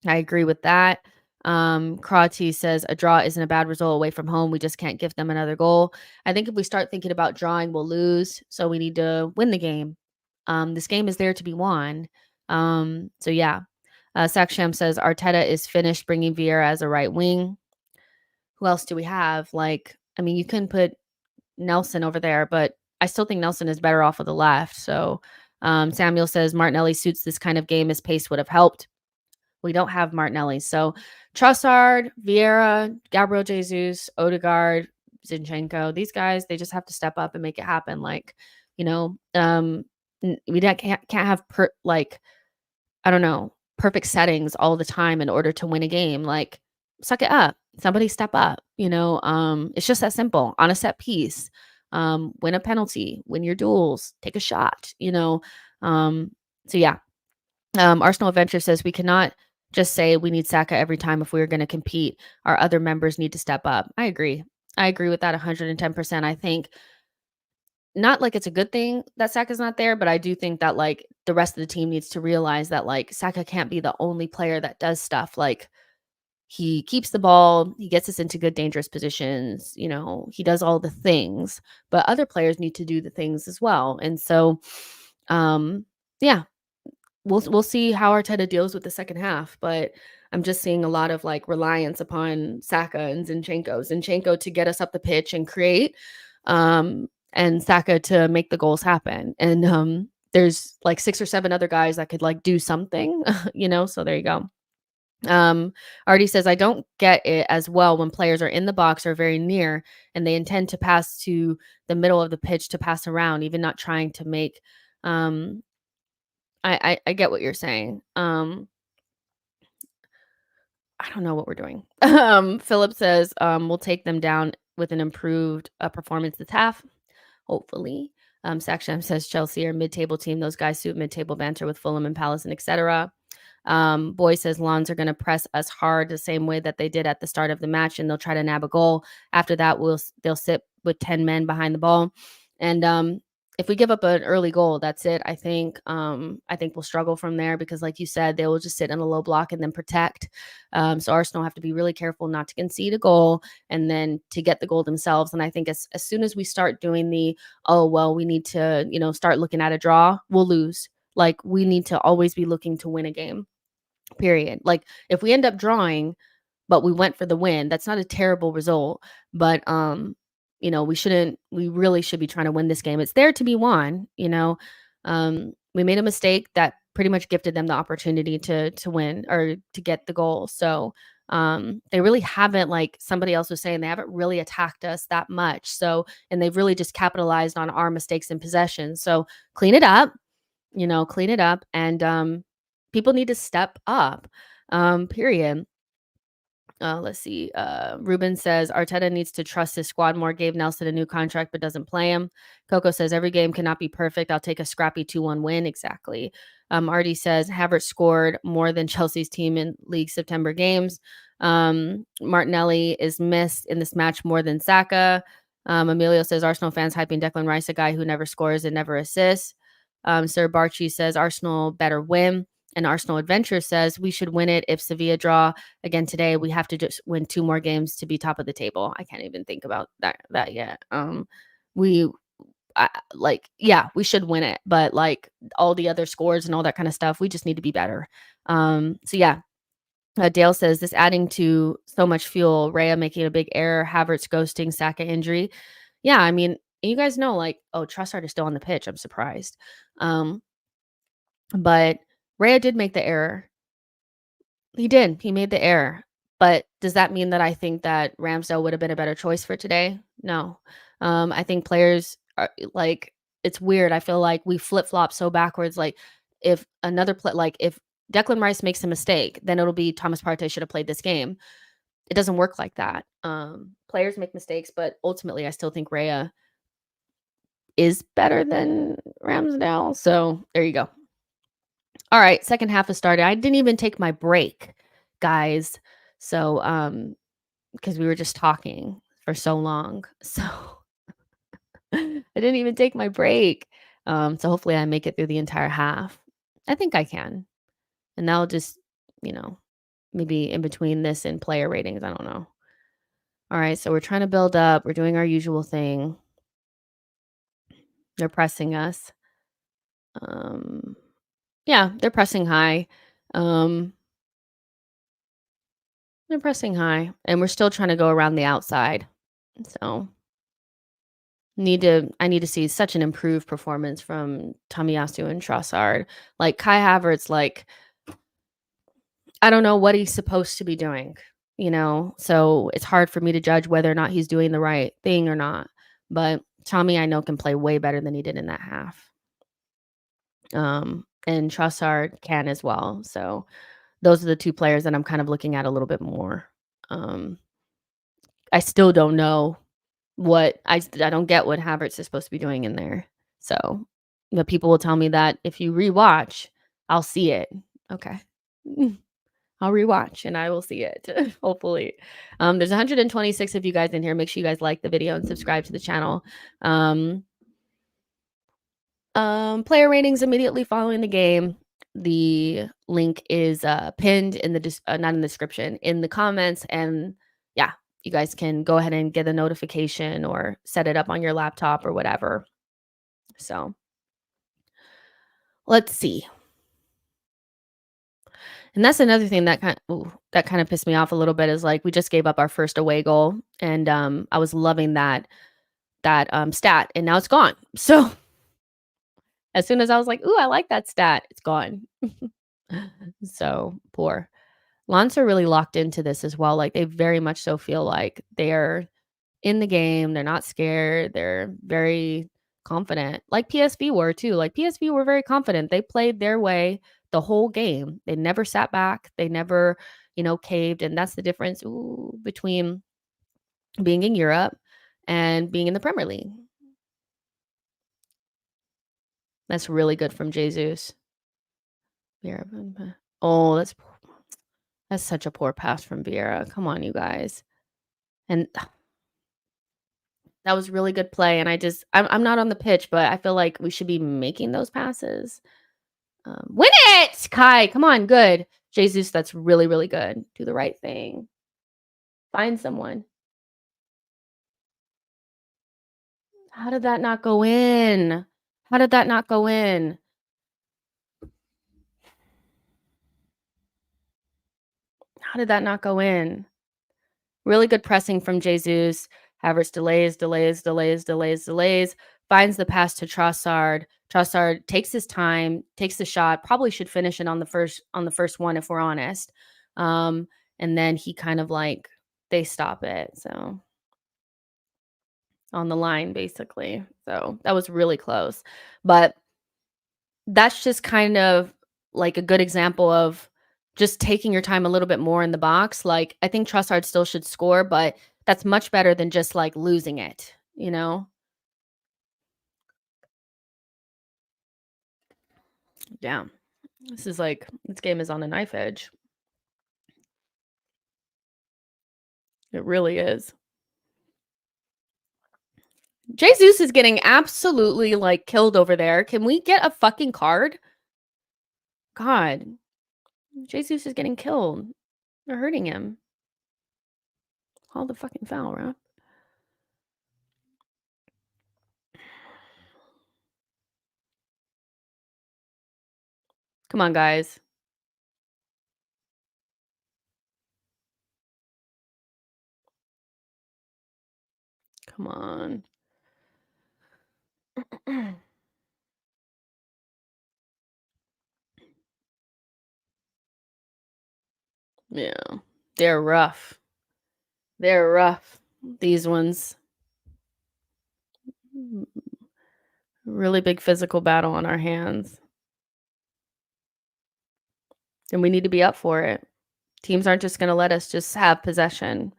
I agree with that. Crotty says a draw isn't a bad result away from home. We just can't give them another goal. I think if we start thinking about drawing, we'll lose. So we need to win the game. This game is there to be won. So yeah. Saksham says Arteta is finished bringing Vieira as a right wing. Who else do we have? You can put Nelson over there, but I still think Nelson is better off of the left. So Samuel says Martinelli suits this kind of game as pace would have helped. We don't have Martinelli. So Trossard, Vieira, Gabriel Jesus, Odegaard, Zinchenko, these guys, they just have to step up and make it happen. We can't have perfect settings all the time in order to win a game. suck it up. Somebody step up, it's just that simple. On a set piece, win a penalty, win your duels, take a shot, so yeah. Arsenal Adventure says we cannot just say we need Saka every time if we're going to compete. Our other members need to step up. I agree. I agree with that 110%. I think not like it's a good thing that Saka's not there, but I do think that like the rest of the team needs to realize that like Saka can't be the only player that does stuff. Like he keeps the ball, he gets us into good dangerous positions, he does all the things, but other players need to do the things as well. And so yeah, we'll see how Arteta deals with the second half, but I'm just seeing a lot of like reliance upon Saka and Zinchenko to get us up the pitch and create, and Saka to make the goals happen. And there's like 6 or 7 other guys that could like do something, so there you go. Artie says, I don't get it as well when players are in the box or very near and they intend to pass to the middle of the pitch to pass around, even not trying to make I get what you're saying. I don't know what we're doing. Philip says, we'll take them down with an improved performance this half, hopefully. Saksham says Chelsea are mid-table team. Those guys suit mid-table banter with Fulham and Palace and etc. Boy says Lons are going to press us hard the same way that they did at the start of the match, and they'll try to nab a goal. After that, they'll sit with 10 men behind the ball. And if we give up an early goal, that's it. I think we'll struggle from there because, like you said, they will just sit in a low block and then protect. So Arsenal have to be really careful not to concede a goal and then to get the goal themselves. And I think as soon as we start doing we need to, start looking at a draw, we'll lose. Like we need to always be looking to win a game, period. Like if we end up drawing, but we went for the win, that's not a terrible result. But we really should be trying to win this game. It's there to be won. We made a mistake that pretty much gifted them the opportunity to win or to get the goal. So they really haven't, like somebody else was saying, they haven't really attacked us that much. So, and they've really just capitalized on our mistakes in possession. So clean it up, and people need to step up, period. Let's see. Ruben says Arteta needs to trust his squad more. Gave Nelson a new contract, but doesn't play him. Coco says every game cannot be perfect. I'll take a scrappy 2-1 win. Exactly. Artie says Havertz scored more than Chelsea's team in league September games. Martinelli is missed in this match more than Saka. Emilio says Arsenal fans hyping Declan Rice, a guy who never scores and never assists. Sir Barchi says Arsenal better win. And Arsenal Adventure says we should win it if Sevilla draw again today. We have to just win 2 more games to be top of the table. I can't even think about that yet. We should win it, but like all the other scores and all that kind of stuff, we just need to be better. So yeah. Dale says this adding to so much fuel. Raya making a big error. Havertz ghosting. Saka injury. Yeah, I mean, you guys know, like, Trossard is still on the pitch. I'm surprised. But Raya did make the error. He did. He made the error. But does that mean that I think that Ramsdale would have been a better choice for today? No. I think players are like, it's weird. I feel like we flip-flop so backwards. Like if if Declan Rice makes a mistake, then it'll be Thomas Partey should have played this game. It doesn't work like that. Players make mistakes, but ultimately I still think Raya is better than Ramsdale. So there you go. All right, second half has started. I didn't even take my break, guys. So, because we were just talking for so long. So I didn't even take my break. So hopefully I make it through the entire half. I think I can. And that'll just, maybe in between this and player ratings. I don't know. All right, so we're trying to build up. We're doing our usual thing. They're pressing us. Yeah, they're pressing high. They're pressing high, and we're still trying to go around the outside. So I need to see such an improved performance from Tomiyasu and Trossard. Like Kai Havertz, like I don't know what he's supposed to be doing, So it's hard for me to judge whether or not he's doing the right thing or not. But Tommy, I know, can play way better than he did in that half. And Trossard can as well. So those are the 2 players that I'm kind of looking at a little bit more. Um, I still don't know what I don't get what Havertz is supposed to be doing in there. So, the people will tell me that if you rewatch, I'll see it. Okay. I'll rewatch and I will see it, hopefully. There's 126 of you guys in here. Make sure you guys like the video and subscribe to the channel. Um, player ratings immediately following the game. The link is pinned in the not in the description, in the comments, and yeah, you guys can go ahead and get a notification or set it up on your laptop or whatever. So let's see. And that's another thing that kind of pissed me off a little bit is like we just gave up our first away goal, and I was loving that stat, and now it's gone. So as soon as I was like, "Ooh, I like that stat," it's gone. So poor. Lons are really locked into this as well. Like they very much so feel like they're in the game. They're not scared. They're very confident. Like PSV were too. Like PSV were very confident. They played their way the whole game. They never sat back. They never, caved. And that's the difference between being in Europe and being in the Premier League. That's really good from Jesus. Oh, that's such a poor pass from Vieira. Come on, you guys. And that was really good play. And I'm not on the pitch, but I feel like we should be making those passes. Win it, Kai. Come on, good. Jesus, that's really, really good. Do the right thing. Find someone. How did that not go in? How did that not go in? How did that not go in? Really good pressing from Jesus. Havertz delays. Finds the pass to Trossard. Trossard takes his time, takes the shot. Probably should finish it on the first one if we're honest. And then he kind of like they stop it. So on the line basically. So that was really close. But that's just kind of like a good example of just taking your time a little bit more in the box. Like, I think Trossard still should score, but that's much better than just like losing it, you know? Damn. This game is on a knife edge. It really is. Jesus is getting absolutely like killed over there. Can we get a fucking card? God. Jesus is getting killed. They're hurting him. Call the fucking foul, right? Come on, guys. Come on. Yeah. They're rough. They're rough. These ones. Really big physical battle on our hands. And we need to be up for it. Teams aren't just going to let us just have possession.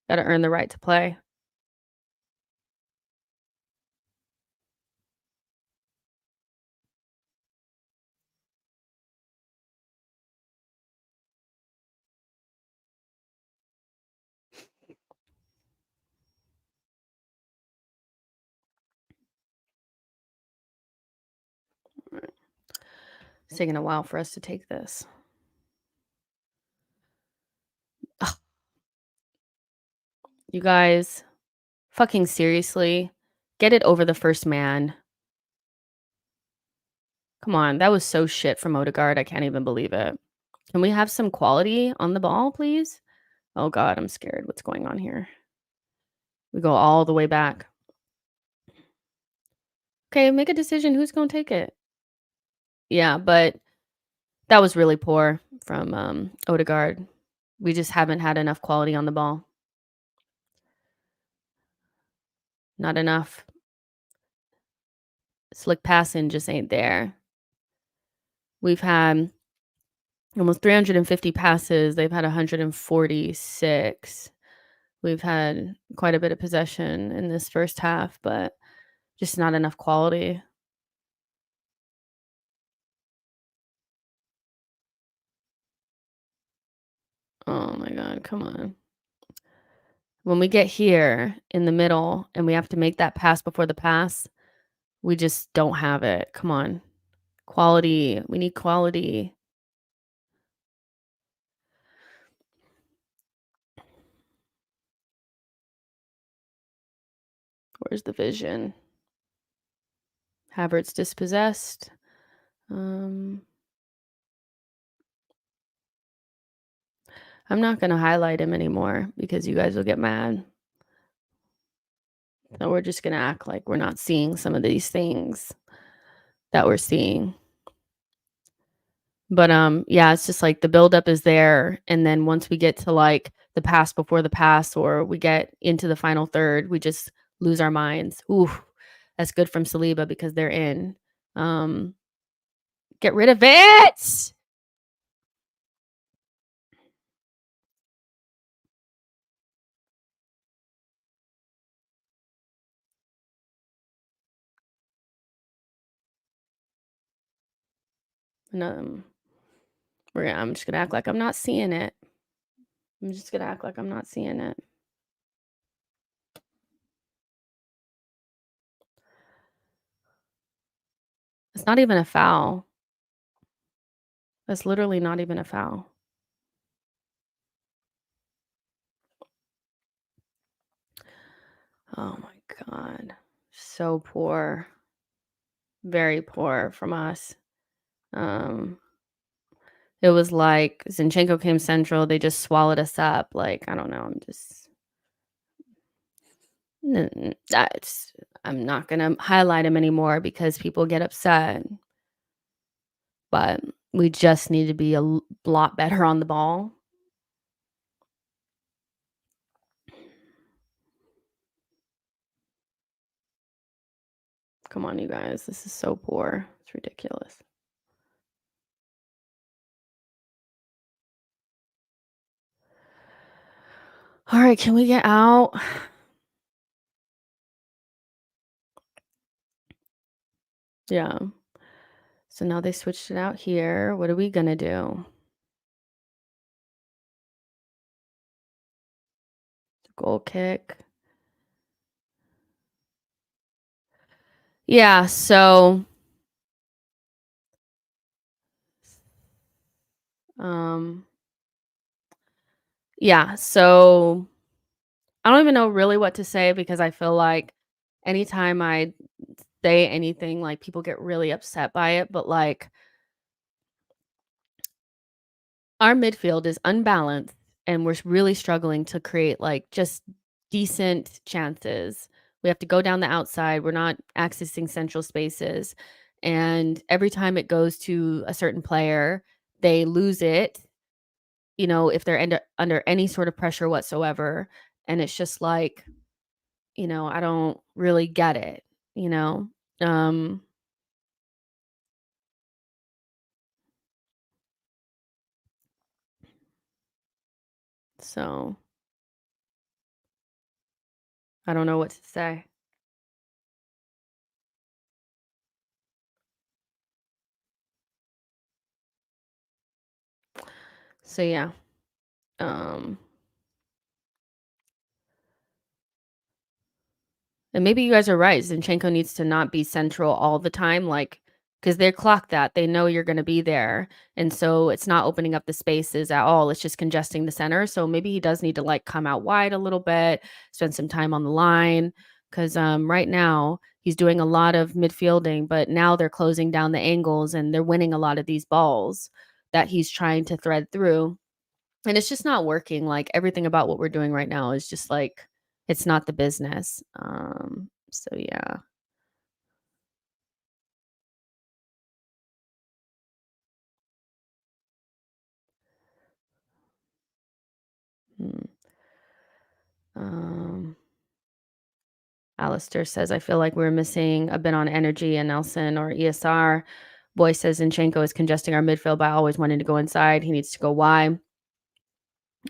Got to earn the right to play. It's taking a while for us to take this. Ugh. You guys, fucking seriously, get it over the first man. Come on, that was so shit from Odegaard. I can't even believe it. Can we have some quality on the ball, please? Oh God, I'm scared. What's going on here? We go all the way back. Okay, make a decision. Who's going to take it? Yeah, but that was really poor from Odegaard. We just haven't had enough quality on the ball. Not enough. Slick passing just ain't there. We've had Almost 350 passes. They've had 146. We've had quite a bit of possession in this first half, but just not enough quality. Oh my god, come on. When we get here in the middle and we have to make that pass before the pass, we just don't have it. Come on. Quality. We need quality. Where's the vision? Havertz dispossessed. Um, I'm not gonna highlight him anymore because you guys will get mad. So we're just gonna act like we're not seeing some of these things that we're seeing. But yeah, it's just like the buildup is there, and then once we get to like the pass before the pass, or we get into the final third, we just lose our minds. Ooh, that's good from Saliba because they're in. Um, get rid of it. And, I'm just gonna act like I'm not seeing it. I'm just gonna act like I'm not seeing it. It's not even a foul. That's literally not even a foul. Oh my god. So poor. Very poor from us. Um, it was like Zinchenko came central, they just swallowed us up. Like, I don't know. I'm just that's I'm not gonna highlight him anymore because people get upset. But we just need to be a lot better on the ball. Come on, you guys. This is so poor. It's ridiculous. All right, can we get out? Yeah. So now they switched it out here. What are we gonna do? Goal kick. Yeah, so um yeah, so I don't even know really what to say because I feel like anytime I say anything, like people get really upset by it, but like our midfield is unbalanced and we're really struggling to create like just decent chances. We have to go down the outside. We're not accessing central spaces. And every time it goes to a certain player, they lose it, if they're under any sort of pressure whatsoever. And it's just like, I don't really get it, you know? Um, so I don't know what to say. So yeah. Um And maybe you guys are right. Zinchenko needs to not be central all the time, like, because they clock that. They know you're going to be there. And so it's not opening up the spaces at all. It's just congesting the center. So maybe he does need to like come out wide a little bit, spend some time on the line. Because right now he's doing a lot of midfielding, but now they're closing down the angles and they're winning a lot of these balls that he's trying to thread through. And it's just not working. Like everything about what we're doing right now is just like it's not the business. So yeah. Hmm. Um, Alistair says, I feel like we're missing a bit on energy and Nelson or ESR. Boy says Zinchenko is congesting our midfield by always wanting to go inside. He needs to go wide.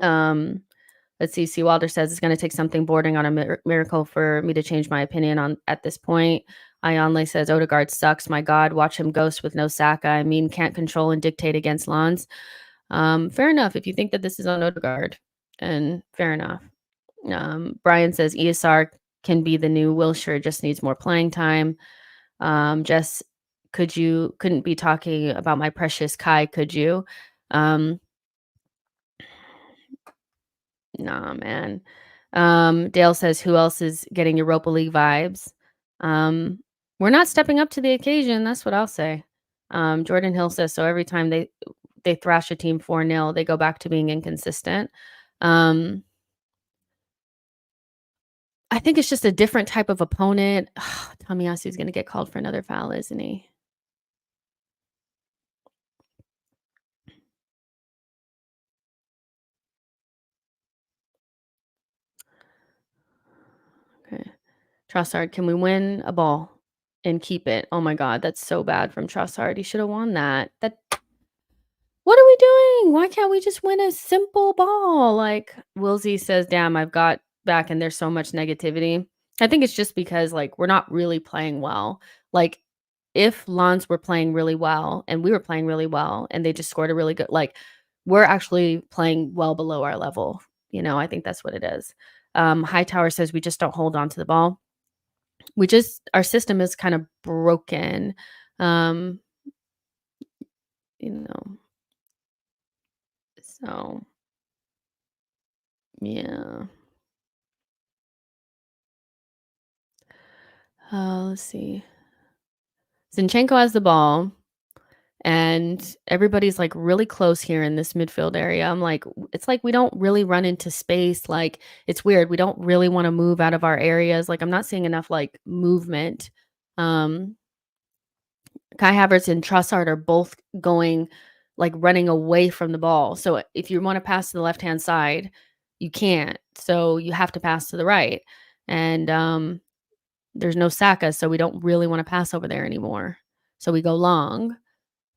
Let's see. C. Wilder says it's going to take something bordering on a miracle for me to change my opinion on at this point. Ionle says Odegaard sucks. My God, watch him ghost with no Saka. I mean, can't control and dictate against Lons. Fair enough if you think that this is on Odegaard, and fair enough. Brian says ESR can be the new Wilshire, just needs more playing time. Jess, couldn't be talking about my precious Kai, could you? Nah, man. Dale says, who else is getting Europa League vibes? We're not stepping up to the occasion. That's what I'll say. Jordan Hill says, so every time they thrash a team 4-0, they go back to being inconsistent. I think it's just a different type of opponent. Tomiyasu is going to get called for another foul, isn't he? Okay. Trossard, can we win a ball and keep it? Oh my God, that's so bad from Trossard. He should have won that. What are we doing? Why can't we just win a simple ball? Like Wilsey says, damn, I've got back and there's so much negativity. I think it's just because like we're not really playing well. Like if Lons were playing really well and we were playing really well and they just scored a really good, like we're actually playing well below our level. I think that's what it is. Hightower says we just don't hold on to the ball. Our system is kind of broken. So yeah. Let's see. Zinchenko has the ball, and everybody's like really close here in this midfield area. I'm like, it's like we don't really run into space. Like it's weird. We don't really want to move out of our areas. Like I'm not seeing enough like movement. Kai Havertz and Trossard are both going like running away from the ball. So if you want to pass to the left-hand side, you can't. So you have to pass to the right. And there's no Saka, so we don't really want to pass over there anymore. So we go long.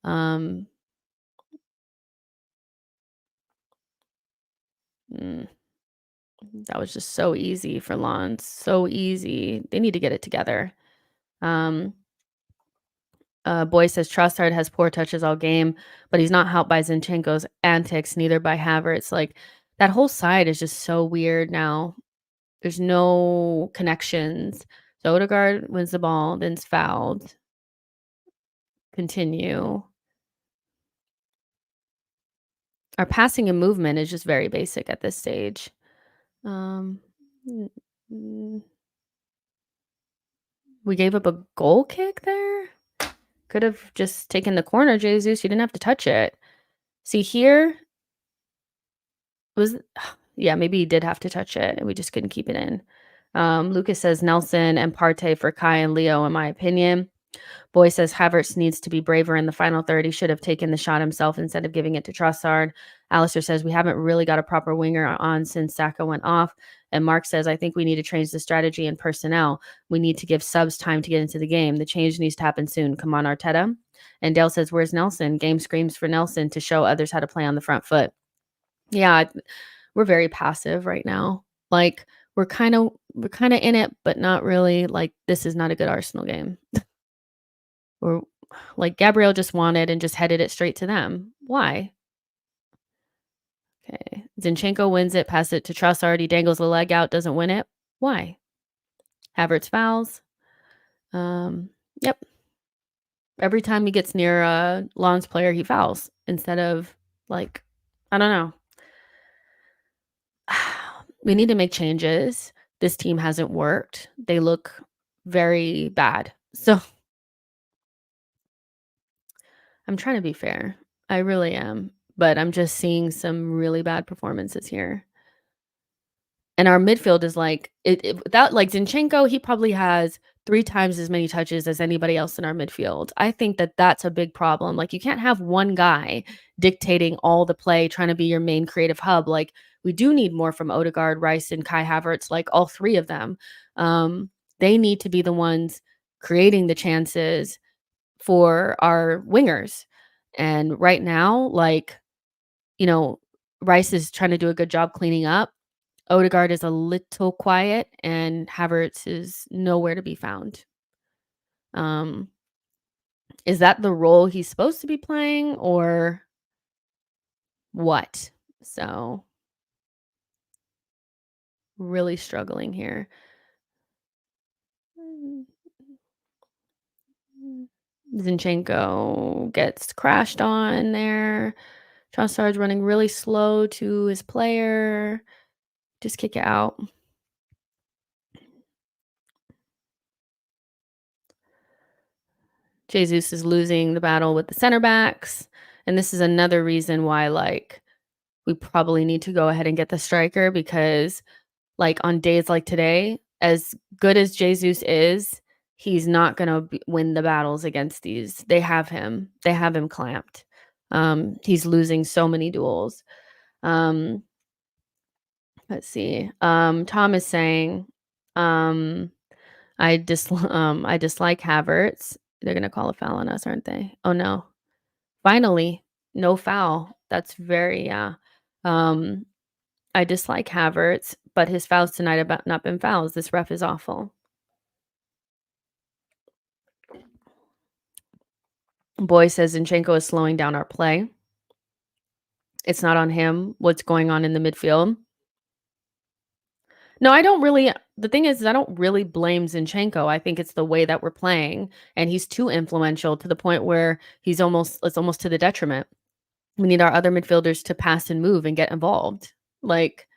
That was just so easy for Lons. So easy. They need to get it together. Boy says Trossard has poor touches all game, but he's not helped by Zinchenko's antics, neither by Havertz. Like that whole side is just so weird now. There's no connections. So Odegaard wins the ball, then's fouled. Continue. Our passing and movement is just very basic at this stage. We gave up a goal kick there. Could have just taken the corner, Jesus. You didn't have to touch it. See here yeah, maybe he did have to touch it and we just couldn't keep it in. Lucas says Nelson and Partey for Kai and Leo, in my opinion. Boy says Havertz needs to be braver in the final third. He should have taken the shot himself instead of giving it to Trossard. Alistair says we haven't really got a proper winger on since Saka went off. And Mark says, I think we need to change the strategy and personnel. We need to give subs time to get into the game. The change needs to happen soon. Come on, Arteta. And Dale says, where's Nelson? Game screams for Nelson to show others how to play on the front foot. Yeah, we're very passive right now. Like we're kind of in it, but not really. Like this is not a good Arsenal game. Or like Gabriel just wanted and just headed it straight to them. Why? Okay. Zinchenko wins it, pass it to Trossard. He dangles the leg out, doesn't win it. Why? Havertz fouls. Yep. Every time he gets near a Lons player, he fouls instead of like, I don't know. We need to make changes. This team hasn't worked. They look very bad. So I'm trying to be fair. I really am. But I'm just seeing some really bad performances here. And our midfield is like, without like Zinchenko, he probably has 3 times as many touches as anybody else in our midfield. I think that that's a big problem. Like you can't have one guy dictating all the play, trying to be your main creative hub. Like we do need more from Odegaard, Rice, and Kai Havertz, like all 3 of them. They need to be the ones creating the chances, for our wingers. And right now, like, you know, Rice is trying to do a good job cleaning up. Odegaard is a little quiet, and Havertz is nowhere to be found. Um, is that the role he's supposed to be playing or what? So, really struggling here. Zinchenko gets crashed on there. Trossard's running really slow to his player. Just kick it out. Jesus is losing the battle with the center backs. And this is another reason why, like, we probably need to go ahead and get the striker because, like, on days like today, as good as Jesus is, he's not going to win the battles against these. They have him. They have him clamped. He's losing so many duels. Let's see. Tom is saying, I dislike Havertz. They're gonna call a foul on us, aren't they? Oh no. Finally, no foul. That's very yeah. Um, I dislike Havertz, but his fouls tonight have not been fouls. This ref is awful. Boy says Zinchenko is slowing down our play. It's not on him. What's going on in the midfield? No, I don't really the thing is I don't really blame Zinchenko. I think it's the way that we're playing, and he's too influential to the point where it's almost to the detriment. We need our other midfielders to pass and move and get involved. Like,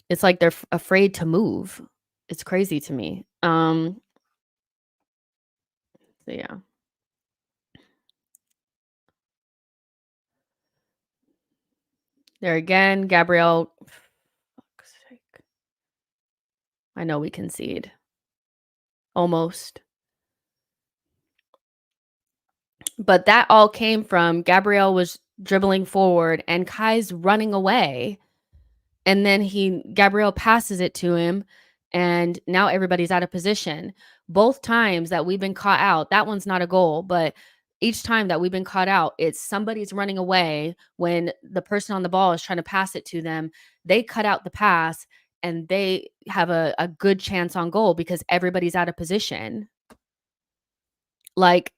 it's like they're afraid to move. It's crazy to me. So yeah. There again, Gabriel. Fuck's sake. I know we concede. Almost. But that all came from Gabriel was dribbling forward and Kai's running away. And then Gabriel passes it to him, and now everybody's out of position. Both times that we've been caught out, that one's not a goal, but each time that we've been caught out, it's somebody's running away when the person on the ball is trying to pass it to them. They cut out the pass and they have a good chance on goal because everybody's out of position. Like,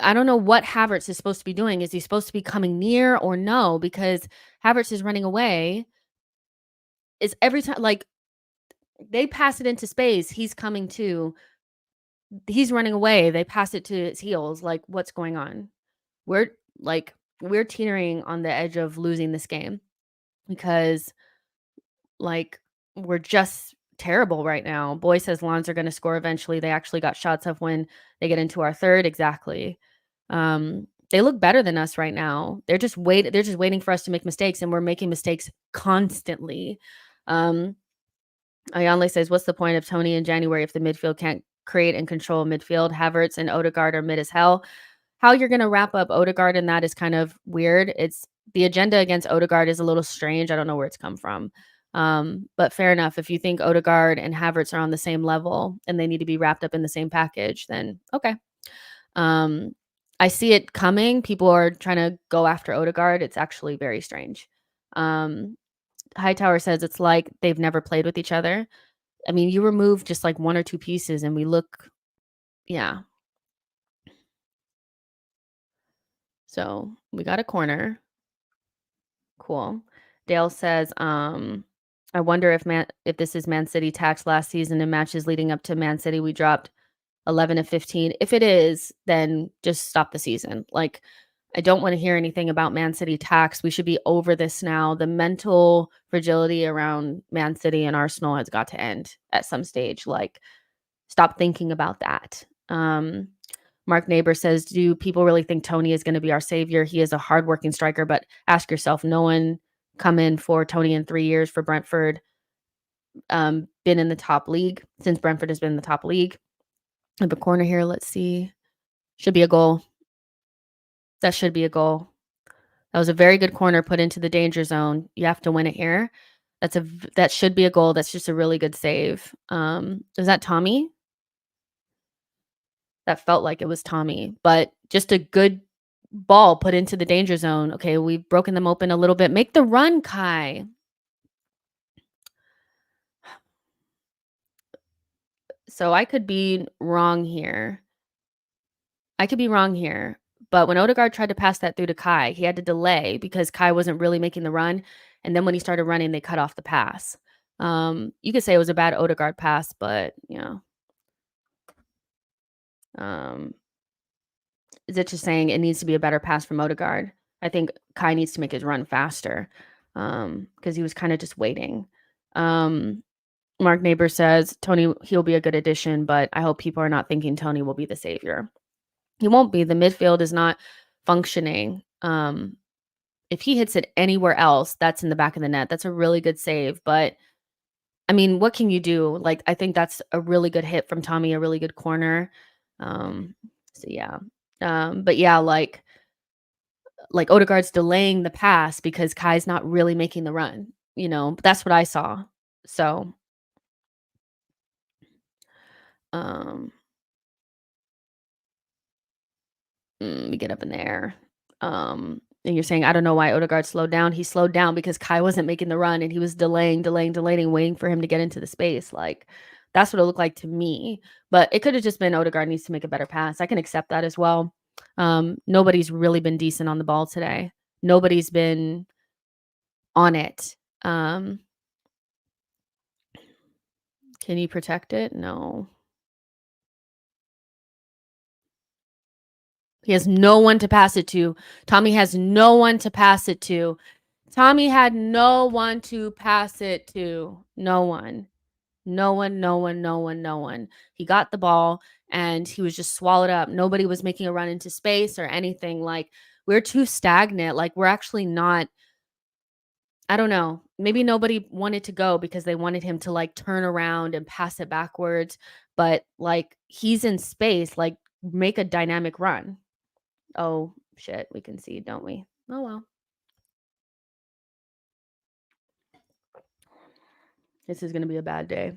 I don't know what Havertz is supposed to be doing. Is he supposed to be coming near or no? Because Havertz is running away. Is every time like they pass it into space, he's coming to. He's running away. They pass it to his heels. Like, what's going on? We're we're teetering on the edge of losing this game because like we're just terrible right now. Boy says Lons are going to score eventually. They actually got shots of when they get into our third. Exactly. They look better than us right now. They're just waiting for us to make mistakes, and we're making mistakes constantly. Ayanle says, what's the point of Tony in January if the midfield can't create and control midfield? Havertz and Odegaard are mid as hell. How you're going to wrap up Odegaard in that is kind of weird. It's the agenda against Odegaard is a little strange. I don't know where it's come from. But fair enough. If you think Odegaard and Havertz are on the same level and they need to be wrapped up in the same package, then okay. I see it coming. People are trying to go after Odegaard. It's actually very strange. Hightower says it's like they've never played with each other. I mean, you remove just like one or two pieces and we look, yeah. So we got a corner. Cool. Dale says, I wonder if this is Man City tax last season and matches leading up to Man City, we dropped 11 of 15. If it is, then just stop the season. Like, I don't want to hear anything about Man City tax. We should be over this now. The mental fragility around Man City and Arsenal has got to end at some stage. Like, stop thinking about that. Mark Neighbor says, do people really think Tony is going to be our savior? He is a hardworking striker, but ask yourself, no one come in for Tony in 3 years for Brentford, been in the top league since Brentford has been in the top league. I have a corner here. Let's see. Should be a goal. That should be a goal. That was a very good corner put into the danger zone. You have to win it here. That should be a goal. That's just a really good save. Is that Tommy? That felt like it was Tommy, but just a good ball put into the danger zone. Okay, we've broken them open a little bit. Make the run, Kai. So I could be wrong here. I could be wrong here. But when Odegaard tried to pass that through to Kai, he had to delay because Kai wasn't really making the run. And then when he started running, they cut off the pass. You could say it was a bad Odegaard pass, but um, is it just saying it needs to be a better pass from Odegaard? I think Kai needs to make his run faster because he was kind of just waiting. Mark Neighbor says, Tony, he'll be a good addition, but I hope people are not thinking Tony will be the savior. He won't be. The midfield is not functioning. If he hits it anywhere else, that's in the back of the net. That's a really good save. But I mean, what can you do? Like, I think that's a really good hit from Tommy, a really good corner. So yeah. But yeah, like Odegaard's delaying the pass because Kai's not really making the run. But that's what I saw. So we get up in there. And you're saying, I don't know why Odegaard slowed down. He slowed down because Kai wasn't making the run and he was delaying, waiting for him to get into the space. Like, that's what it looked like to me. But it could have just been Odegaard needs to make a better pass. I can accept that as well. Nobody's really been decent on the ball today. Nobody's been on it. Can you protect it? No. He has no one to pass it to. Tommy has no one to pass it to. Tommy had no one to pass it to. No one. No one, no one, no one, no one. He got the ball and he was just swallowed up. Nobody was making a run into space or anything. Like, we're too stagnant. Like, we're actually not. I don't know. Maybe nobody wanted to go because they wanted him to like turn around and pass it backwards. But like, he's in space. Like, make a dynamic run. Oh, shit. We concede, don't we? Oh, well. This is going to be a bad day.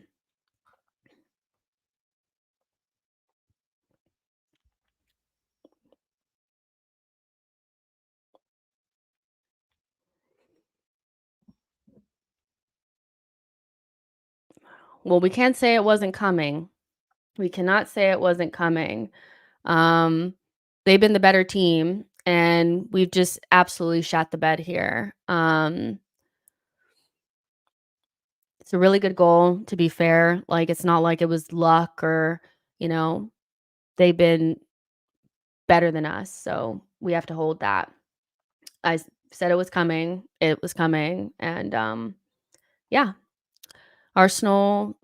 Well, we can't say it wasn't coming. We cannot say it wasn't coming. They've been the better team, and we've just absolutely shot the bed here. It's a really good goal, to be fair. Like, it's not like it was luck or, they've been better than us. So we have to hold that. I said it was coming. It was coming. And yeah. Arsenal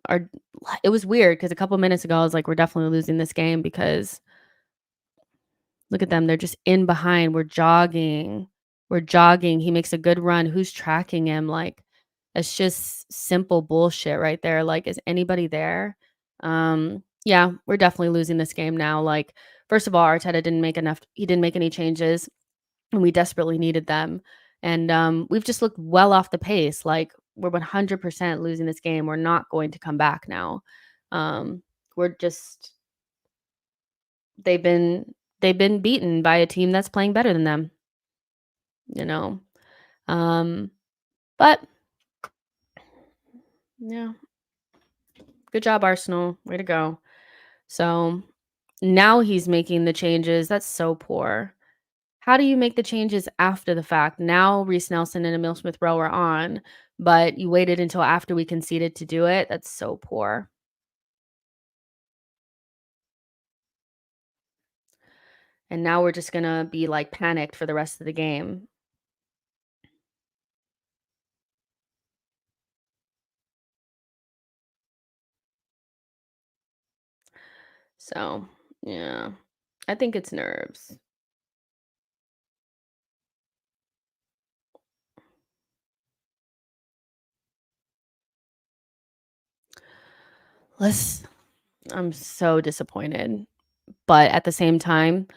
it was weird because a couple minutes ago I was like, we're definitely losing this game because look at them. They're just in behind. We're jogging. We're jogging. He makes a good run. Who's tracking him? Like, it's just simple bullshit right there. Like, is anybody there? Yeah, we're definitely losing this game now. Like, first of all, Arteta didn't make enough. He didn't make any changes, and we desperately needed them. And we've just looked well off the pace. Like, we're 100% losing this game. We're not going to come back now. We're just they've been beaten by a team that's playing better than them. But yeah. Good job, Arsenal. Way to go. So now he's making the changes. That's so poor. How do you make the changes after the fact? Now Reece Nelson and Emil Smith Rowe are on, but you waited until after we conceded to do it. That's so poor. And now we're just gonna be like panicked for the rest of the game. So yeah, I think it's nerves. I'm so disappointed. But at the same time,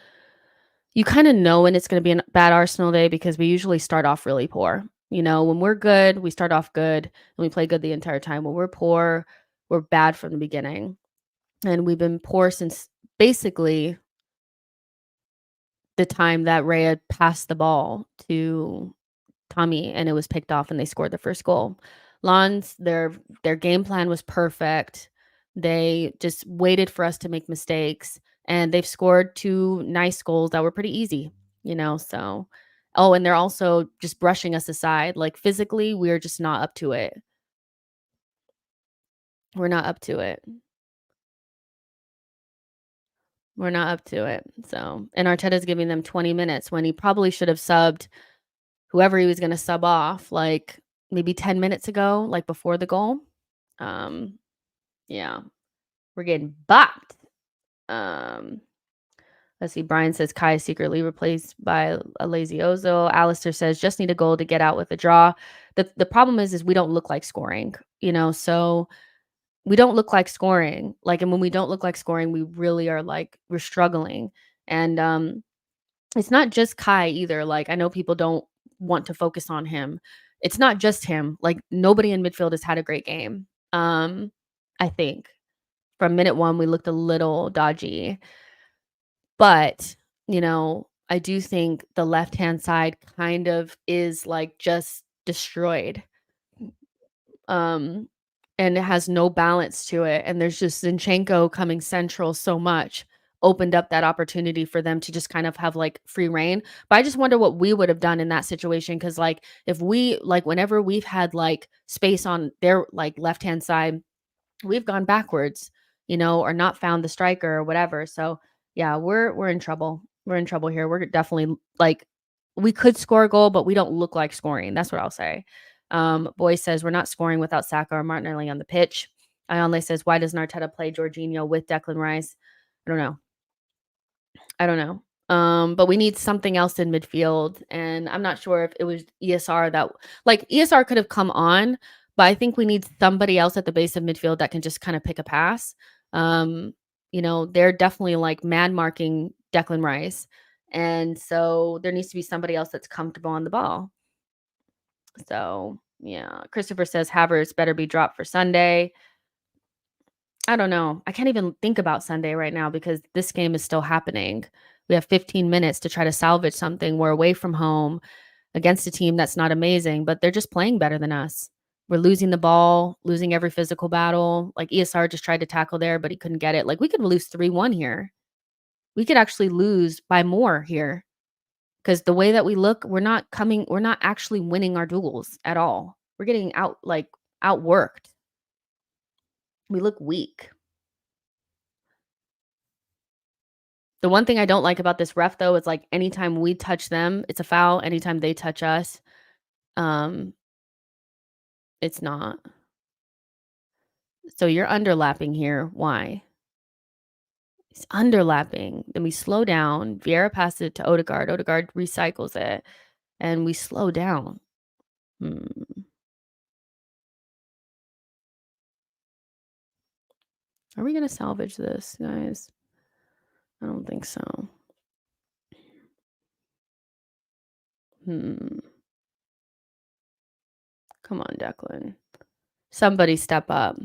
you kind of know when it's going to be a bad Arsenal day because we usually start off really poor. When we're good, we start off good and we play good the entire time. When we're poor, we're bad from the beginning. And we've been poor since basically the time that Raya passed the ball to Tommy and it was picked off and they scored the first goal. Lons, their game plan was perfect. They just waited for us to make mistakes and they've scored 2 nice goals that were pretty easy, so oh, and they're also just brushing us aside. Like physically, we're just not up to it. We're not up to it. We're not up to it. So, and Arteta's giving them 20 minutes when he probably should have subbed whoever he was gonna sub off, like, maybe 10 minutes ago, like, before the goal. Um, yeah, we're getting bopped. Um, let's see, Brian says Kai is secretly replaced by a lazy Ozo. Alistair says, "Just need a goal to get out with a draw." The problem is we don't look like scoring, so we don't look like scoring, like, and when we don't look like scoring, we really are, like, we're struggling, and, it's not just Kai either. Like, I know people don't want to focus on him. It's not just him. Like, nobody in midfield has had a great game. I think from minute 1 we looked a little dodgy, but, I do think the left-hand side kind of is, like, just destroyed. Um, and it has no balance to it, and there's just Zinchenko coming central so much, opened up that opportunity for them to just kind of have, like, free reign, but I just wonder what we would have done in that situation because, like, if we like, whenever we've had, like, space on their, like, left-hand side, we've gone backwards, or not found the striker or whatever, so, yeah, we're in trouble. We're in trouble here. We're definitely, like, we could score a goal, but we don't look like scoring, that's what I'll say. Boy says, "We're not scoring without Saka or Martinelli on the pitch." Ionle says, "Why doesn't Arteta play Jorginho with Declan Rice?" I don't know. I don't know. But we need something else in midfield, and I'm not sure if it was ESR that like, ESR could have come on, but I think we need somebody else at the base of midfield that can just kinda pick a pass. They're definitely, like, man marking Declan Rice, and so there needs to be somebody else that's comfortable on the ball. So, yeah. Christopher says Havertz better be dropped for Sunday. I don't know. I can't even think about Sunday right now because this game is still happening. We have 15 minutes to try to salvage something. We're away from home against a team that's not amazing, but they're just playing better than us. We're losing the ball, losing every physical battle. Like ESR just tried to tackle there, but he couldn't get it. Like we could lose 3-1 here. We could actually lose by more here because the way that we look, we're not actually winning our duels at all. We're getting outworked. We look weak. The one thing I don't like about this ref, though, is, like, anytime we touch them, it's a foul. Anytime they touch us, um, it's not. So you're underlapping here. Why? He's underlapping. Then we slow down. Vieira passes it to Odegaard. Odegaard recycles it, and we slow down. Hmm. Are we gonna salvage this, guys? I don't think so. Hmm. Come on, Declan. Somebody step up.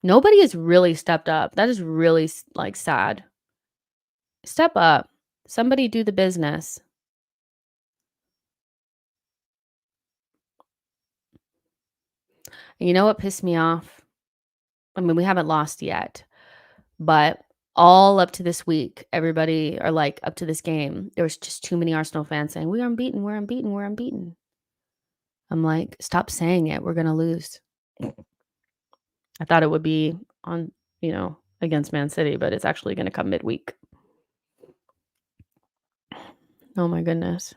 Nobody has really stepped up. That is really, like, sad. Step up. Somebody do the business. And you know what pissed me off? I mean, we haven't lost yet, but all up to this week, everybody or like up to this game, there was just too many Arsenal fans saying, "We are unbeaten, we're unbeaten, we're unbeaten." I'm like, stop saying it. We're gonna lose. I thought it would be on, against Man City, but it's actually gonna come midweek. Oh my goodness.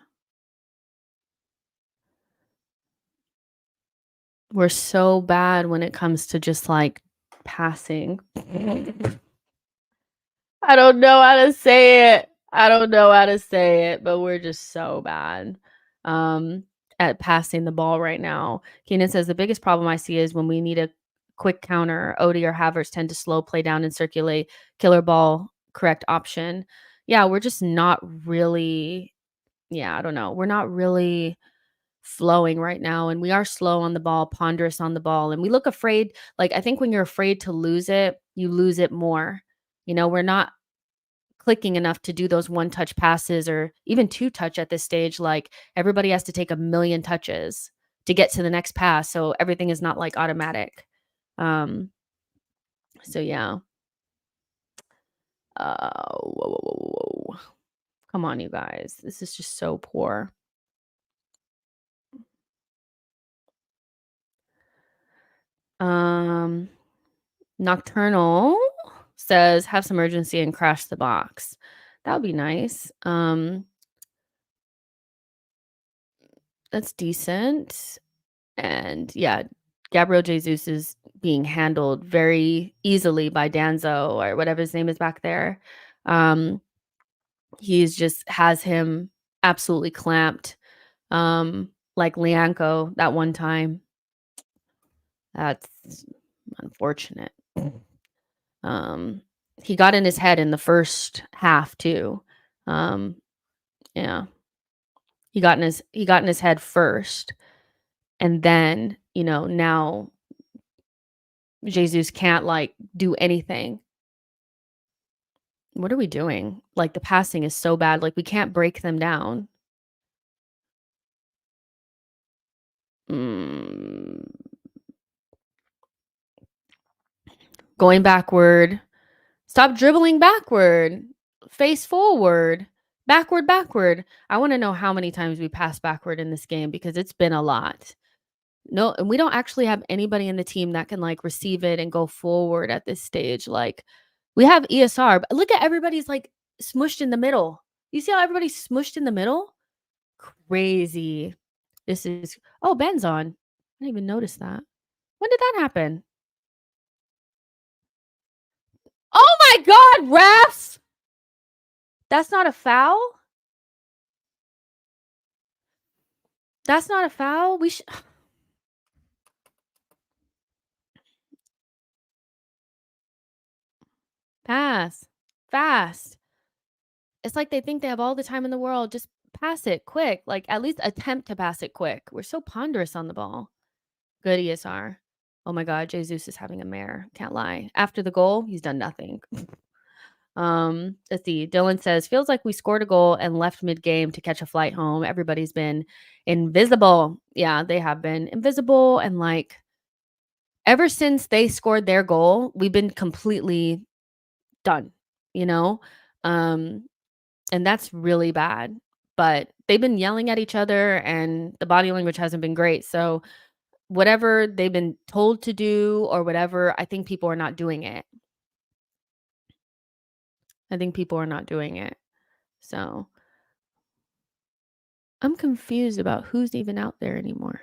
We're so bad when it comes to just like passing. I don't know how to say it. I don't know how to say it, but we're just so bad at passing the ball right now. Keenan says the biggest problem I see is when we need a quick counter, Odie or Havertz tend to slow play down and circulate, killer ball, correct option. Yeah, we're just not really, I don't know. We're not really flowing right now, and we are slow on the ball, ponderous on the ball, and we look afraid. Like, I think when you're afraid to lose it, you lose it more. We're not clicking enough to do those one-touch passes or even two-touch at this stage. Like, everybody has to take a million touches to get to the next pass, so everything is not, like, automatic. Um, so yeah. Whoa, whoa, whoa, whoa. Come on, you guys. This is just so poor. Um, Nocturnal says, "Have some urgency and crash the box." That would be nice. That's decent. And yeah, Gabriel Jesus is being handled very easily by Danzo or whatever his name is back there. Um, he's just has him absolutely clamped. Like Lianco that one time. That's unfortunate. Um, he got in his head in the first half too. Um, yeah. He got in his head first. And then, now Jesus can't like do anything. What are we doing? Like, the passing is so bad. Like, we can't break them down. Mm, going backward. Stop dribbling backward. Face forward. Backward, backward. I want to know how many times we pass backward in this game because it's been a lot. No, and we don't actually have anybody in the team that can like receive it and go forward at this stage. Like, we have ESR, but look at everybody's like smushed in the middle. You see how everybody's smushed in the middle? Crazy. This is Ben's on. I didn't even notice that. When did that happen? Oh my god, refs! That's not a foul? That's not a foul? We should pass. Fast. It's like they think they have all the time in the world. Just pass it quick. Like, at least attempt to pass it quick. We're so ponderous on the ball. Good ESR. Oh my god, Jesus is having a mare. Can't lie. After the goal, he's done nothing. Let's see. Dylan says, "Feels like we scored a goal and left mid-game to catch a flight home. Everybody's been invisible." Yeah, they have been invisible, and like ever since they scored their goal, we've been completely done, you know? Um, and that's really bad. But they've been yelling at each other and the body language hasn't been great. So whatever they've been told to do or whatever, I think people are not doing it. I think people are not doing it. So I'm confused about who's even out there anymore.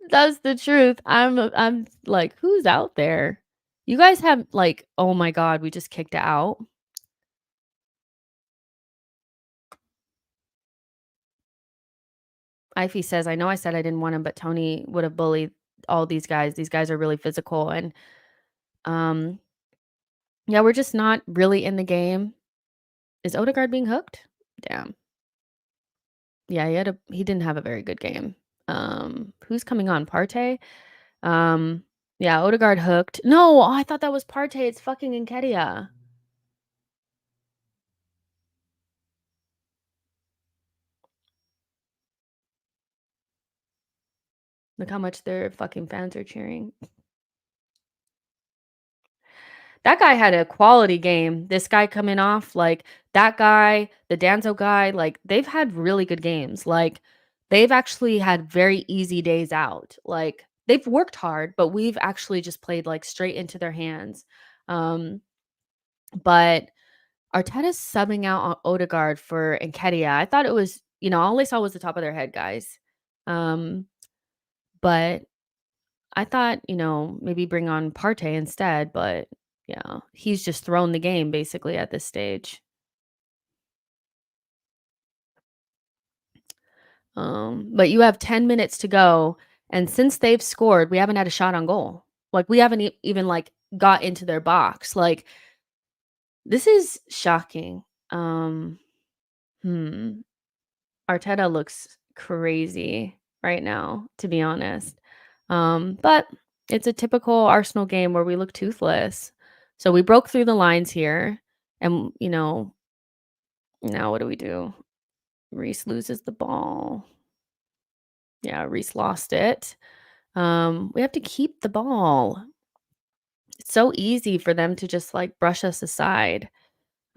That's the truth. I'm like, who's out there? You guys have like, oh my god, we just kicked it out. Ify says, "I know I said I didn't want him, but Tony would have bullied all these guys. These guys are really physical." And um yeah, we're just not really in the game. Is Odegaard being hooked? Damn. Yeah, he didn't have a very good game. Who's coming on? Partey? Um, yeah, Odegaard hooked. No, I thought that was Partey. It's fucking Nketiah. Look how much their fucking fans are cheering. That guy had a quality game. This guy coming off, like that guy, the Danzo guy, like they've had really good games. Like they've actually had very easy days out. Like they've worked hard, but we've actually just played like straight into their hands. Um, but Arteta's subbing out on Odegaard for Nketiah. I thought it was, all I saw was the top of their head, guys. Um, but I thought, maybe bring on Partey instead, but yeah, he's just thrown the game basically at this stage. But you have 10 minutes to go, and since they've scored, we haven't had a shot on goal. Like we haven't even like got into their box. Like this is shocking. Hmm. Arteta looks crazy right now, to be honest. But It's a typical Arsenal game where we look toothless. So we broke through the lines here, and, now what do we do? Reece loses the ball. Yeah, Reece lost it. We have to keep the ball. It's so easy for them to just, like, brush us aside.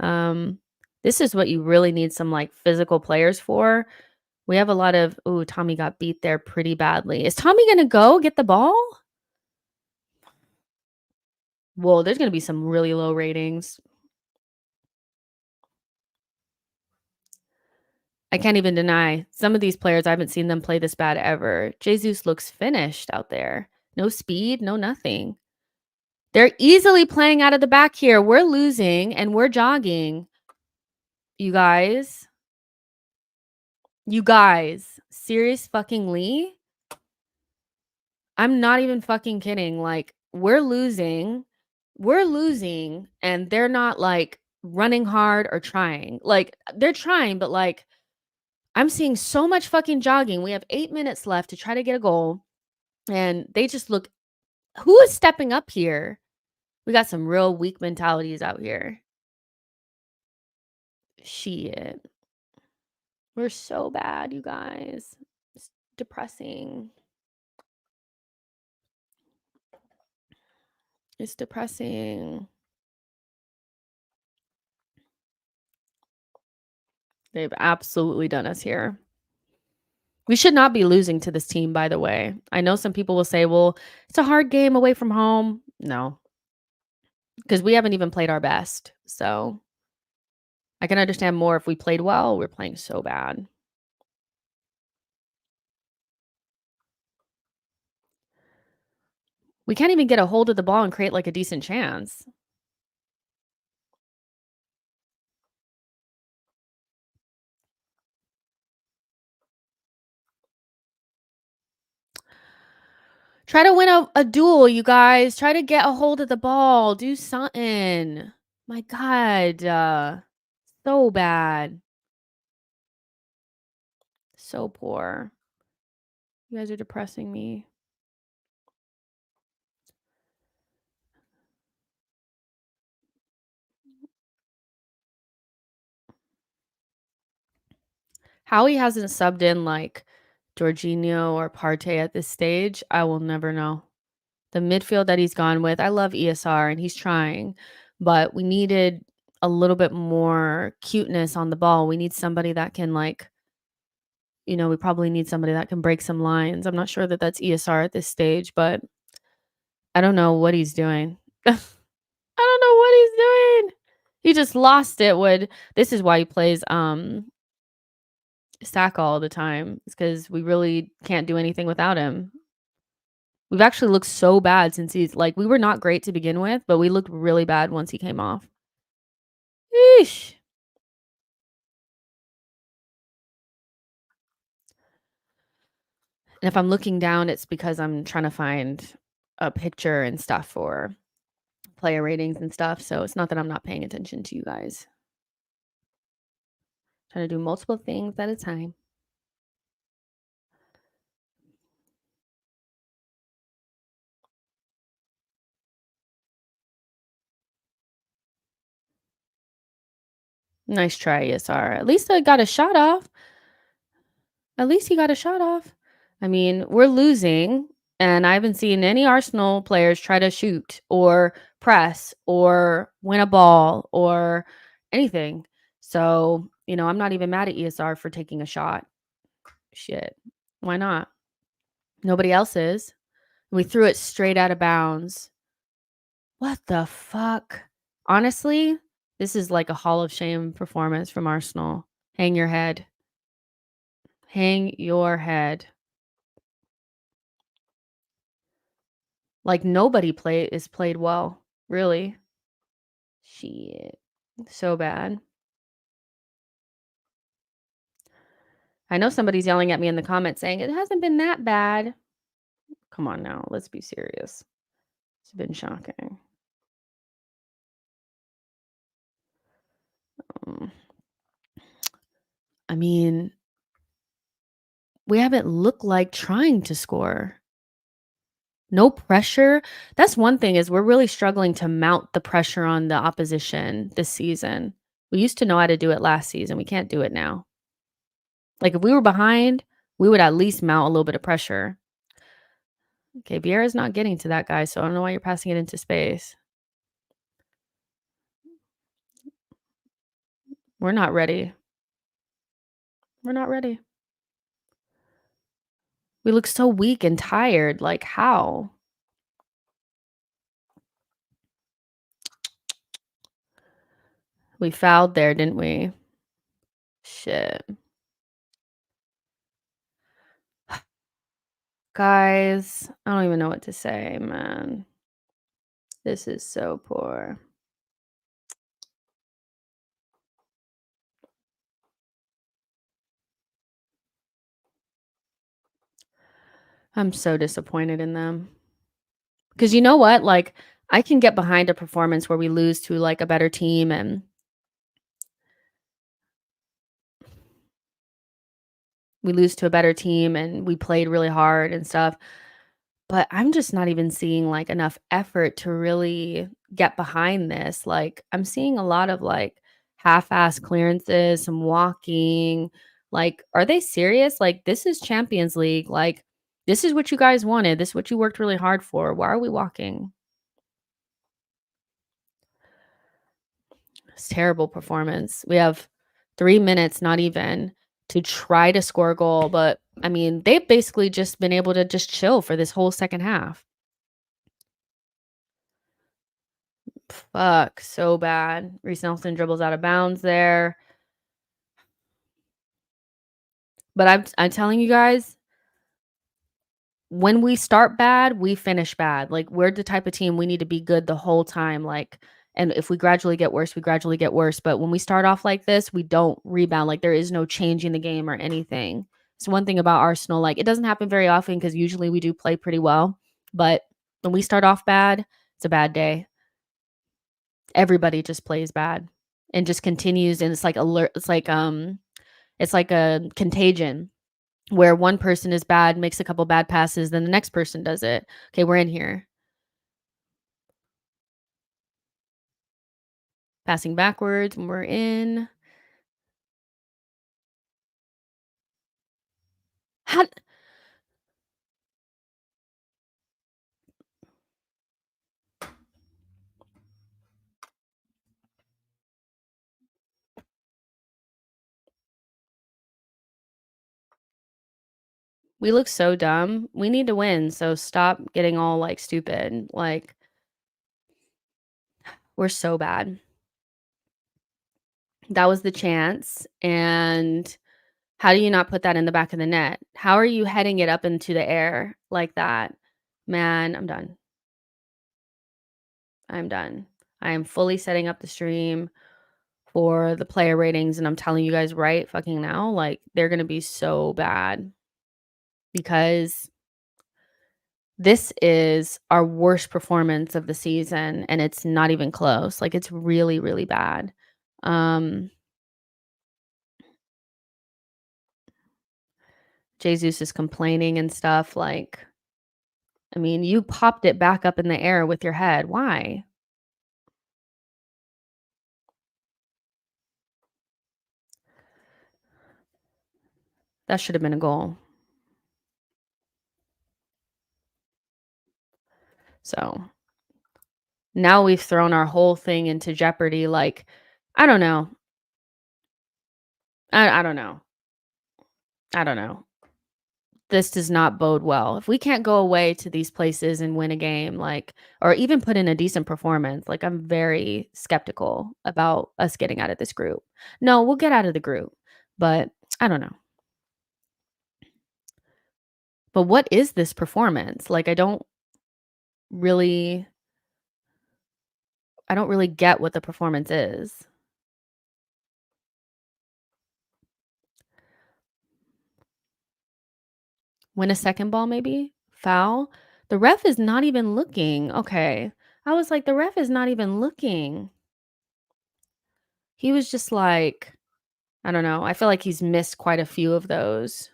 Um, this is what you really need some, like, physical players for. We have a lot of ooh, Tommy got beat there pretty badly. Is Tommy gonna go get the ball? Well, there's gonna be some really low ratings. I can't even deny some of these players, I haven't seen them play this bad ever. Jesus looks finished out there. No speed, no nothing. They're easily playing out of the back here. We're losing and we're jogging. You guys. You guys. Serious fucking Lee? I'm not even fucking kidding. Like, we're losing. We're losing and they're not like running hard or trying. Like, they're trying, but like I'm seeing so much fucking jogging. We have 8 minutes left to try to get a goal, and they just look who is stepping up here? We got some real weak mentalities out here. Shit. We're so bad, you guys. It's depressing. It's depressing. They've absolutely done us here. We should not be losing to this team, by the way. I know some people will say, well, it's a hard game away from home. No, because we haven't even played our best. So I can understand more if we played well. We're playing so bad. We can't even get a hold of the ball and create like a decent chance. Try to win a duel, you guys. Try to get a hold of the ball. Do something. My God. So bad. So poor. You guys are depressing me. How he hasn't subbed in like Jorginho or Partey at this stage, I will never know. The midfield that he's gone with, I love ESR and he's trying, but we needed a little bit more cuteness on the ball. We need somebody that can like, we probably need somebody that can break some lines. I'm not sure that that's ESR at this stage, but I don't know what he's doing. I don't know what he's doing. He just lost it. This is why he plays Saka all the time. It's because we really can't do anything without him. We've actually looked so bad since he's like we were not great to begin with, but we looked really bad once he came off. Eesh. And if I'm looking down, it's because I'm trying to find a picture and stuff for player ratings and stuff. So it's not that I'm not paying attention to you guys. Trying to do multiple things at a time. Nice try, ESR. At least I got a shot off. At least he got a shot off. I mean, we're losing, and I haven't seen any Arsenal players try to shoot or press or win a ball or anything. So, I'm not even mad at ESR for taking a shot. Shit. Why not? Nobody else is. We threw it straight out of bounds. What the fuck? Honestly, this is like a Hall of Shame performance from Arsenal. Hang your head. Hang your head. Like nobody is played well, really. Shit. So bad. I know somebody's yelling at me in the comments saying it hasn't been that bad. Come on now, let's be serious. It's been shocking. Um, I mean, we haven't looked like trying to score. No pressure. That's one thing is we're really struggling to mount the pressure on the opposition this season. We used to know how to do it last season. We can't do it now. Like if we were behind, we would at least mount a little bit of pressure. Okay, Vieira's not getting to that guy, so I don't know why you're passing it into space. We're not ready. We're not ready. We look so weak and tired. Like how? We fouled there, didn't we? Shit. Guys, I don't even know what to say, man. This is so poor. I'm so disappointed in them. Because you know what? Like, I can get behind a performance where we lose to like a better team and we played really hard and stuff. But I'm just not even seeing like enough effort to really get behind this. Like, I'm seeing a lot of like half-ass clearances, some walking. Like, are they serious? Like, this is Champions League. Like, this is what you guys wanted. This is what you worked really hard for. Why are we walking? It's terrible performance. We have 3 minutes, not even, to try to score a goal, but, I mean, they've basically just been able to just chill for this whole second half. Fuck, so bad. Reece Nelson dribbles out of bounds there. But I'm telling you guys, when we start bad, we finish bad. Like, we're the type of team we need to be good the whole time, like and if we gradually get worse, we gradually get worse, but when we start off like this, we don't rebound, like, there is no changing the game or anything. It's one thing about Arsenal, like, it doesn't happen very often because usually we do play pretty well, but when we start off bad, it's a bad day. Everybody just plays bad and just continues, and it's like alert it's like a contagion where one person is bad, makes a couple bad passes, then the next person does it. Okay, we're in here. Passing backwards, and we're in. How we look so dumb. We need to win, so stop getting all, like, stupid. Like, we're so bad. That was the chance, and how do you not put that in the back of the net? How are you heading it up into the air like that? Man, I'm done. I'm done. I am fully setting up the stream for the player ratings, and I'm telling you guys right fucking now, like, they're gonna be so bad because this is our worst performance of the season, and it's not even close. Like, it's really, really bad. Um, Jesus is complaining and stuff, like, I mean, you popped it back up in the air with your head. Why? That should have been a goal. So, now we've thrown our whole thing into jeopardy, like, I don't know. I don't know. I don't know. This does not bode well. If we can't go away to these places and win a game, like, or even put in a decent performance, like, I'm very skeptical about us getting out of this group. No, we'll get out of the group, but I don't know. But what is this performance? Like, really I don't really get what the performance is. Win a second ball, maybe? Foul? The ref is not even looking. Okay. I was like, the ref is not even looking. He was just like, I don't know. I feel like he's missed quite a few of those.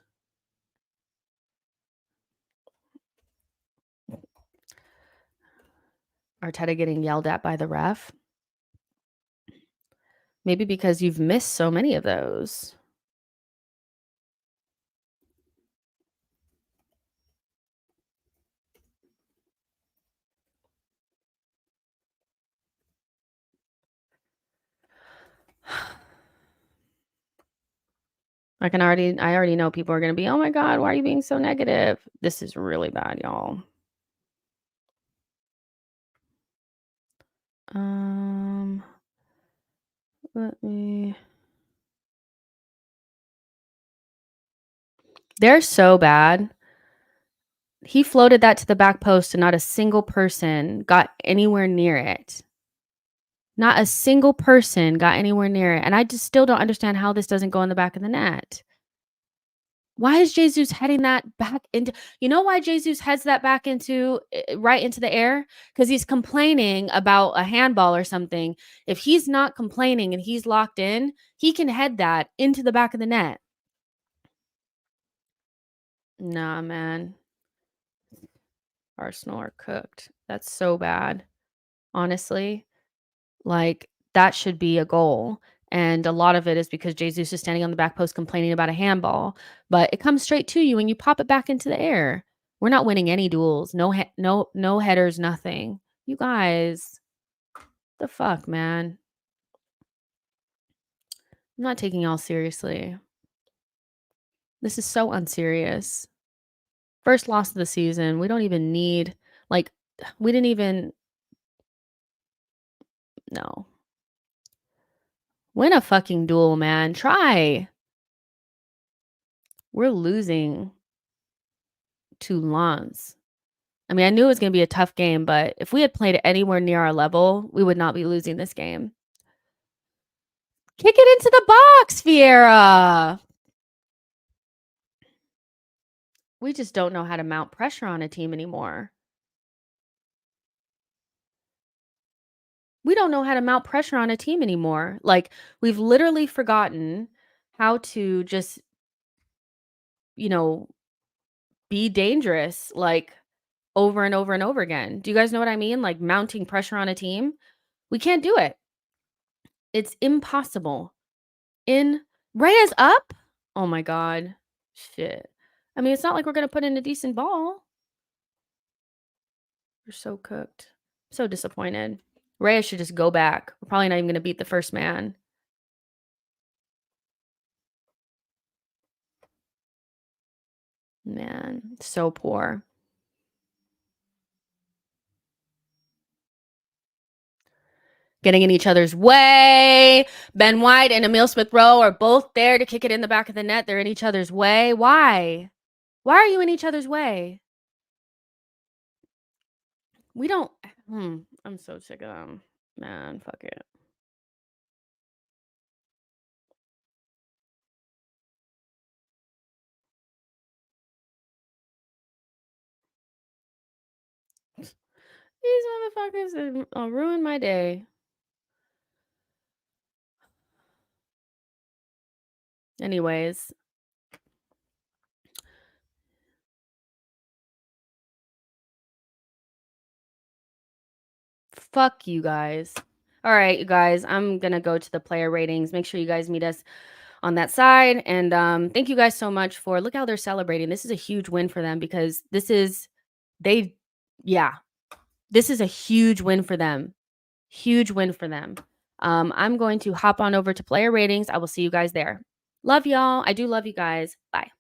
Arteta getting yelled at by the ref? Maybe because you've missed so many of those. I already know people are gonna be, "Oh my god, why are you being so negative?" This is really bad, y'all. Let me They're so bad. He floated that to the back post and not a single person got anywhere near it. Not a single person got anywhere near it, and I just still don't understand how this doesn't go in the back of the net. Why is Jesus heading that back into you know why Jesus heads that back into right into the air? Because he's complaining about a handball or something. If he's not complaining and he's locked in, he can head that into the back of the net. Nah, man. Arsenal are cooked. That's so bad. Honestly. Like, that should be a goal, and a lot of it is because Jesus is standing on the back post complaining about a handball, but it comes straight to you and you pop it back into the air. We're not winning any duels. No headers, nothing. You guys, the fuck, man? I'm not taking y'all seriously. This is so unserious. First loss of the season. We don't even need like we didn't even no. Win a fucking duel, man. Try. We're losing to Lens. I mean, I knew it was gonna be a tough game, but if we had played anywhere near our level, we would not be losing this game. Kick it into the box, Vieira. We just don't know how to mount pressure on a team anymore. We don't know how to mount pressure on a team anymore. Like, we've literally forgotten how to just, you know, be dangerous, like, over and over and over again. Do you guys know what I mean? Like, mounting pressure on a team. We can't do it. It's impossible. Raya's up? Oh my god. Shit. I mean, it's not like we're gonna put in a decent ball. We're so cooked. So disappointed. Raya should just go back. We're probably not even gonna beat the first man. Man, so poor. Getting in each other's way. Ben White and Emil Smith-Rowe are both there to kick it in the back of the net. They're in each other's way. Why? Why are you in each other's way? We don't I'm so sick of them. Man, fuck it. These motherfuckers ruin my day. Anyways. Fuck you guys. All right, you guys. I'm going to go to the player ratings. Make sure you guys meet us on that side. And thank you guys so much for look how they're celebrating. This is a huge win for them because this is a huge win for them. Huge win for them. I'm going to hop on over to player ratings. I will see you guys there. Love y'all. I do love you guys. Bye.